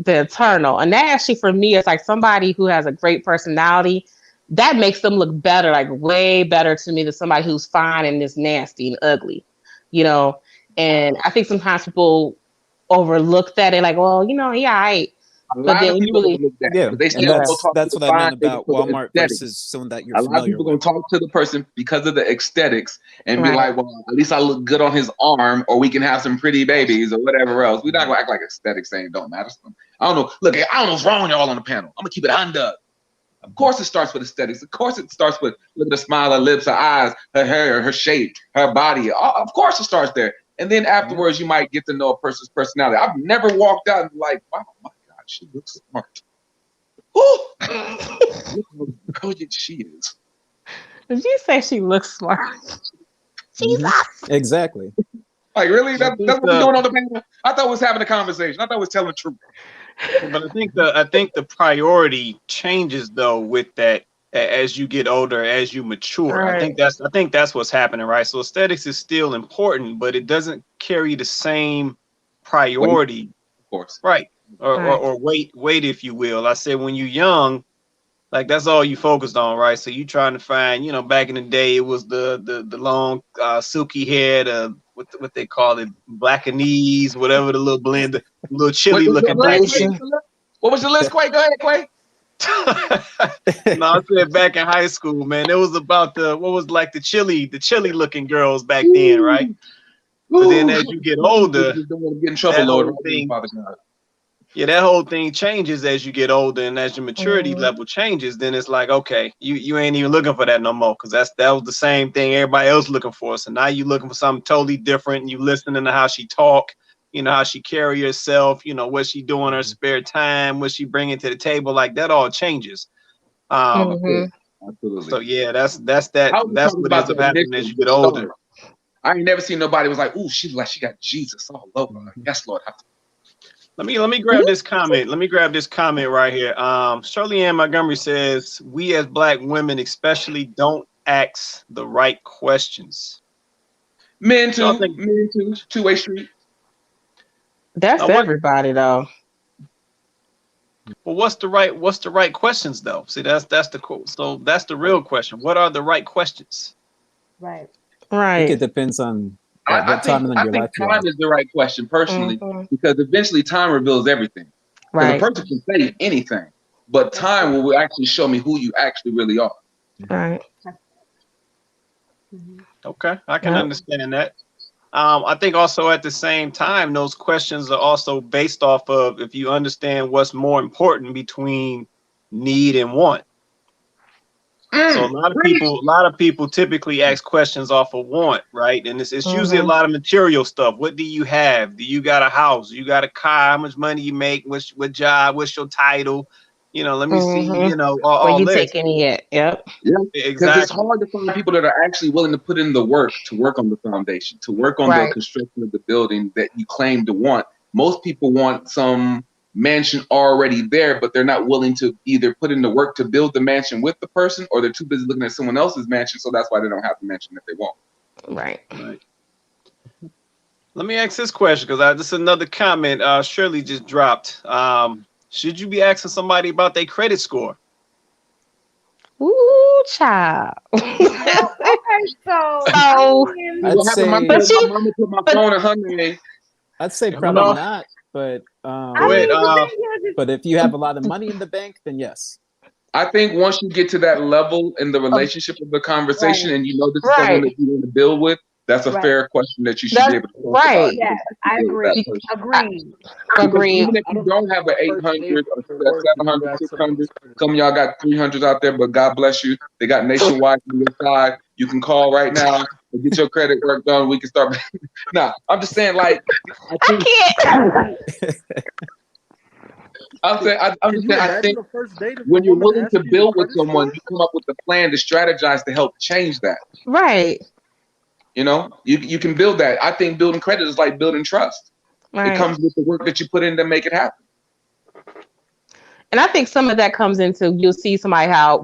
Eternal, and that actually for me is like somebody who has a great personality. That makes them look better, like way better to me than somebody who's fine and is nasty and ugly, you know. And I think sometimes people overlook that. They're like, well, you know, yeah, A but lot then of you people really, overlook that. Yeah, But they and still go talk that's to the what I meant fine lady about for the Walmart aesthetics. versus someone that you're A lot of familiar people with. gonna talk to the person because of the aesthetics and be Right. like, well, at least I look good on his arm, or we can have some pretty babies or whatever else. We're not gonna act like aesthetics ain't don't matter. I don't know. Look, I don't know what's wrong with y'all on the panel. I'm gonna keep it under. Of course it starts with aesthetics. Of course it starts with look at the smile, her lips, her eyes, her hair, her shape, her body. Of course it starts there. And then afterwards you might get to know a person's personality. I've never walked out and like, wow, my God, she looks smart. Ooh, look how brilliant she is. did you say she looks smart? Jesus. Exactly. Like, really? That's what we're the- doing on the panel? I thought we was having a conversation. I thought we was telling the truth. But I think the priority changes though with that as you get older, as you mature. Right. I think that's what's happening, right? So aesthetics is still important, but it doesn't carry the same priority, Of course. right? Right. Or weight, if you will. I said when you're young, like that's all you focused on, right? So you trying to find, you know, back in the day, it was the long silky hair, what they call it, blackanese, whatever the little blend, little chili looking black hair. What was the list, Quay? Go ahead, Quay. No, I said back in high school, man, it was about what was like the chilly looking girls back then, right? But then as you get older, Don't want to get in trouble, that Lord. whole thing, Father God. yeah, that whole thing changes as you get older, and as your maturity Mhm. level changes, then it's like, okay, you ain't even looking for that no more, because that was the same thing everybody else looking for. So now you looking for something totally different, and you listening to how she talk, you know, how she carry herself, you know, what she do in her spare time, what she bringing to the table, like that all changes. Mhm. Absolutely. So yeah, that's I was what talking ends about up the happening initial, as you the get older. start. I ain't never seen nobody was like, ooh, she got Jesus all over her. Yes, Lord. Let me grab this comment. Let me grab this comment right here. Shirley Ann Montgomery says, we as Black women especially don't ask the right questions. Men Y'all too. think- Men too. Two-way street. That's Now, what- everybody though. Well, what's the right questions though? See, that's the cool. So that's the real question. What are the right questions? Right. I think it Right. depends on I what time in think your life you're time at. is the right question personally, Mhm. because eventually time reveals everything. Because Right. a person can say anything, but time will actually show me who you actually really are. Right. Mhm. Okay, I can Yep. understand that. I think also at the same time, those questions are also based off of if you understand what's more important between need and want. So a lot of people typically ask questions off of want, right? And it's usually a lot of material stuff. What do you have? Do you got a house? You got a car? How much money you make? What job? What's your title? You know, let me see, you know, Where all you this. taking it? Yep. Yeah, because Exactly. it's hard to find people that are actually willing to put in the work to work on the foundation, to work on the Right. construction of the building that you claim to want. Most people want some mansion already there, but they're not willing to either put in the work to build the mansion with the person, or they're too busy looking at someone else's mansion, so that's why they don't have the mansion that they want. Right. Right. Let me ask this question because this is another comment Shirley just dropped. Should you be asking somebody about their credit score? Ooh, child. Okay, so I'd What happened? My say mama put my phone in her name. I'd say Hold probably on. not, but Go ahead. but if you have a lot of money in the bank, then yes. I think once you get to that level in the relationship of the conversation, and you know this is someone Right. that you want to build with, that's a Right. fair question that you should That's be able to talk right. about. yes, I agree. Agreed. Agreed. Even if you don't have an 800 or 700, 600, some of y'all got 300s out there, but God bless you. They got Nationwide on your side. You can call right now and get your credit work done. We can start. Nah, I'm just saying, like, I can't. I'm saying, I think the first date if when a you're woman willing asks to you your build with credit someone, score? you come up with a plan to strategize to help change that. Right. You know, you can build that. I think building credit is like building trust. Right. It comes with the work that you put in to make it happen. And I think some of that comes into you'll see somebody how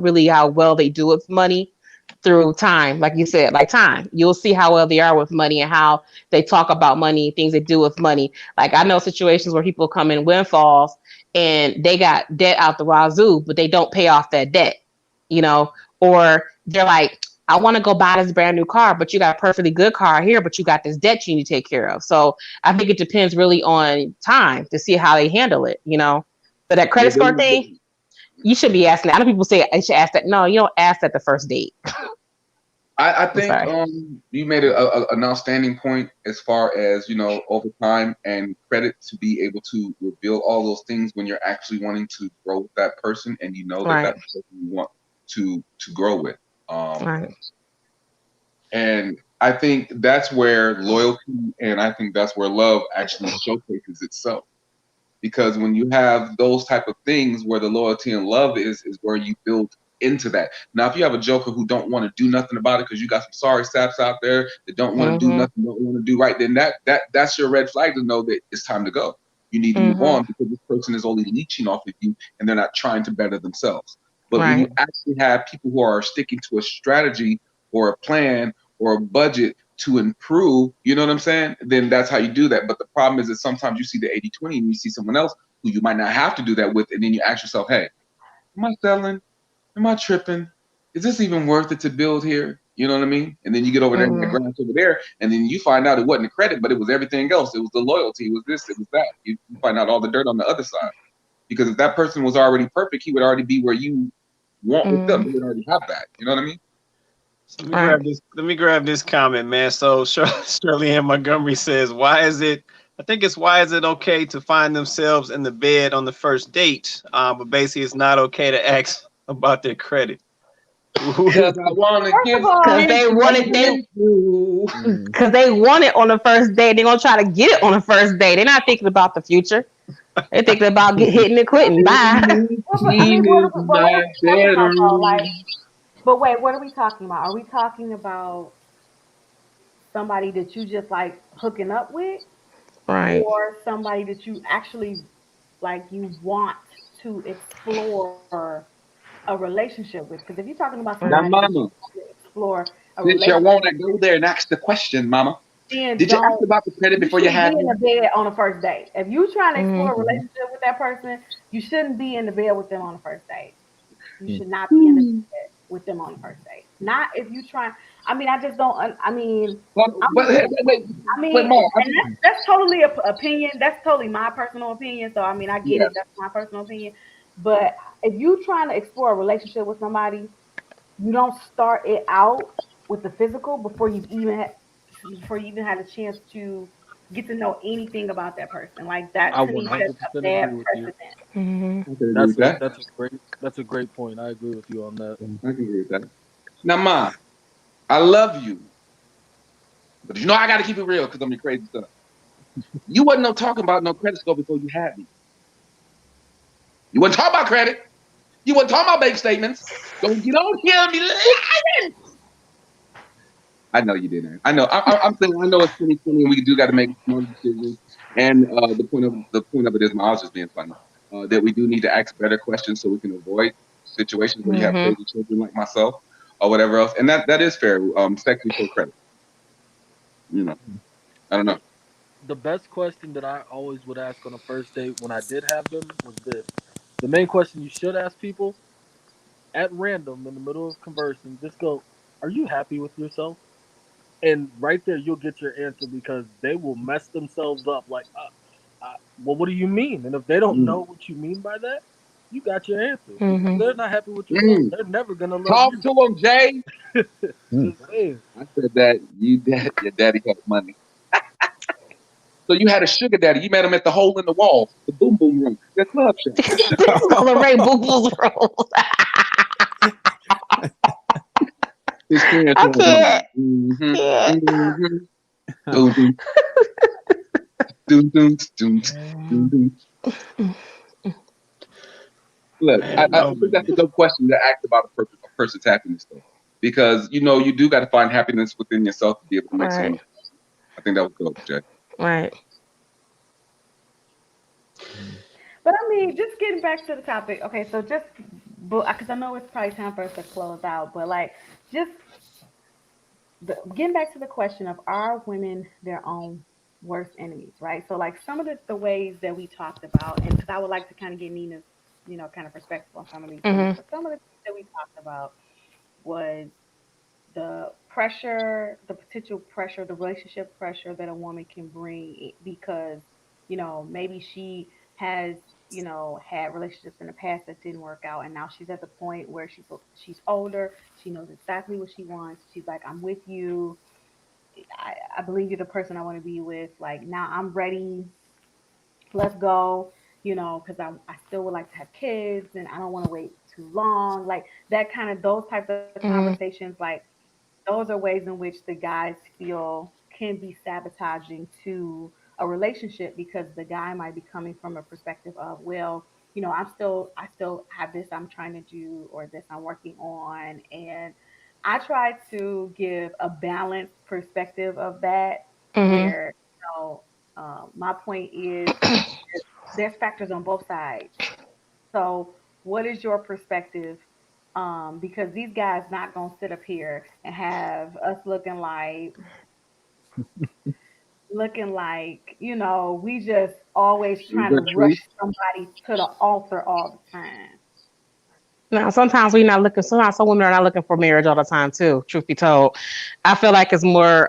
well they do with money. through time, like you said, like time. You'll see how well they are with money and how they talk about money, things they do with money. Like I know situations where people come in windfalls and they got debt out the wazoo, but they don't pay off that debt, you know, or they're like, I want to go buy this brand new car, but you got a perfectly good car here, but you got this debt you need to take care of. So I think it depends really on time to see how they handle it, you know. But that credit score thing, you should be asking that. I know people say I should ask that. No, you don't ask at the first date. I think you made an outstanding point as far as, you know, over time and credit to be able to reveal all those things when you're actually wanting to grow with that person and you know that that's the person you want to grow with. And I think that's where loyalty and I think that's where love actually showcases itself. Because when you have those type of things where the loyalty and love is where you build into that. Now, if you have a joker who don't want to do nothing about it because you got some sorry saps out there that don't want to do nothing, don't want to do right, then that's your red flag to know that it's time to go. You need to move on because this person is only leeching off of you and they're not trying to better themselves. But when you actually have people who are sticking to a strategy or a plan or a budget to improve, you know what I'm saying? Then that's how you do that. But the problem is that sometimes you see the 80-20 and you see someone else who you might not have to do that with. And then you ask yourself, hey, am I selling? Am I tripping? Is this even worth it to build here? You know what I mean? And then you get over there and that grass over there, and then you find out it wasn't the credit, but it was everything else. It was the loyalty. It was this. It was that. You find out all the dirt on the other side. Because if that person was already perfect, he would already be where you want with them. He would already have that. You know what I mean? So let me grab this comment, man. So Shirley Ann Montgomery says, why is it okay to find themselves in the bed on the first date? But basically it's not okay to ask about their credit. Because I want to give because they want it on the first day. They're gonna try to get it on the first day. They're not thinking about the future. They're thinking about hitting and quitting. Bye. But wait, what are we talking about? Are we talking about somebody that you just like hooking up with? Right. Or somebody that you actually like you want to explore a relationship with? Because if you're talking about somebody that you want to explore a relationship, you want to go there and ask the question, mama. Did you ask about the credit before you had be in the bed on the first date? If you're trying to explore a relationship with that person, you shouldn't be in the bed with them on the first date. You should not be in the bed with them on the first date. Not if you try. I mean, I just don't. I mean, that's totally opinion. That's totally my personal opinion. So I mean, I get it. That's my personal opinion. But if you're trying to explore a relationship with somebody, you don't start it out with the physical before you even had a chance to get to know anything about that person. Like that to me, that's a bad precedent. That's a great point. I agree with you on that. I can agree with that. Now, Ma, I love you, but you know I got to keep it real because I'm your crazy stuff. You wasn't talking about no credit score before you had me. You wasn't talking about credit. You wasn't talking about bank statements. Don't kill me. I know you didn't. I know. I'm saying I know it's 2020 and we do got to make smart decisions. And the point of it is, I was just being funny. That we do need to ask better questions so we can avoid situations where you have crazy children like myself or whatever else. And that is fair. Sex before credit. You know, I don't know. The best question that I always would ask on a first date when I did have them was this. The main question you should ask people at random in the middle of conversing, just go, are you happy with yourself? And right there, you'll get your answer because they will mess themselves up. Like, well, what do you mean? And if they don't know what you mean by that, you got your answer. If they're not happy with yourself, they're never gonna love Talk you. to them, Jay. Just saying. I said that your daddy had money. So you had a sugar daddy. You met him at the hole in the wall, the boom boom room, the club shop. The Ray Boom Boom room. I can't. Look, I think that's a good question to ask about a person's happiness, though, because you do got to find happiness within yourself to be able to make someone. I think that was good, Jay. Right. But I mean, just getting back to the topic. Okay, so just but because I know it's probably time for us to close out, but like just getting back to the question of are women their own worst enemies, right? So like some of the ways that we talked about, and because I would like to kind of get Nina's, kind of perspective on some of these things, Hmm. but some of the things that we talked about was the pressure, the potential pressure, the relationship pressure that a woman can bring because, maybe she has, had relationships in the past that didn't work out, and now she's at the point where she's older, she knows exactly what she wants. She's like, I'm with you. I believe you're the person I want to be with. Like now I'm ready. Let's go. Because I still would like to have kids and I don't want to wait too long. Like that kind of those types of Hmm. conversations, like those are ways in which the guys feel can be sabotaging to a relationship because the guy might be coming from a perspective of, well, I still have this I'm trying to do or this I'm working on. And I try to give a balanced perspective of that Hmm. where, my point is there's factors on both sides. So, what is your perspective? Because these guys not gonna sit up here and have us looking like we just always Is trying to that true? rush somebody to the altar all the time. Now, sometimes we're not looking. Sometimes some women are not looking for marriage all the time, too. Truth be told, I feel like it's more.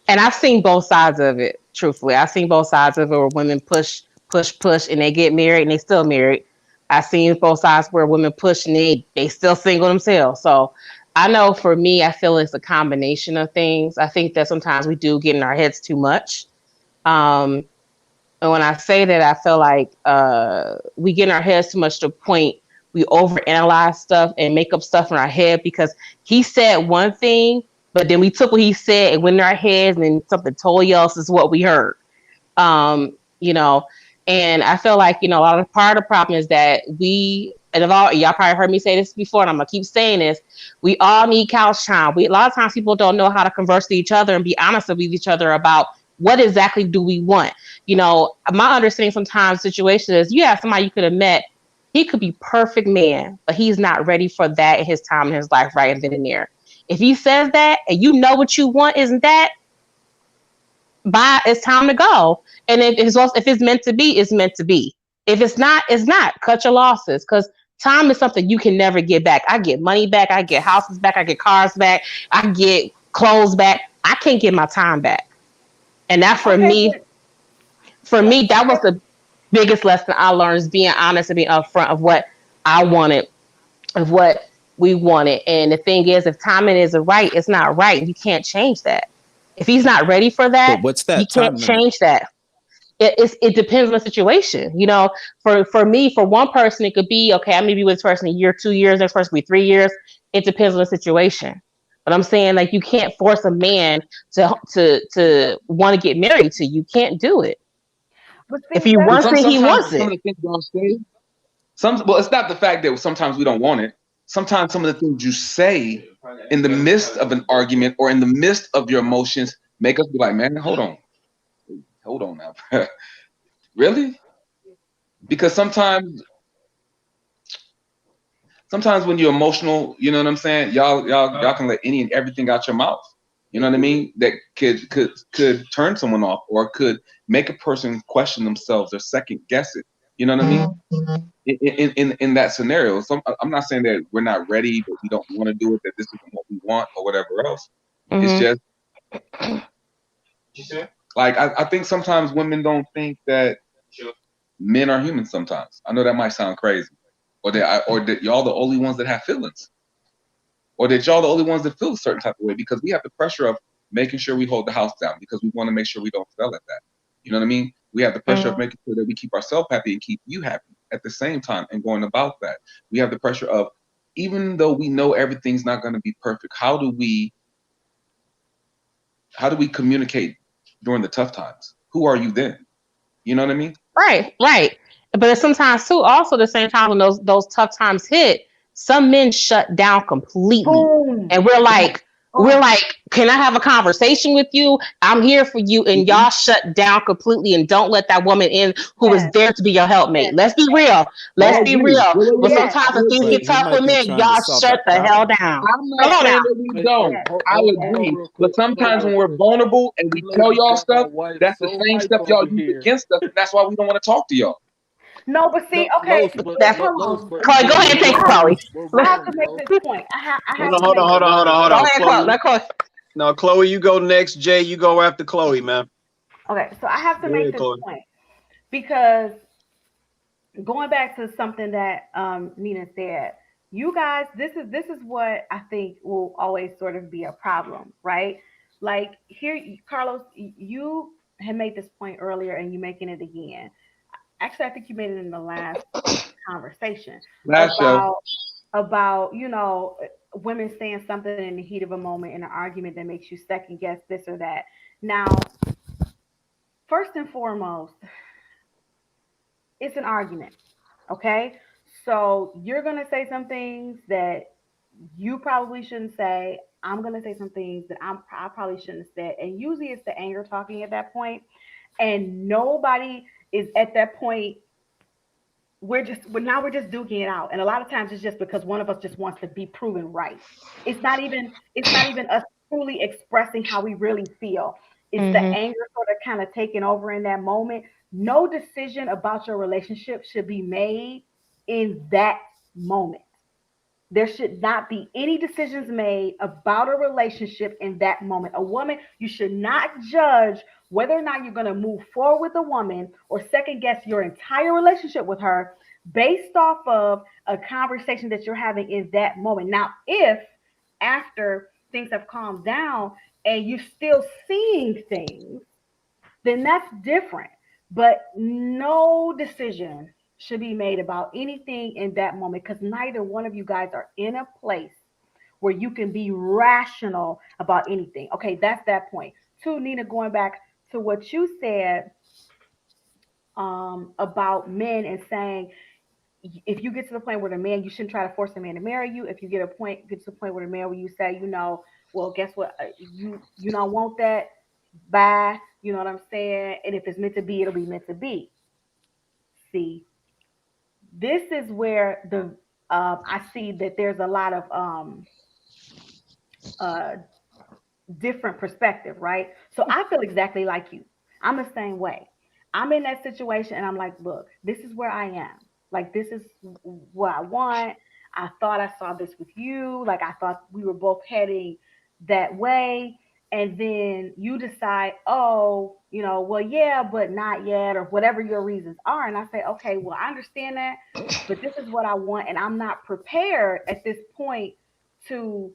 And I've seen both sides of it. Truthfully, I've seen both sides of it where women push, push, push, and they get married and they still married. I've seen both sides where women push and they still single themselves. So I know for me, I feel it's a combination of things. I think that sometimes we do get in our heads too much. Um, and when I say that, I feel like we get in our heads too much to the point we overanalyze stuff and make up stuff in our head because he said one thing, but then we took what he said and went in our heads and then something totally else is what we heard. Um, you know, and I feel like, a lot of part of the problem is that and of all, y'all probably heard me say this before, and I'm gonna keep saying this. We all need couch time. A lot of times people don't know how to converse with each other and be honest with each other about what exactly do we want. My understanding sometimes situation is you have somebody you could have met. He could be perfect man, but he's not ready for that in his time in his life right then and there. If he says that and you know what you want isn't that, bye, it's time to go. And if it's meant to be, it's meant to be. If it's not, it's not. Cut your losses because time is something you can never get back. I get money back, I get houses back, I get cars back, I get clothes back. I can't get my time back. And that Okay, for but me, that was the biggest lesson I learned is being honest and being upfront of what I wanted, of what we wanted. And the thing is, if timing isn't right, it's not right. You can't change that. If he's not ready for But that, what's you that can't time limit? change that. It depends on the situation. For me, for one person, it could be okay. I may be with this person a year, 2 years. Next person could be 3 years. It depends on the situation. But I'm saying like you can't force a man to want to get married to you. You can't do it. If see, he that's But wants it, he sometimes wants some it. of the things y'all say, well, it's not the fact that sometimes we don't want it. Sometimes some of the things you say in the midst of an argument or in the midst of your emotions make us be like, man, hold on now, really? Because sometimes when you're emotional, you know what I'm saying? Y'all can let any and everything out your mouth. You know what I mean? That could turn someone off or could make a person question themselves or second guess it. You know what I mean? In that scenario, I'm not saying that we're not ready, that we don't want to do it, that this isn't what we want or whatever else. It's Hmm. just like I think sometimes women don't think that men are human. Sometimes I know that might sound crazy, or that y'all the only ones that have feelings, or that y'all the only ones that feel a certain type of way because we have the pressure of making sure we hold the house down because we want to make sure we don't fail at that. You know what I mean? We have the pressure of making sure that we keep ourselves happy and keep you happy at the same time and going about that. We have the pressure of even though we know everything's not going to be perfect, how do we communicate during the tough times? Who are you then? You know what I mean? Right, right. But sometimes too, also the same time when those tough times hit, some men shut down completely, boom. and we're Come on. like, we're like, can I have a conversation with you? I'm here for you. And y'all shut down completely and don't let that woman in who is Yes. there to be your helpmate. Yes. Let's be real. I Let's be agree. real. Wait, But Yes. sometimes when things But get he tough might with be men, trying to y'all solve shut that the hell problem. down. I'm Come not on now. saying that we don't. Yes. I Hold agree. real But quick. sometimes when Real we're quick. vulnerable and we You tell ladies y'all got my stuff, wife that's the so same hype stuff y'all over use here. against us, and that's why we don't want to talk to y'all. No, but see, No, okay, Los, but That's hold Los, on. but Chloe, go ahead and take it, I have, Chloe. we're I have to wrong, make Los. this point. I have Hold to on, hold make on, this hold on, hold on, hold Go on. ahead, Chloe. Let Chloe. No, Chloe, you go next. Jay, you go after Chloe, man. Okay, so I have to Go make ahead, this Chloe. point because going back to something that Nina said, you guys, this is what I think will always sort of be a problem, right? Like here, Carlos, you had made this point earlier, and you making it again. Actually, I think you made it in the last conversation Last show. about women saying something in the heat of a moment in an argument that makes you second guess this or that. Now, first and foremost, it's an argument. Okay. So you're going to say some things that you probably shouldn't say. I'm going to say some things that I probably shouldn't have said. And usually it's the anger talking at that point. And nobody is at that point. We're just duking it out. And a lot of times it's just because one of us just wants to be proven right. It's not even us truly expressing how we really feel. It's the Mm-hmm. anger sort of kind of taking over in that moment. No decision about your relationship should be made in that moment. There should not be any decisions made about a relationship in that moment. A woman, you should not judge whether or not you're going to move forward with a woman or second guess your entire relationship with her based off of a conversation that you're having in that moment. Now, if after things have calmed down and you're still seeing things, then that's different. But no decision should be made about anything in that moment because neither one of you guys are in a place where you can be rational about anything. Okay, that's that point. Two, Nina, going back to what you said about men and saying if you get to the point where the man, you shouldn't try to force a man to marry you. If you get to the point where the man where you say, well, guess what, you don't want that, bye. You know what I'm saying? And if it's meant to be, it'll be meant to be. See, this is where the I see that there's a lot of uh, different perspective, right? So I feel exactly like you. I'm the same way. I'm in that situation and I'm like, look, this is where I am. Like, this is what I want. I thought I saw this with you. Like, I thought we were both heading that way. And then you decide, oh, well, yeah, but not yet, or whatever your reasons are. And I say, okay, well, I understand that, but this is what I want. And I'm not prepared at this point to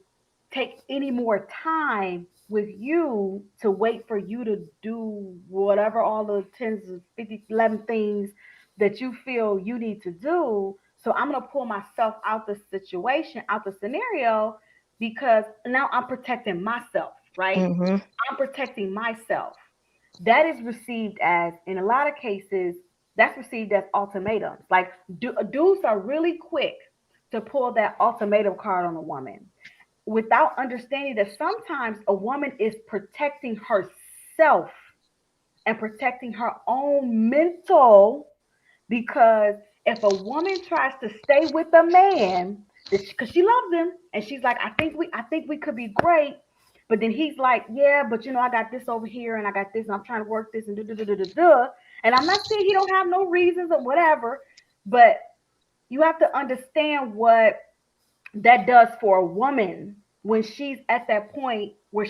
take any more time with you to wait for you to do whatever all the tens of 50, 11 things that you feel you need to do. So I'm going to pull myself out the situation, out the scenario, because now I'm protecting myself, right? Mm-hmm. I'm protecting myself. That is received as, in a lot of cases, that's received as ultimatums. Like dudes are really quick to pull that ultimatum card on a woman without understanding that sometimes a woman is protecting herself and protecting her own mental, because if a woman tries to stay with a man because she loves him and she's like, I think we could be great, but then he's like, yeah, but I got this over here and I got this and I'm trying to work this and and I'm not saying he don't have no reasons or whatever, but you have to understand what that does for a woman when she's at that point where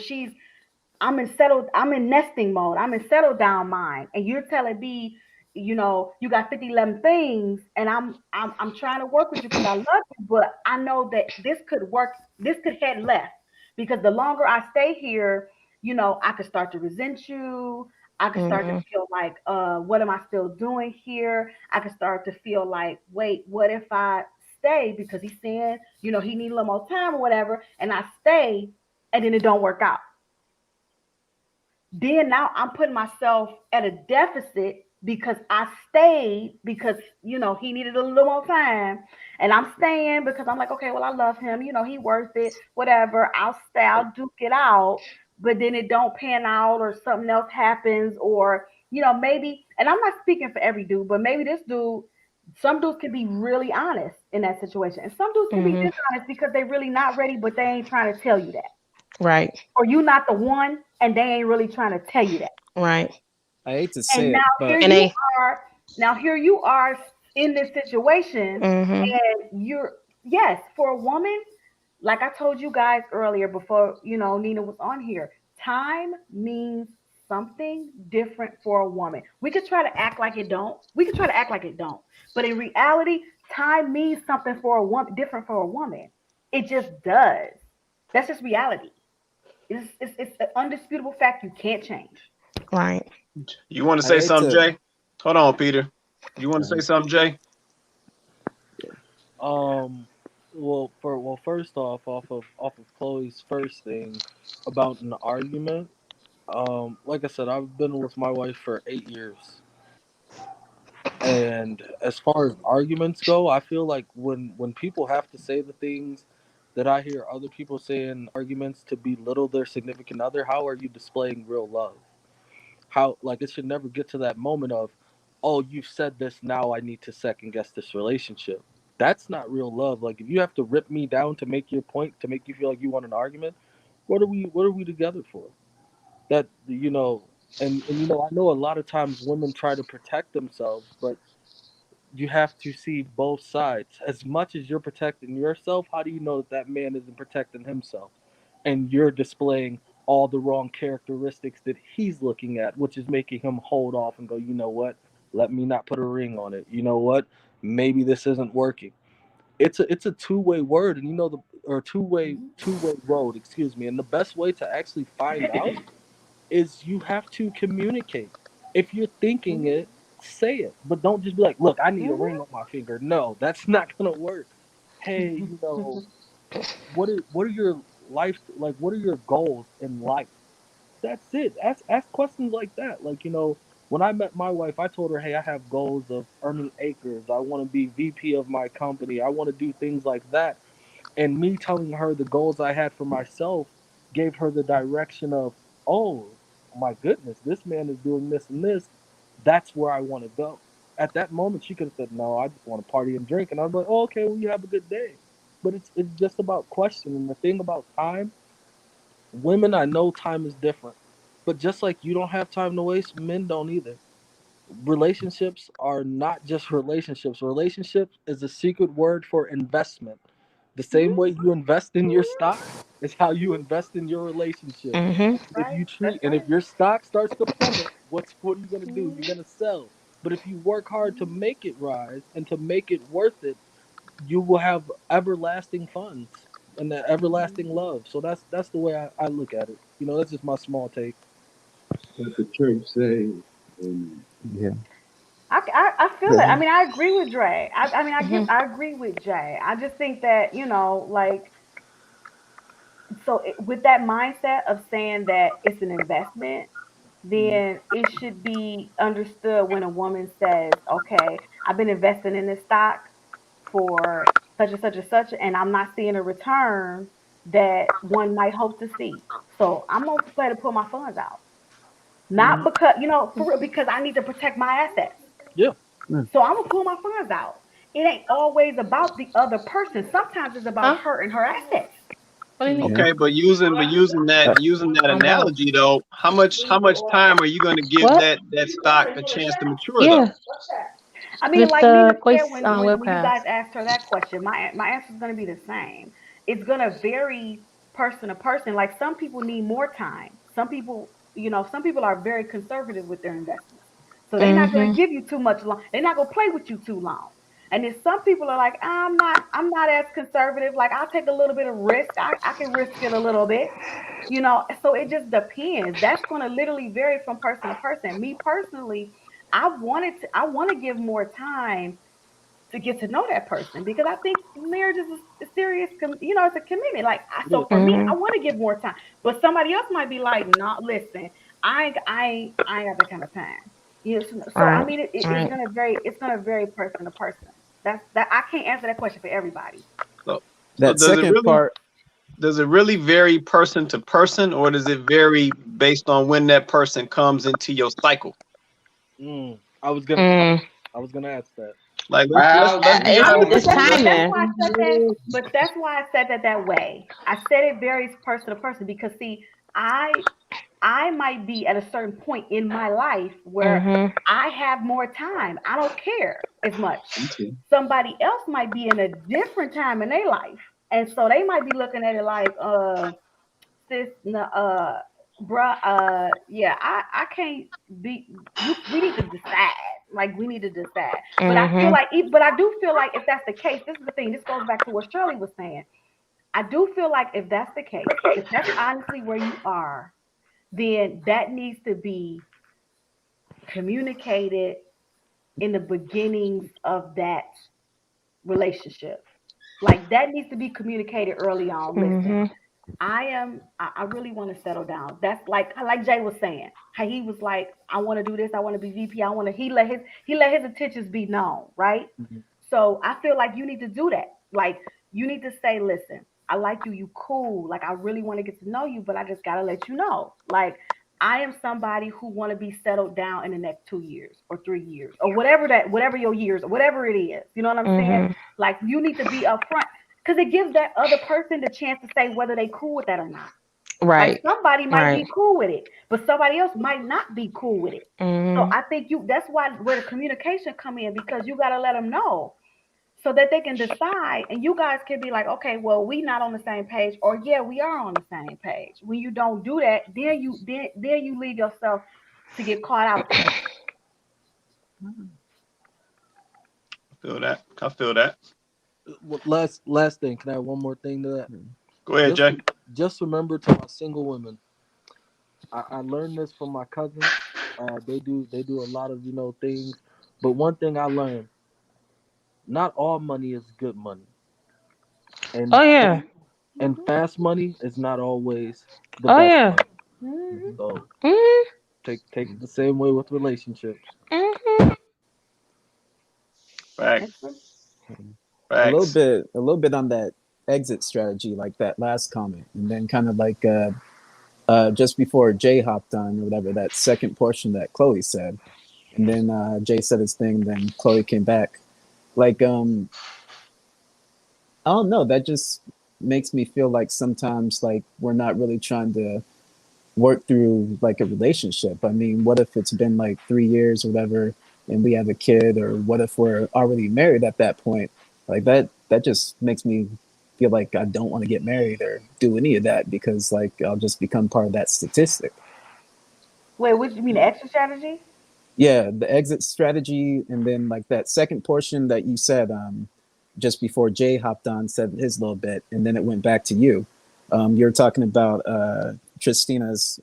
I'm in nesting mode, I'm in settle down mind, and you're telling me, you got 50, 11 things, and I'm trying to work with you because I love you, but I know that this could work, this could head left, because the longer I stay here, I could start to resent you. I could start to Mm-hmm. feel like, what am I still doing here? I could start to feel like, wait, what if I stay because he's saying, he need a little more time or whatever, and I stay, and then it don't work out. Then now I'm putting myself at a deficit because I stayed because he needed a little more time, and I'm staying because I'm like, okay, well, I love him. You know, he worth it. Whatever. I'll stay. I'll duke it out. But then it don't pan out, or something else happens, or maybe. And I'm not speaking for every dude, but maybe this dude. Some dudes can be really honest in that situation, and some dudes can be dishonest because they're really not ready, but they ain't trying to tell you that, Right. or you not the one, and they ain't really trying to tell you that. Right. I hate to And say it, now but here And you they. are. Now here you are in this situation, Mm-hmm. and you're yes, for a woman, like I told you guys earlier before, Nina was on here. Time means something different for a woman. We could try to act like it don't. We could try to act like it don't. But in reality, time means something for a woman, different for a woman. It just does. That's just reality. It's an undisputable fact you can't change. Right. You want to I say hate something, to. Jay? Hold on, Peter. You want to say something, Jay? Well, first off of Chloe's first thing about an argument. Like I said, I've been with my wife for 8 years, and as far as arguments go, I feel like when people have to say the things that I hear other people say in arguments to belittle their significant other, how are you displaying real love? How, like, it should never get to that moment of, oh, you've said this, now I need to second guess this relationship. That's not real love. Like, if you have to rip me down to make your point, to make you feel like you want an argument, what are we together for? That, and I know a lot of times women try to protect themselves, but you have to see both sides. As much as you're protecting yourself, how do you know that that man isn't protecting himself? And you're displaying all the wrong characteristics that he's looking at, which is making him hold off and go, you know what? Let me not put a ring on it. You know what? Maybe this isn't working. It's a two-way word, and or two-way road, excuse me. And the best way to actually find out is you have to communicate. If you're thinking Mhm, it, say it, but don't just be like, "Look, I need a ring mhm, on my finger." No, that's not gonna work. Hey, what are your life like? What are your goals in life? That's it. Ask questions like that. Like, when I met my wife, I told her, "Hey, I have goals of earning acres. I want to be VP of my company. I want to do things like that." And me telling her the goals I had for myself gave her the direction of, oh my goodness, this man is doing this and this. That's where I want to go. At that moment, she could have said, no, I just want to party and drink. And I'm like, oh, okay, well, you have a good day. But it's just about questioning. The thing about time, women, I know time is different. But just like you don't have time to waste, men don't either. Relationships are not just relationships. Relationships is a secret word for investment. The same way you invest in your stock is how you invest in your relationship. Mm-hmm. If right. you That's treat and if right. your stock starts to plummet, what are you gonna do? You're Mhm, gonna sell. But if you work hard to make it rise and to make it worth it, you will have everlasting funds and that everlasting mhm. love. So that's the way I look at it. That's just my small take. Let the church say, Amen. Yeah. I feel it. I mean, I agree with Dre. I mean, Mm-hmm. I agree with Jay. I just think that, like, so with that mindset of saying that it's an investment, then it should be understood when a woman says, okay, I've been investing in this stock for such and such and such, and I'm not seeing a return that one might hope to see. So I'm gonna play to pull my funds out. Not Mhm. because, for real, because I need to protect my assets. Yeah. Mm. So I'm gonna pull my funds out. It ain't always about the other person. Sometimes it's about Huh? her and her assets. What do you need? Yeah. Okay, but using that Uh, On both. analogy though, how much time are you going to give What? that stock a chance to mature though? Yeah. I mean, Just like Nina said, Quest when you webcast. guys asked her that question, my answer is going to be the same. It's going to vary person to person. Like some people need more time. Some people, some people are very conservative with their investments, so they're not going to Mm-hmm. give you too much long. They're not going to play with you too long. And then some people are like, I'm not as conservative. Like I'll take a little bit of risk. I can risk it a little bit. So it just depends. That's going to literally vary from person to person. Me personally, I want to give more time to get to know that person because I think marriage is a serious, it's a commitment. Like, Yeah. so for me, I Mm-hmm. want to give more time, but somebody else might be like, "No, listen, I ain't got that kind of time." So I Right. mean, it's Right. gonna vary. It's gonna vary person to person. That I can't answer that question for everybody. So That does it second really part, vary person to person, or does it vary based on when that person comes into your cycle? I was gonna ask that. Like Wow. let's be I mean, honest. It's that's timing. why I said that. But that's why I said that way. I said it varies person to person because see, I might be at a certain point in my life where Mhm. I have more time. I don't care as much. Okay. Somebody else might be in a different time in their life, and so they might be looking at it like, sis, bruh, yeah, I can't be. We need to decide. Like we need to decide. But I feel Mhm. like, but I do feel like if that's the case, this is the thing. This goes back to what Shirley was saying. I do feel like if that's the case, if that's honestly where you are, then that needs to be communicated in the beginnings of that relationship. Like that needs to be communicated early on. Listen, Mhm. I really want to settle down. That's like Jay was saying. How he was like, I want to do this, I want to be VP, I want to he let his intentions be known, right? Mhm. So I feel like you need to do that. Like you need to say, listen, I like you, you cool. Like I really want to get to know you, but I just gotta let you know. Like I am somebody who want to be settled down in the next 2 years or 3 years or whatever your years or whatever it is. You know what I'm saying? Mhm. Like you need to be upfront because it gives that other person the chance to say whether they cool with that or not. Like Right. somebody might Right. be cool with it, but somebody else might not be cool with it. So Mhm. I think that's why where the communication come in because you got to let them know so that they can decide and you guys can be like, okay, well, we not on the same page, or yeah, we are on the same page. When you don't do that, then you leave yourself to get caught out there. Feel that. I feel that. Last thing. Can I add one more thing to that? Go ahead, Just Jay. just remember to my single women. I learned this from my cousins. They do a lot of things, but one thing I learned: not all money is good money, Oh and yeah. fast money is not always the Oh best yeah. money. Mhm. So Mhm. take it the same way with relationships. Mhm. That's Facts. true. Facts. a little bit on that exit strategy, like that last comment, and then kind of like just before Jay hopped on or whatever, that second portion that Chloe said, and then Jay said his thing, then Chloe came back. Like I don't know, that just makes me feel like sometimes like we're not really trying to work through like a relationship. I mean, what if it's been like 3 years or whatever and we have a kid, or what if we're already married at that point? Like that just makes me feel like I don't want to get married or do any of that because like I'll just become part of that statistic. Wait, what you mean the extra strategy? Yeah, the exit strategy, and then like that second portion that you said just before Jay hopped on said his little bit, and then it went back to you. You're talking about Tristina's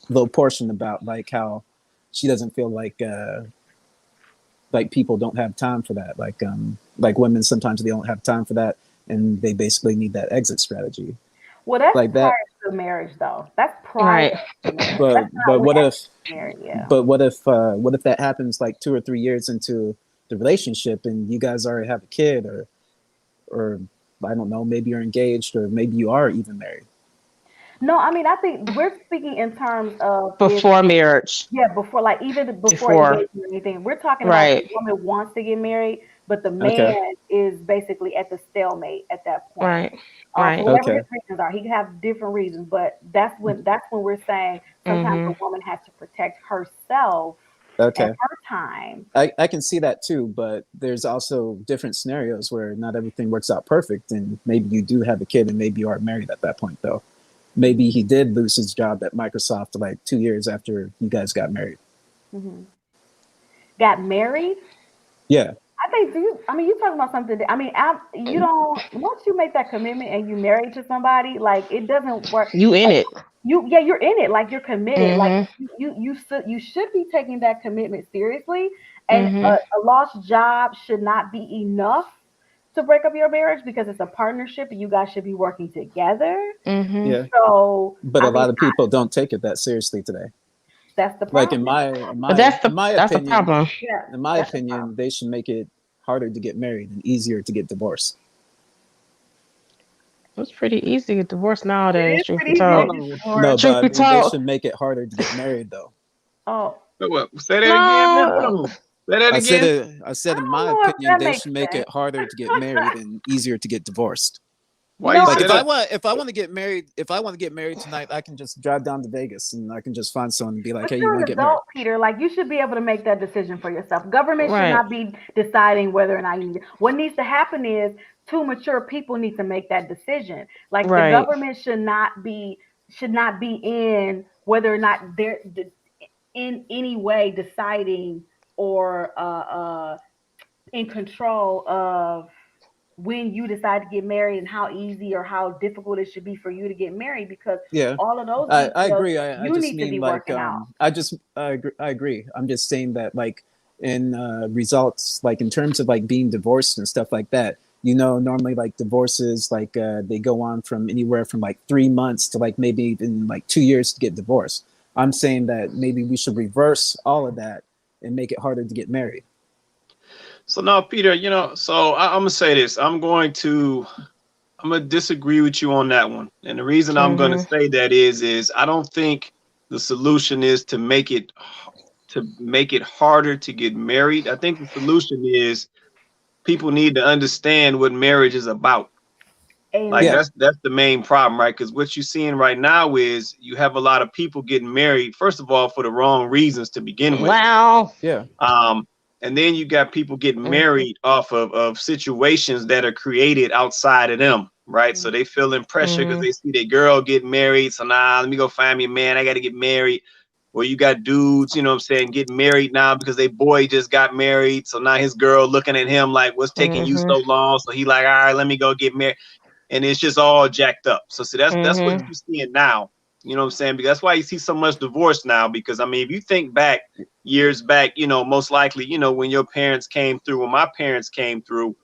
little portion about like how she doesn't feel like people don't have time for that. Like women sometimes they don't have time for that, and they basically need that exit strategy Well, that's like prior that. to marriage, though. That's prior Right. to marriage. But That's not when what if married. Yeah. But what if that happens like 2 or 3 years into the relationship and you guys already have a kid, or I don't know, maybe you're engaged or maybe you are even married. No, I mean, I think we're speaking in terms of if Before marriage. yeah, before like even before Before. engagement or anything, we're talking about the Right. woman wants to get married, but the Okay. man is basically at the stalemate at that point. Right. Right. For whatever Okay. his reasons are, he can have different reasons, but that's when we're saying sometimes the Mhm. woman has to protect herself and Okay. her time. I can see that too, but there's also different scenarios where not everything works out perfect, and maybe you do have a kid and maybe you are married at that point though. Maybe he did lose his job at Microsoft like 2 years after you guys got married. Hmm. Got married. Yeah. I think I mean, you talking about something that, I mean, you don't, once you make that commitment and you married to somebody, like it doesn't work. You in Like, it. yeah, you're in it. Like you're committed. Like Mhm. you should be taking that commitment seriously. And Mhm. a lost job should not be enough to break up your marriage because it's a partnership and you guys should be working together. Mhm. Yeah. So But I a mean, lot of people don't take it that seriously today. that's the Like problem. But in my that's the opinion, problem. Yeah, in my that's the problem. opinion, they should make it harder to get married and easier to get divorced? It's pretty easy to get divorced nowadays. It's Truth pretty be easy to told. get No, divorced. Truth but I be mean, they told, should make it harder to get married, though. Oh, What? Say that again, man. Hold no. on. Say that again. I said, I in don't my know if opinion, that they makes should make sense. it harder to get married and easier to get divorced. Why No, you I say Like that? if I want to get married, tonight, I can just drive down to Vegas and I can just find someone and be like, But hey, you you're want an to get married? adult, Peter. Like, you should be able to make that decision for yourself. Government should Right. not be deciding whether or not you need it. What needs to happen is two mature people need to make that decision. Like, the Right. government should not be in whether or not they're in any way deciding or in control of when you decide to get married and how easy or how difficult it should be for you to get married, because Yeah, all of those I details agree. I you just need to mean be like working out. I agree. I'm just saying that like in results, like in terms of like being divorced and stuff like that. You know, normally like divorces, like they go on from anywhere from like 3 months to like maybe even like 2 years to get divorced. I'm saying that maybe we should reverse all of that and make it harder to get married. So now, Peter, so I'm gonna say this. I'm gonna disagree with you on that one. And the reason I'm gonna Mhm. say that is I don't think the solution is to make it harder to get married. I think the solution is people need to understand what marriage is about. Like Amen. Yeah. that's the main problem, right? Because what you're seeing right now is you have a lot of people getting married, first of all, for the wrong reasons to begin with. Wow. Yeah. And then you got people getting Mhm. married off of situations that are created outside of them, right? So they feeling pressure because Mhm. they see their girl get married. So now let me go find me a man. I got to get married. Or you got dudes, you know what I'm saying, getting married now because they boy just got married. So now his girl looking at him like, what's taking you so Mhm. long? So he like, all right, let me go get married. And it's just all jacked up. So see, that's what Mhm. you're seeing now. You know what I'm saying? Because that's why you see so much divorce now. Because I mean, if you think back years back, most likely, when your parents came through, when my parents came through,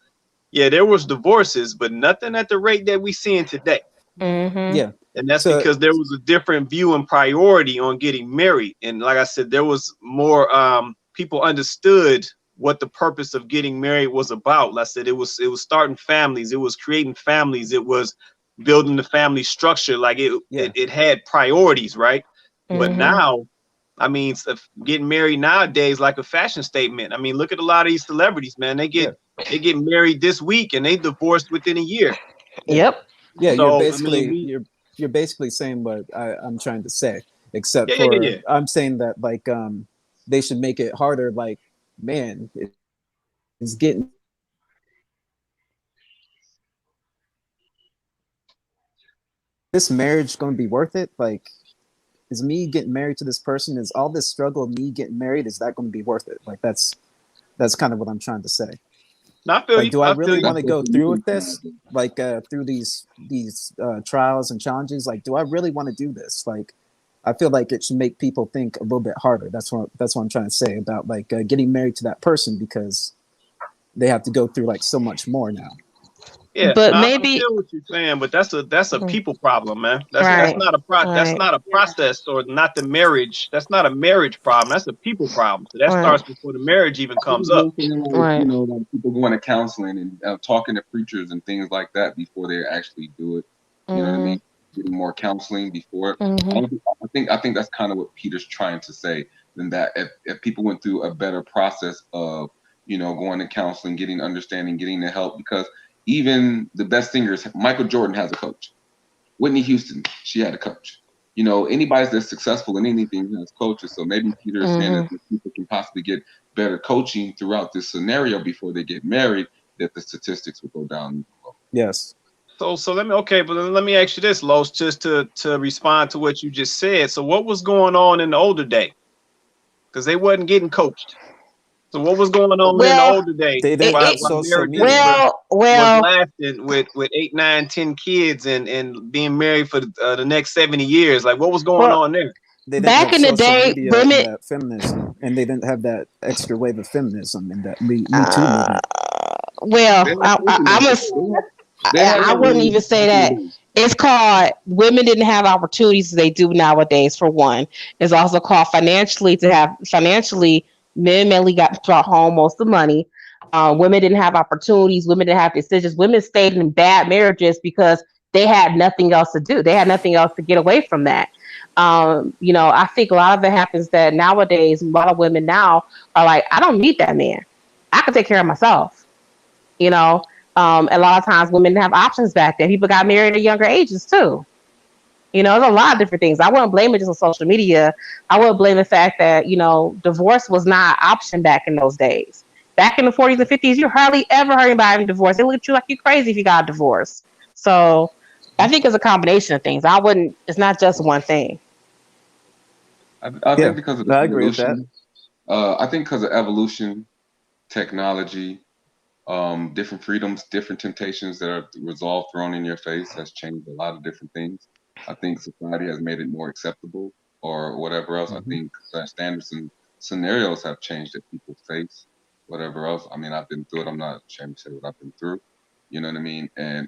yeah, there was divorces, but nothing at the rate that we seeing today. Mhm. Yeah. And that's So because there was a different view and priority on getting married. And like I said, there was more people understood what the purpose of getting married was about. Like I said, it was starting families, it was creating families, it was building the family structure. Like yeah. it had priorities, right? But Mhm. now, I mean, getting married nowadays like a fashion statement. I mean, look at a lot of these celebrities, man. They get married this week and they divorced within a year. Yep. Yeah, So I mean, you're basically saying what I'm trying to say, except yeah. I'm saying that like they should make it harder. Like, man, it's getting this marriage going to be worth it? Like, is me getting married to this person? Is all this struggle of me getting married? Is that going to be worth it? Like, that's kind of what I'm trying to say. I feel Like, you. do I I feel really you. want to go through with this? Like, through these trials and challenges? Like, do I really want to do this? Like, I feel like it should make people think a little bit harder. That's what I'm trying to say about like getting married to that person, because they have to go through like so much more now. Yeah, But I maybe feel what you're saying, but that's a Mhm. people problem, man. That's Right. not a that's Right. not a process, or not the marriage. That's not a marriage problem. That's a people problem. So that Right. starts before the marriage even comes up. Right. Like people going to counseling and talking to preachers and things like that before they actually do it. You know what I mean? Getting more counseling before. Mhm. I think that's kind of what Peter's trying to say. Than that, if people went through a better process of going to counseling, getting understanding, getting the help, because even the best singers, Michael Jordan has a coach. Whitney Houston, she had a coach. Anybody that's successful in anything has coaches. So maybe Peter is saying that people can possibly get better coaching throughout this scenario before they get married, that the statistics will go down. Yes. So let me ask you this, Los, just to respond to what you just said. So what was going on in the older day? Because they wasn't getting coached. So what was going on in the older day? They didn't while have social marriages media. was lasting with 8, 9, 10 kids and being married for the next 70 years? Like, what was going on there? They didn't Back have in the social day, media women. and that feminism, and they didn't have that extra wave of feminism and that Me Too movement. Well, I wouldn't even say that. It's called women didn't have opportunities they do nowadays. For one, it's also called financially. Men mainly got brought home most of the money. Women didn't have opportunities. Women didn't have decisions. Women stayed in bad marriages because they had nothing else to do. They had nothing else to get away from that. I think a lot of it happens that nowadays, a lot of women now are like, I don't need that man. I can take care of myself. You know, a lot of times women didn't have options back then. People got married at younger ages too. There's a lot of different things. I wouldn't blame it just on social media. I would blame the fact that, divorce was not an option back in those days. Back in the 40s and 50s, you hardly ever heard anybody divorced. They look at you like you're crazy if you got a divorce. So I think it's a combination of things. It's not just one thing. I think because of I agree with that. evolution, I think because of evolution, technology, different freedoms, different temptations that are resolved, thrown in your face has changed a lot of different things. I think society has made it more acceptable or whatever else. I think standards and scenarios have changed that people face, whatever else. I mean, I've been through it. I'm not ashamed to say what I've been through. You know what I mean? And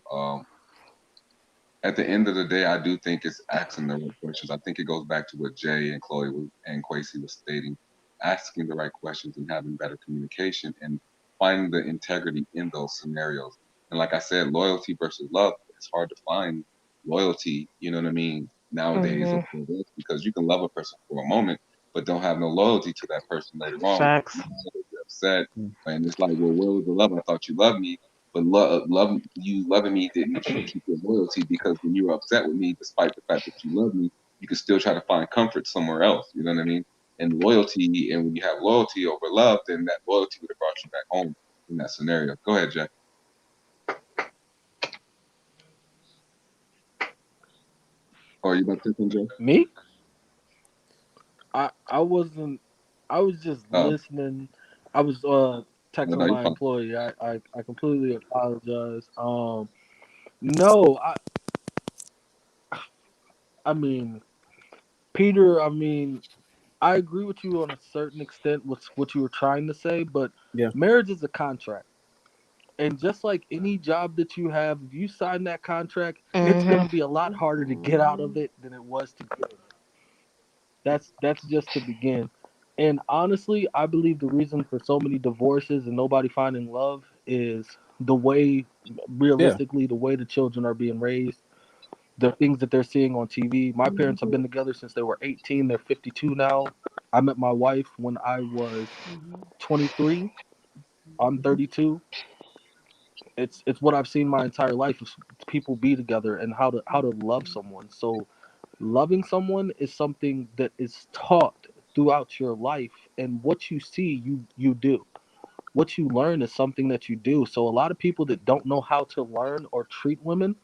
at the end of the day, I do think it's asking the right questions. I think it goes back to what Jay and Chloe and Kwesi was stating, asking the right questions and having better communication and finding the integrity in those scenarios. And like I said, loyalty versus love, it's hard to find loyalty, you know what I mean, nowadays, because you can love a person for a moment, but don't have no loyalty to that person later on. Facts. You're upset, and it's like, well, where was the love? I thought you loved me, but loving me didn't keep your loyalty, because when you were upset with me, despite the fact that you love me, you could still try to find comfort somewhere else. You know what I mean? And loyalty, and when you have loyalty over love, then that loyalty would have brought you back home in that scenario. Go ahead, Jack. Or are you about to say something, Jay? Me? I wasn't. I was just listening. I was texting No, you're my fine. employee. I completely apologize. No, I mean, Peter. I mean, I agree with you on a certain extent with what you were trying to say, but Yeah. marriage is a contract. And just like any job that you have, if you sign that contract, it's going to be a lot harder to get out of it than it was to get in. That's just to begin. And honestly, I believe the reason for so many divorces and nobody finding love is the way, realistically, the way the children are being raised, the things that they're seeing on TV. My parents have been together since they were 18. They're 52 now. I met my wife when I was 23. I'm 32. It's what I've seen my entire life is people be together and how to love someone. So loving someone is something that is taught throughout your life, and what you see you do. What you learn is something that you do. So a lot of people that don't know how to learn or treat women,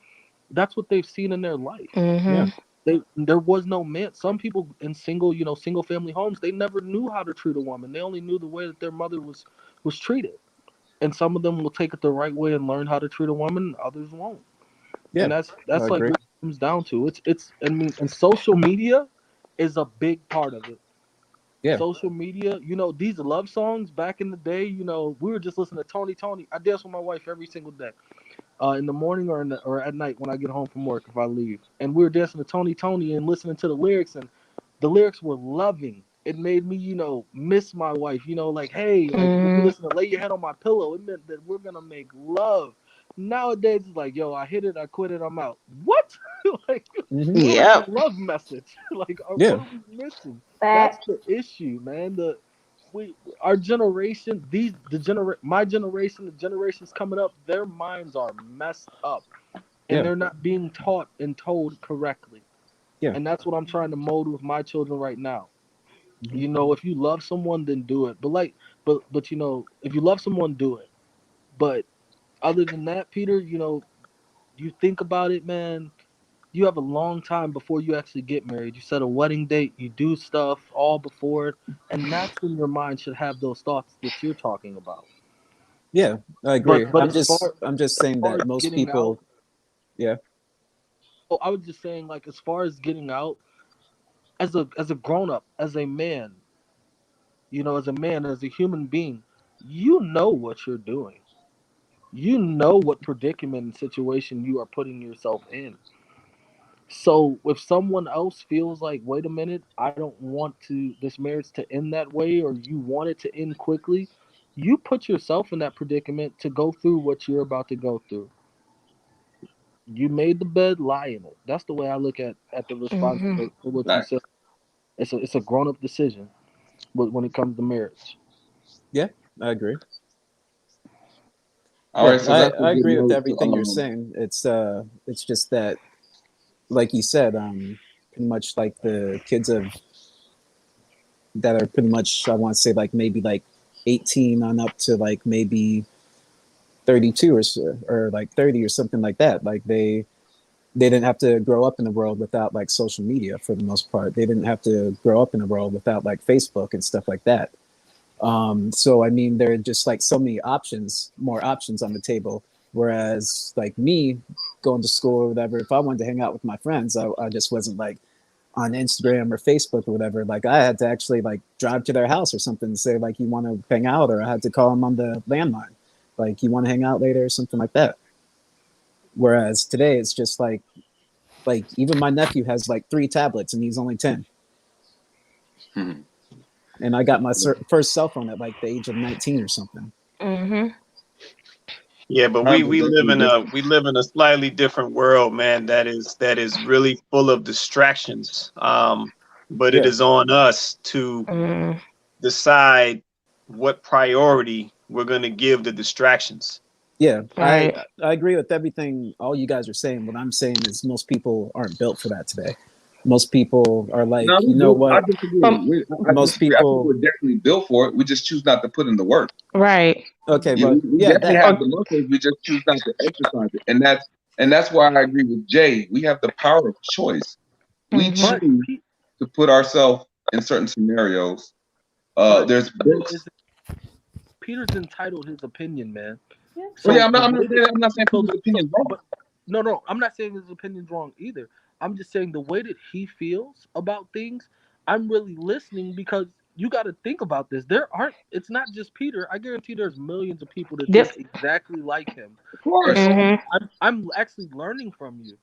that's what they've seen in their life. Yeah. There was no man. Some people in single family homes, they never knew how to treat a woman. They only knew the way that their mother was treated. And some of them will take it the right way and learn how to treat a woman, others won't. Yeah. And that's I like agree. what it comes down to. I mean, and social media is a big part of it. Yeah. Social media, these love songs back in the day, we were just listening to Tony. I dance with my wife every single day, in the morning or at night when I get home from work if I leave, and we were dancing to Tony and listening to the lyrics, and the lyrics were loving. It made me, miss my wife. Like, hey, like when we listen to "Lay Your Head on My Pillow," it meant that we're gonna make love. Nowadays, it's like, yo, I hit it, I quit it, I'm out. What? Like, Mhm. where's Yep. the love message? Like, Yeah. what are we missing? That's Facts. the issue, man. Our generation, my generation, the generations coming up, their minds are messed up, and Yeah. they're not being taught and told correctly. Yeah. And that's what I'm trying to mold with my children right now. Mhm. If you love someone, then do it. But if you love someone, do it. But other than that, Peter, you think about it, man. You have a long time before you actually get married. You set a wedding date, you do stuff all before it, and that's when your mind should have those thoughts that you're talking about. Yeah. I agree. But I'm just saying far that as most getting out, people. Yeah. I was just saying, like, as far as getting out, as a grown up, as a man, as a human being, you know what you're doing. You know what predicament and situation you are putting yourself in. So if someone else feels like, wait a minute, I don't want this marriage to end that way, or you want it to end quickly, you put yourself in that predicament to go through what you're about to go through. You made the bed, lie in it. That's the way I look at the response Mm-hmm. for what you Right. said. It's a grown up decision when it comes to marriage. Yeah, I agree. All right, so that's a I good agree with note. everything you're saying. It's just that, like you said, pretty much like the kids that are pretty much, I want to say like maybe like 18 on up to like maybe 32 or like 30 or something like that. Like they didn't have to grow up in the world without like social media for the most part. They didn't have to grow up in the world without like Facebook and stuff like that. So I mean, there are just like so many more options on the table. Whereas like me going to school or whatever, if I wanted to hang out with my friends, I just wasn't like on Instagram or Facebook or whatever. Like I had to actually like drive to their house or something and say like, you want to hang out, or I had to call them on the landline. Like, you want to hang out later or something like that. Whereas today it's just like even my nephew has like 3 tablets and he's only 10. Hmm. And I got my first cell phone at like the age of 19 or something. Mm-hmm. Yeah, but we live in a slightly different world, man. That is really full of distractions. But it Yeah. is on us to decide what priority we're going to give the distractions. Yeah, Right. I agree with everything all you guys are saying. What I'm saying is most people aren't built for that today. Most people are like, No, you know I what? disagree. Most I think people, we're definitely built for it. We just choose not to put in the work. Right. okay, Yeah, but we yeah, definitely that, have the muscles. We just choose not to exercise it, and that's why I agree with Jay. We have the power of choice. We Mhm. But choose to put ourselves in certain scenarios. There's books. Peter's entitled his opinion, man. Yeah. So Well, yeah, I'm the not way that- I'm not saying so people's opinions wrong. but no, I'm not saying his opinion's wrong either. I'm just saying the way that he feels about things, I'm really listening because you got to think about this. It's not just Peter. I guarantee there's millions of people that Yep. think exactly like him. Of course. Mhm. I'm actually learning from you,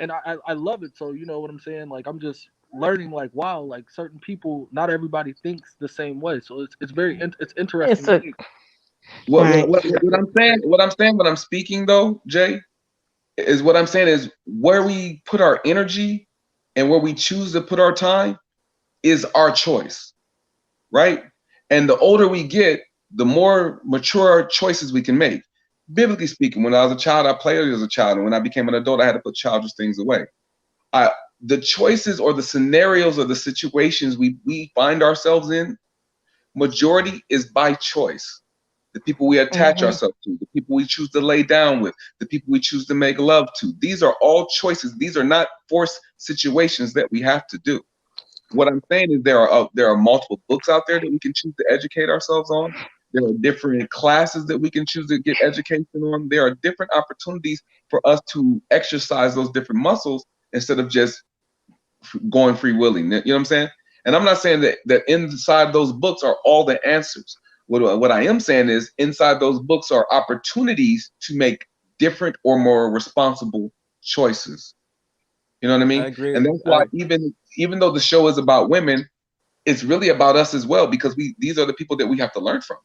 and I love it. So you know what I'm saying? Like I'm just learning. Like wow, like certain people, not everybody thinks the same way. So it's very it's interesting. It's a right. What I'm saying when I'm speaking though, Jay, is what I'm saying is where we put our energy and where we choose to put our time is our choice, right? And the older we get, the more mature choices we can make. Biblically speaking, when I was a child, I played as a child, and when I became an adult, I had to put childish things away. The choices or the scenarios or the situations we find ourselves in, majority is by choice. The people we attach ourselves to, the people we choose to lay down with, the people we choose to make love to. These are all choices. These are not forced situations that we have to do. What I'm saying is there are multiple books out there that we can choose to educate ourselves on. There are different classes that we can choose to get education on. There are different opportunities for us to exercise those different muscles instead of just going free willing. You know what I'm saying? And I'm not saying that inside those books are all the answers. What I am saying is inside those books are opportunities to make different or more responsible choices. You know what I mean? I agree. And that's why even though the show is about women, it's really about us as well, because these are the people that we have to learn from.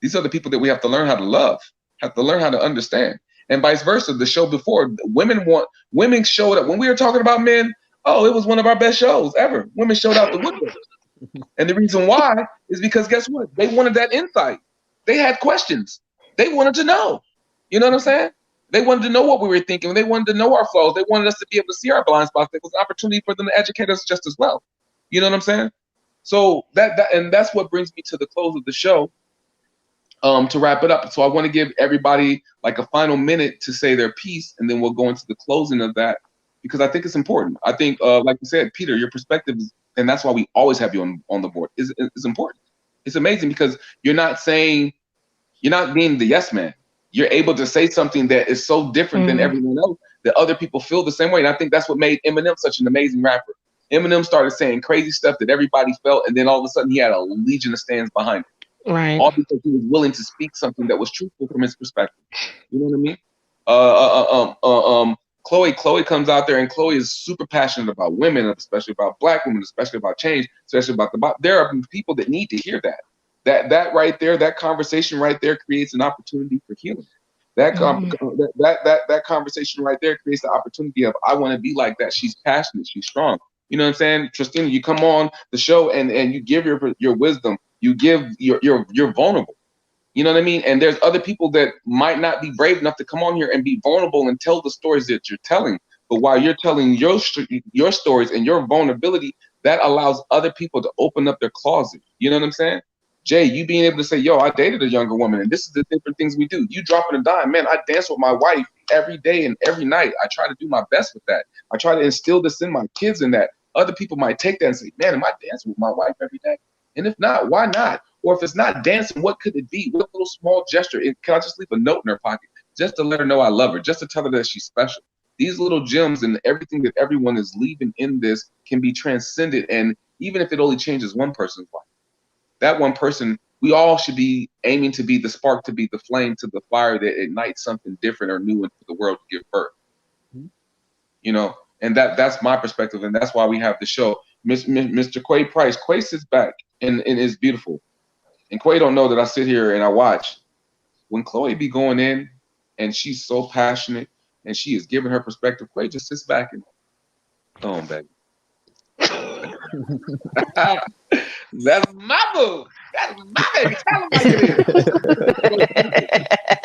These are the people that we have to learn how to love, have to learn how to understand. And vice versa. The show before, women showed up when we were talking about men. Oh, it was one of our best shows ever. Women showed out the woodwork. And the reason why is because guess what? They wanted that insight. They had questions. They wanted to know. You know what I'm saying? They wanted to know what we were thinking. They wanted to know our flaws. They wanted us to be able to see our blind spots. There was an opportunity for them to educate us just as well. You know what I'm saying? So that's what brings me to the close of the show. To wrap it up. So I want to give everybody like a final minute to say their piece, and then we'll go into the closing of that, because I think it's important. I think, like you said, Peter, your perspective is, and that's why we always have you on the board, is important. It's amazing because you're not being the yes man. You're able to say something that is so different than everyone else that other people feel the same way. And I think that's what made Eminem such an amazing rapper. Eminem started saying crazy stuff that everybody felt, and then all of a sudden he had a legion of stands behind him. Right. All because he was willing to speak something that was truthful from his perspective. You know what I mean? Chloe comes out there, and Chloe is super passionate about women, especially about Black women, especially about change, especially about there are people that need to hear that. that right there, that conversation right there creates an opportunity for healing. That that conversation right there creates the opportunity of I want to be like that. She's passionate, she's strong. You know what I'm saying? Tristina, you come on the show and you give your wisdom, you give you're vulnerable. You know what I mean? And there's other people that might not be brave enough to come on here and be vulnerable and tell the stories that you're telling. But while you're telling your stories and your vulnerability, that allows other people to open up their closet. You know what I'm saying? Jay, you being able to say, yo, I dated a younger woman and this is the different things we do. You dropping a dime, man, I dance with my wife every day and every night. I try to do my best with that. I try to instill this in my kids in that. Other people might take that and say, man, am I dancing with my wife every day? And if not, why not? Or if it's not dancing, what could it be? What little small gesture? Can I just leave a note in her pocket just to let her know I love her, just to tell her that she's special? These little gems and everything that everyone is leaving in this can be transcended. And even if it only changes one person's life, that one person, we all should be aiming to be the spark, to be the flame, to the fire that ignites something different or new into the world to give birth. You know, and that's my perspective, and that's why we have the show. Mr. Quay Price, Quay sits back and is beautiful. And Quay don't know that I sit here and I watch. When Chloe be going in and she's so passionate and she is giving her perspective, Quay just sits back and, oh, baby. That's my boo. That's my baby. Tell him like it is.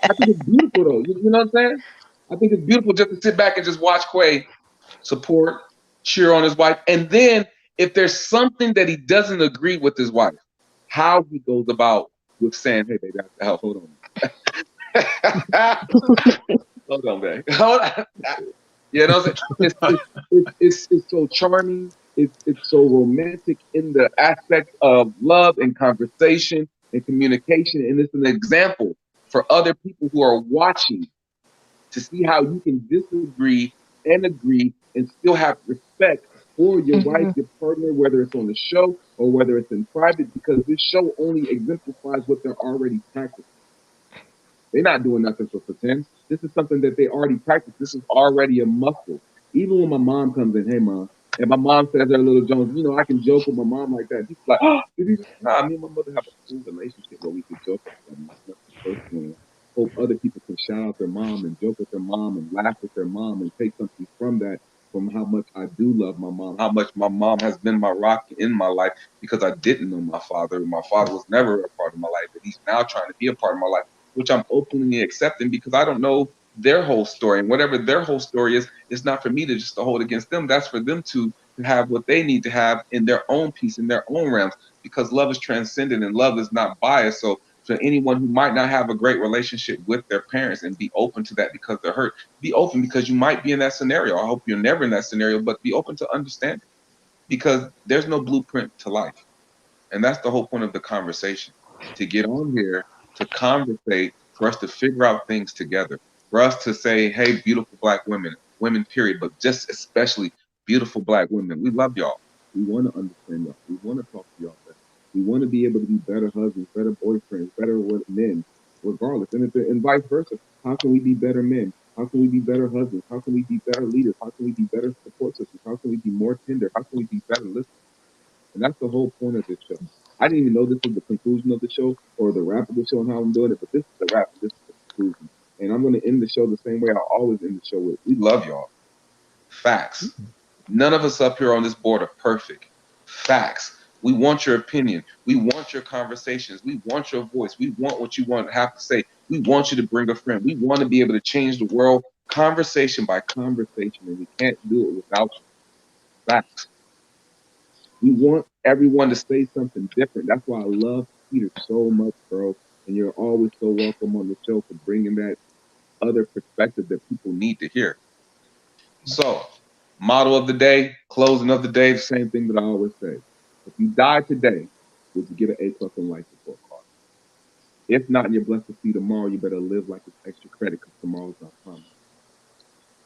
I think it's beautiful, though. You know what I'm saying? I think it's beautiful just to sit back and just watch Quay support, cheer on his wife. And then if there's something that he doesn't agree with his wife, how he goes about with saying, hey, baby, I have to help. Hold on. Hold on, baby. Hold on. You know what I'm saying? It's so charming. It's so romantic in the aspect of love and conversation and communication. And it's an example for other people who are watching to see how you can disagree and agree and still have respect for your wife, your partner, whether it's on the show or whether it's in private, because this show only exemplifies what they're already practicing. They're not doing nothing for pretend. This is something that they already practice. This is already a muscle. Even when my mom comes in, hey, Mom, and my mom says her little Jones, you know, I can joke with my mom like that. She's like, oh, nah, me and my mother have a cool relationship where we can joke with them. That's nothing personal. Hope other people can shout out their mom and joke with their mom and laugh with their mom and take something from that, from how much I do love my mom, how much my mom has been my rock in my life, because I didn't know my father. My father was never a part of my life, but he's now trying to be a part of my life, which I'm openly accepting because I don't know their whole story. And whatever their whole story is, it's not for me to just to hold against them. That's for them to have what they need to have in their own peace, in their own realms, because love is transcendent and love is not biased. So for anyone who might not have a great relationship with their parents and be open to that because they're hurt, be open because you might be in that scenario. I hope you're never in that scenario, but be open to understand it, because there's no blueprint to life. And that's the whole point of the conversation, to get on here, to conversate, for us to figure out things together, for us to say, hey, beautiful Black women, women period, but just especially beautiful Black women, we love y'all. We want to understand y'all. We want to talk to y'all better. We want to be able to be better husbands, better boyfriends, better men, regardless. And vice versa. How can we be better men? How can we be better husbands? How can we be better leaders? How can we be better support systems? How can we be more tender? How can we be better listeners? And that's the whole point of this show. I didn't even know this was the conclusion of the show or the wrap of the show and how I'm doing it, but this is the wrap. This is the conclusion. And I'm going to end the show the same way I always end the show with. We love y'all. Facts. None of us up here on this board are perfect. Facts. We want your opinion. We want your conversations. We want your voice. We want what you want to have to say. We want you to bring a friend. We want to be able to change the world conversation by conversation, and we can't do it without you. Facts. We want everyone to say something different. That's why I love Peter so much, bro. And you're always so welcome on the show for bringing that other perspective that people need to hear. So, motto of the day, closing of the day, the same thing that I always say. If you die today, would you get an A+ in life report card? If not, and you're blessed to see tomorrow, you better live like it's extra credit, because tomorrow's not promised.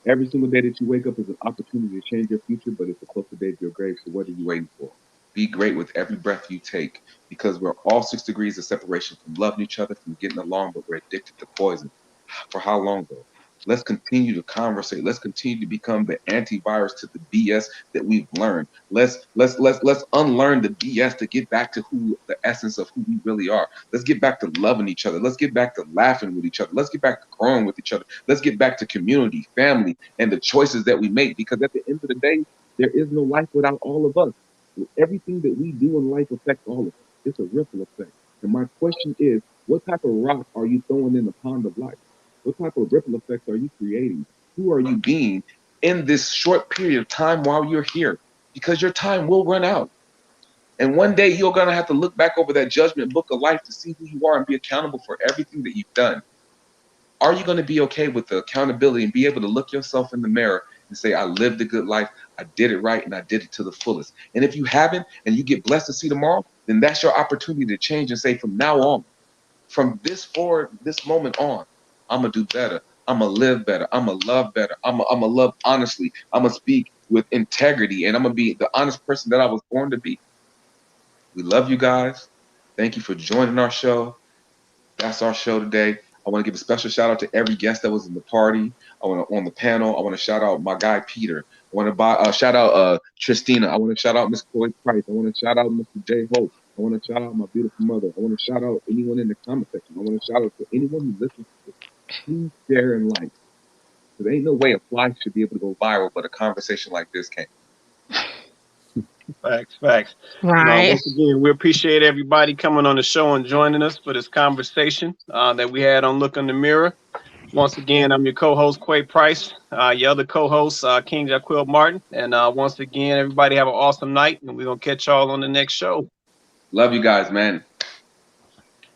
Every single day that you wake up is an opportunity to change your future, but it's a closer day to your grave, so what are you waiting for? Be great with every breath you take, because we're all 6 degrees of separation from loving each other, from getting along, but we're addicted to poison. For how long, though? Let's continue to conversate. Let's continue to become the antivirus to the BS that we've learned. Let's unlearn the BS to get back to the essence of who we really are. Let's get back to loving each other. Let's get back to laughing with each other. Let's get back to growing with each other. Let's get back to community, family, and the choices that we make. Because at the end of the day, there is no life without all of us. Everything that we do in life affects all of us. It's a ripple effect. And my question is, what type of rock are you throwing in the pond of life? What type of ripple effects are you creating? Who are you being in this short period of time while you're here? Because your time will run out. And one day you're going to have to look back over that judgment book of life to see who you are and be accountable for everything that you've done. Are you going to be okay with the accountability and be able to look yourself in the mirror and say, I lived a good life, I did it right, and I did it to the fullest? And if you haven't, and you get blessed to see tomorrow, then that's your opportunity to change and say, from now on, from this forward, this moment on, I'm going to do better. I'm going to live better. I'm going to love better. I'm going to love honestly. I'm going to speak with integrity, and I'm going to be the honest person that I was born to be. We love you guys. Thank you for joining our show. That's our show today. I want to give a special shout out to every guest that was in the party. I want to on the panel. I want to shout out my guy Peter. I want to shout out Tristina. I want to shout out Miss Chloe Price. I want to shout out Mr. J Hope. I want to shout out my beautiful mother. I want to shout out anyone in the comment section. I want to shout out to anyone who listens to this. Please share and like. There ain't no way a fly should be able to go viral, but a conversation like this can. Facts. Right. Once again, we appreciate everybody coming on the show and joining us for this conversation that we had on Look in the Mirror. Once again, I'm your co-host, Quay Price. Your other co-host, King Jaquil Martin. And once again, everybody have an awesome night, and we're going to catch y'all on the next show. Love you guys, man.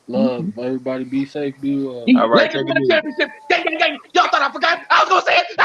Love. Everybody be safe, be well. All right, take it easy. Y'all thought I forgot? I was going to say it.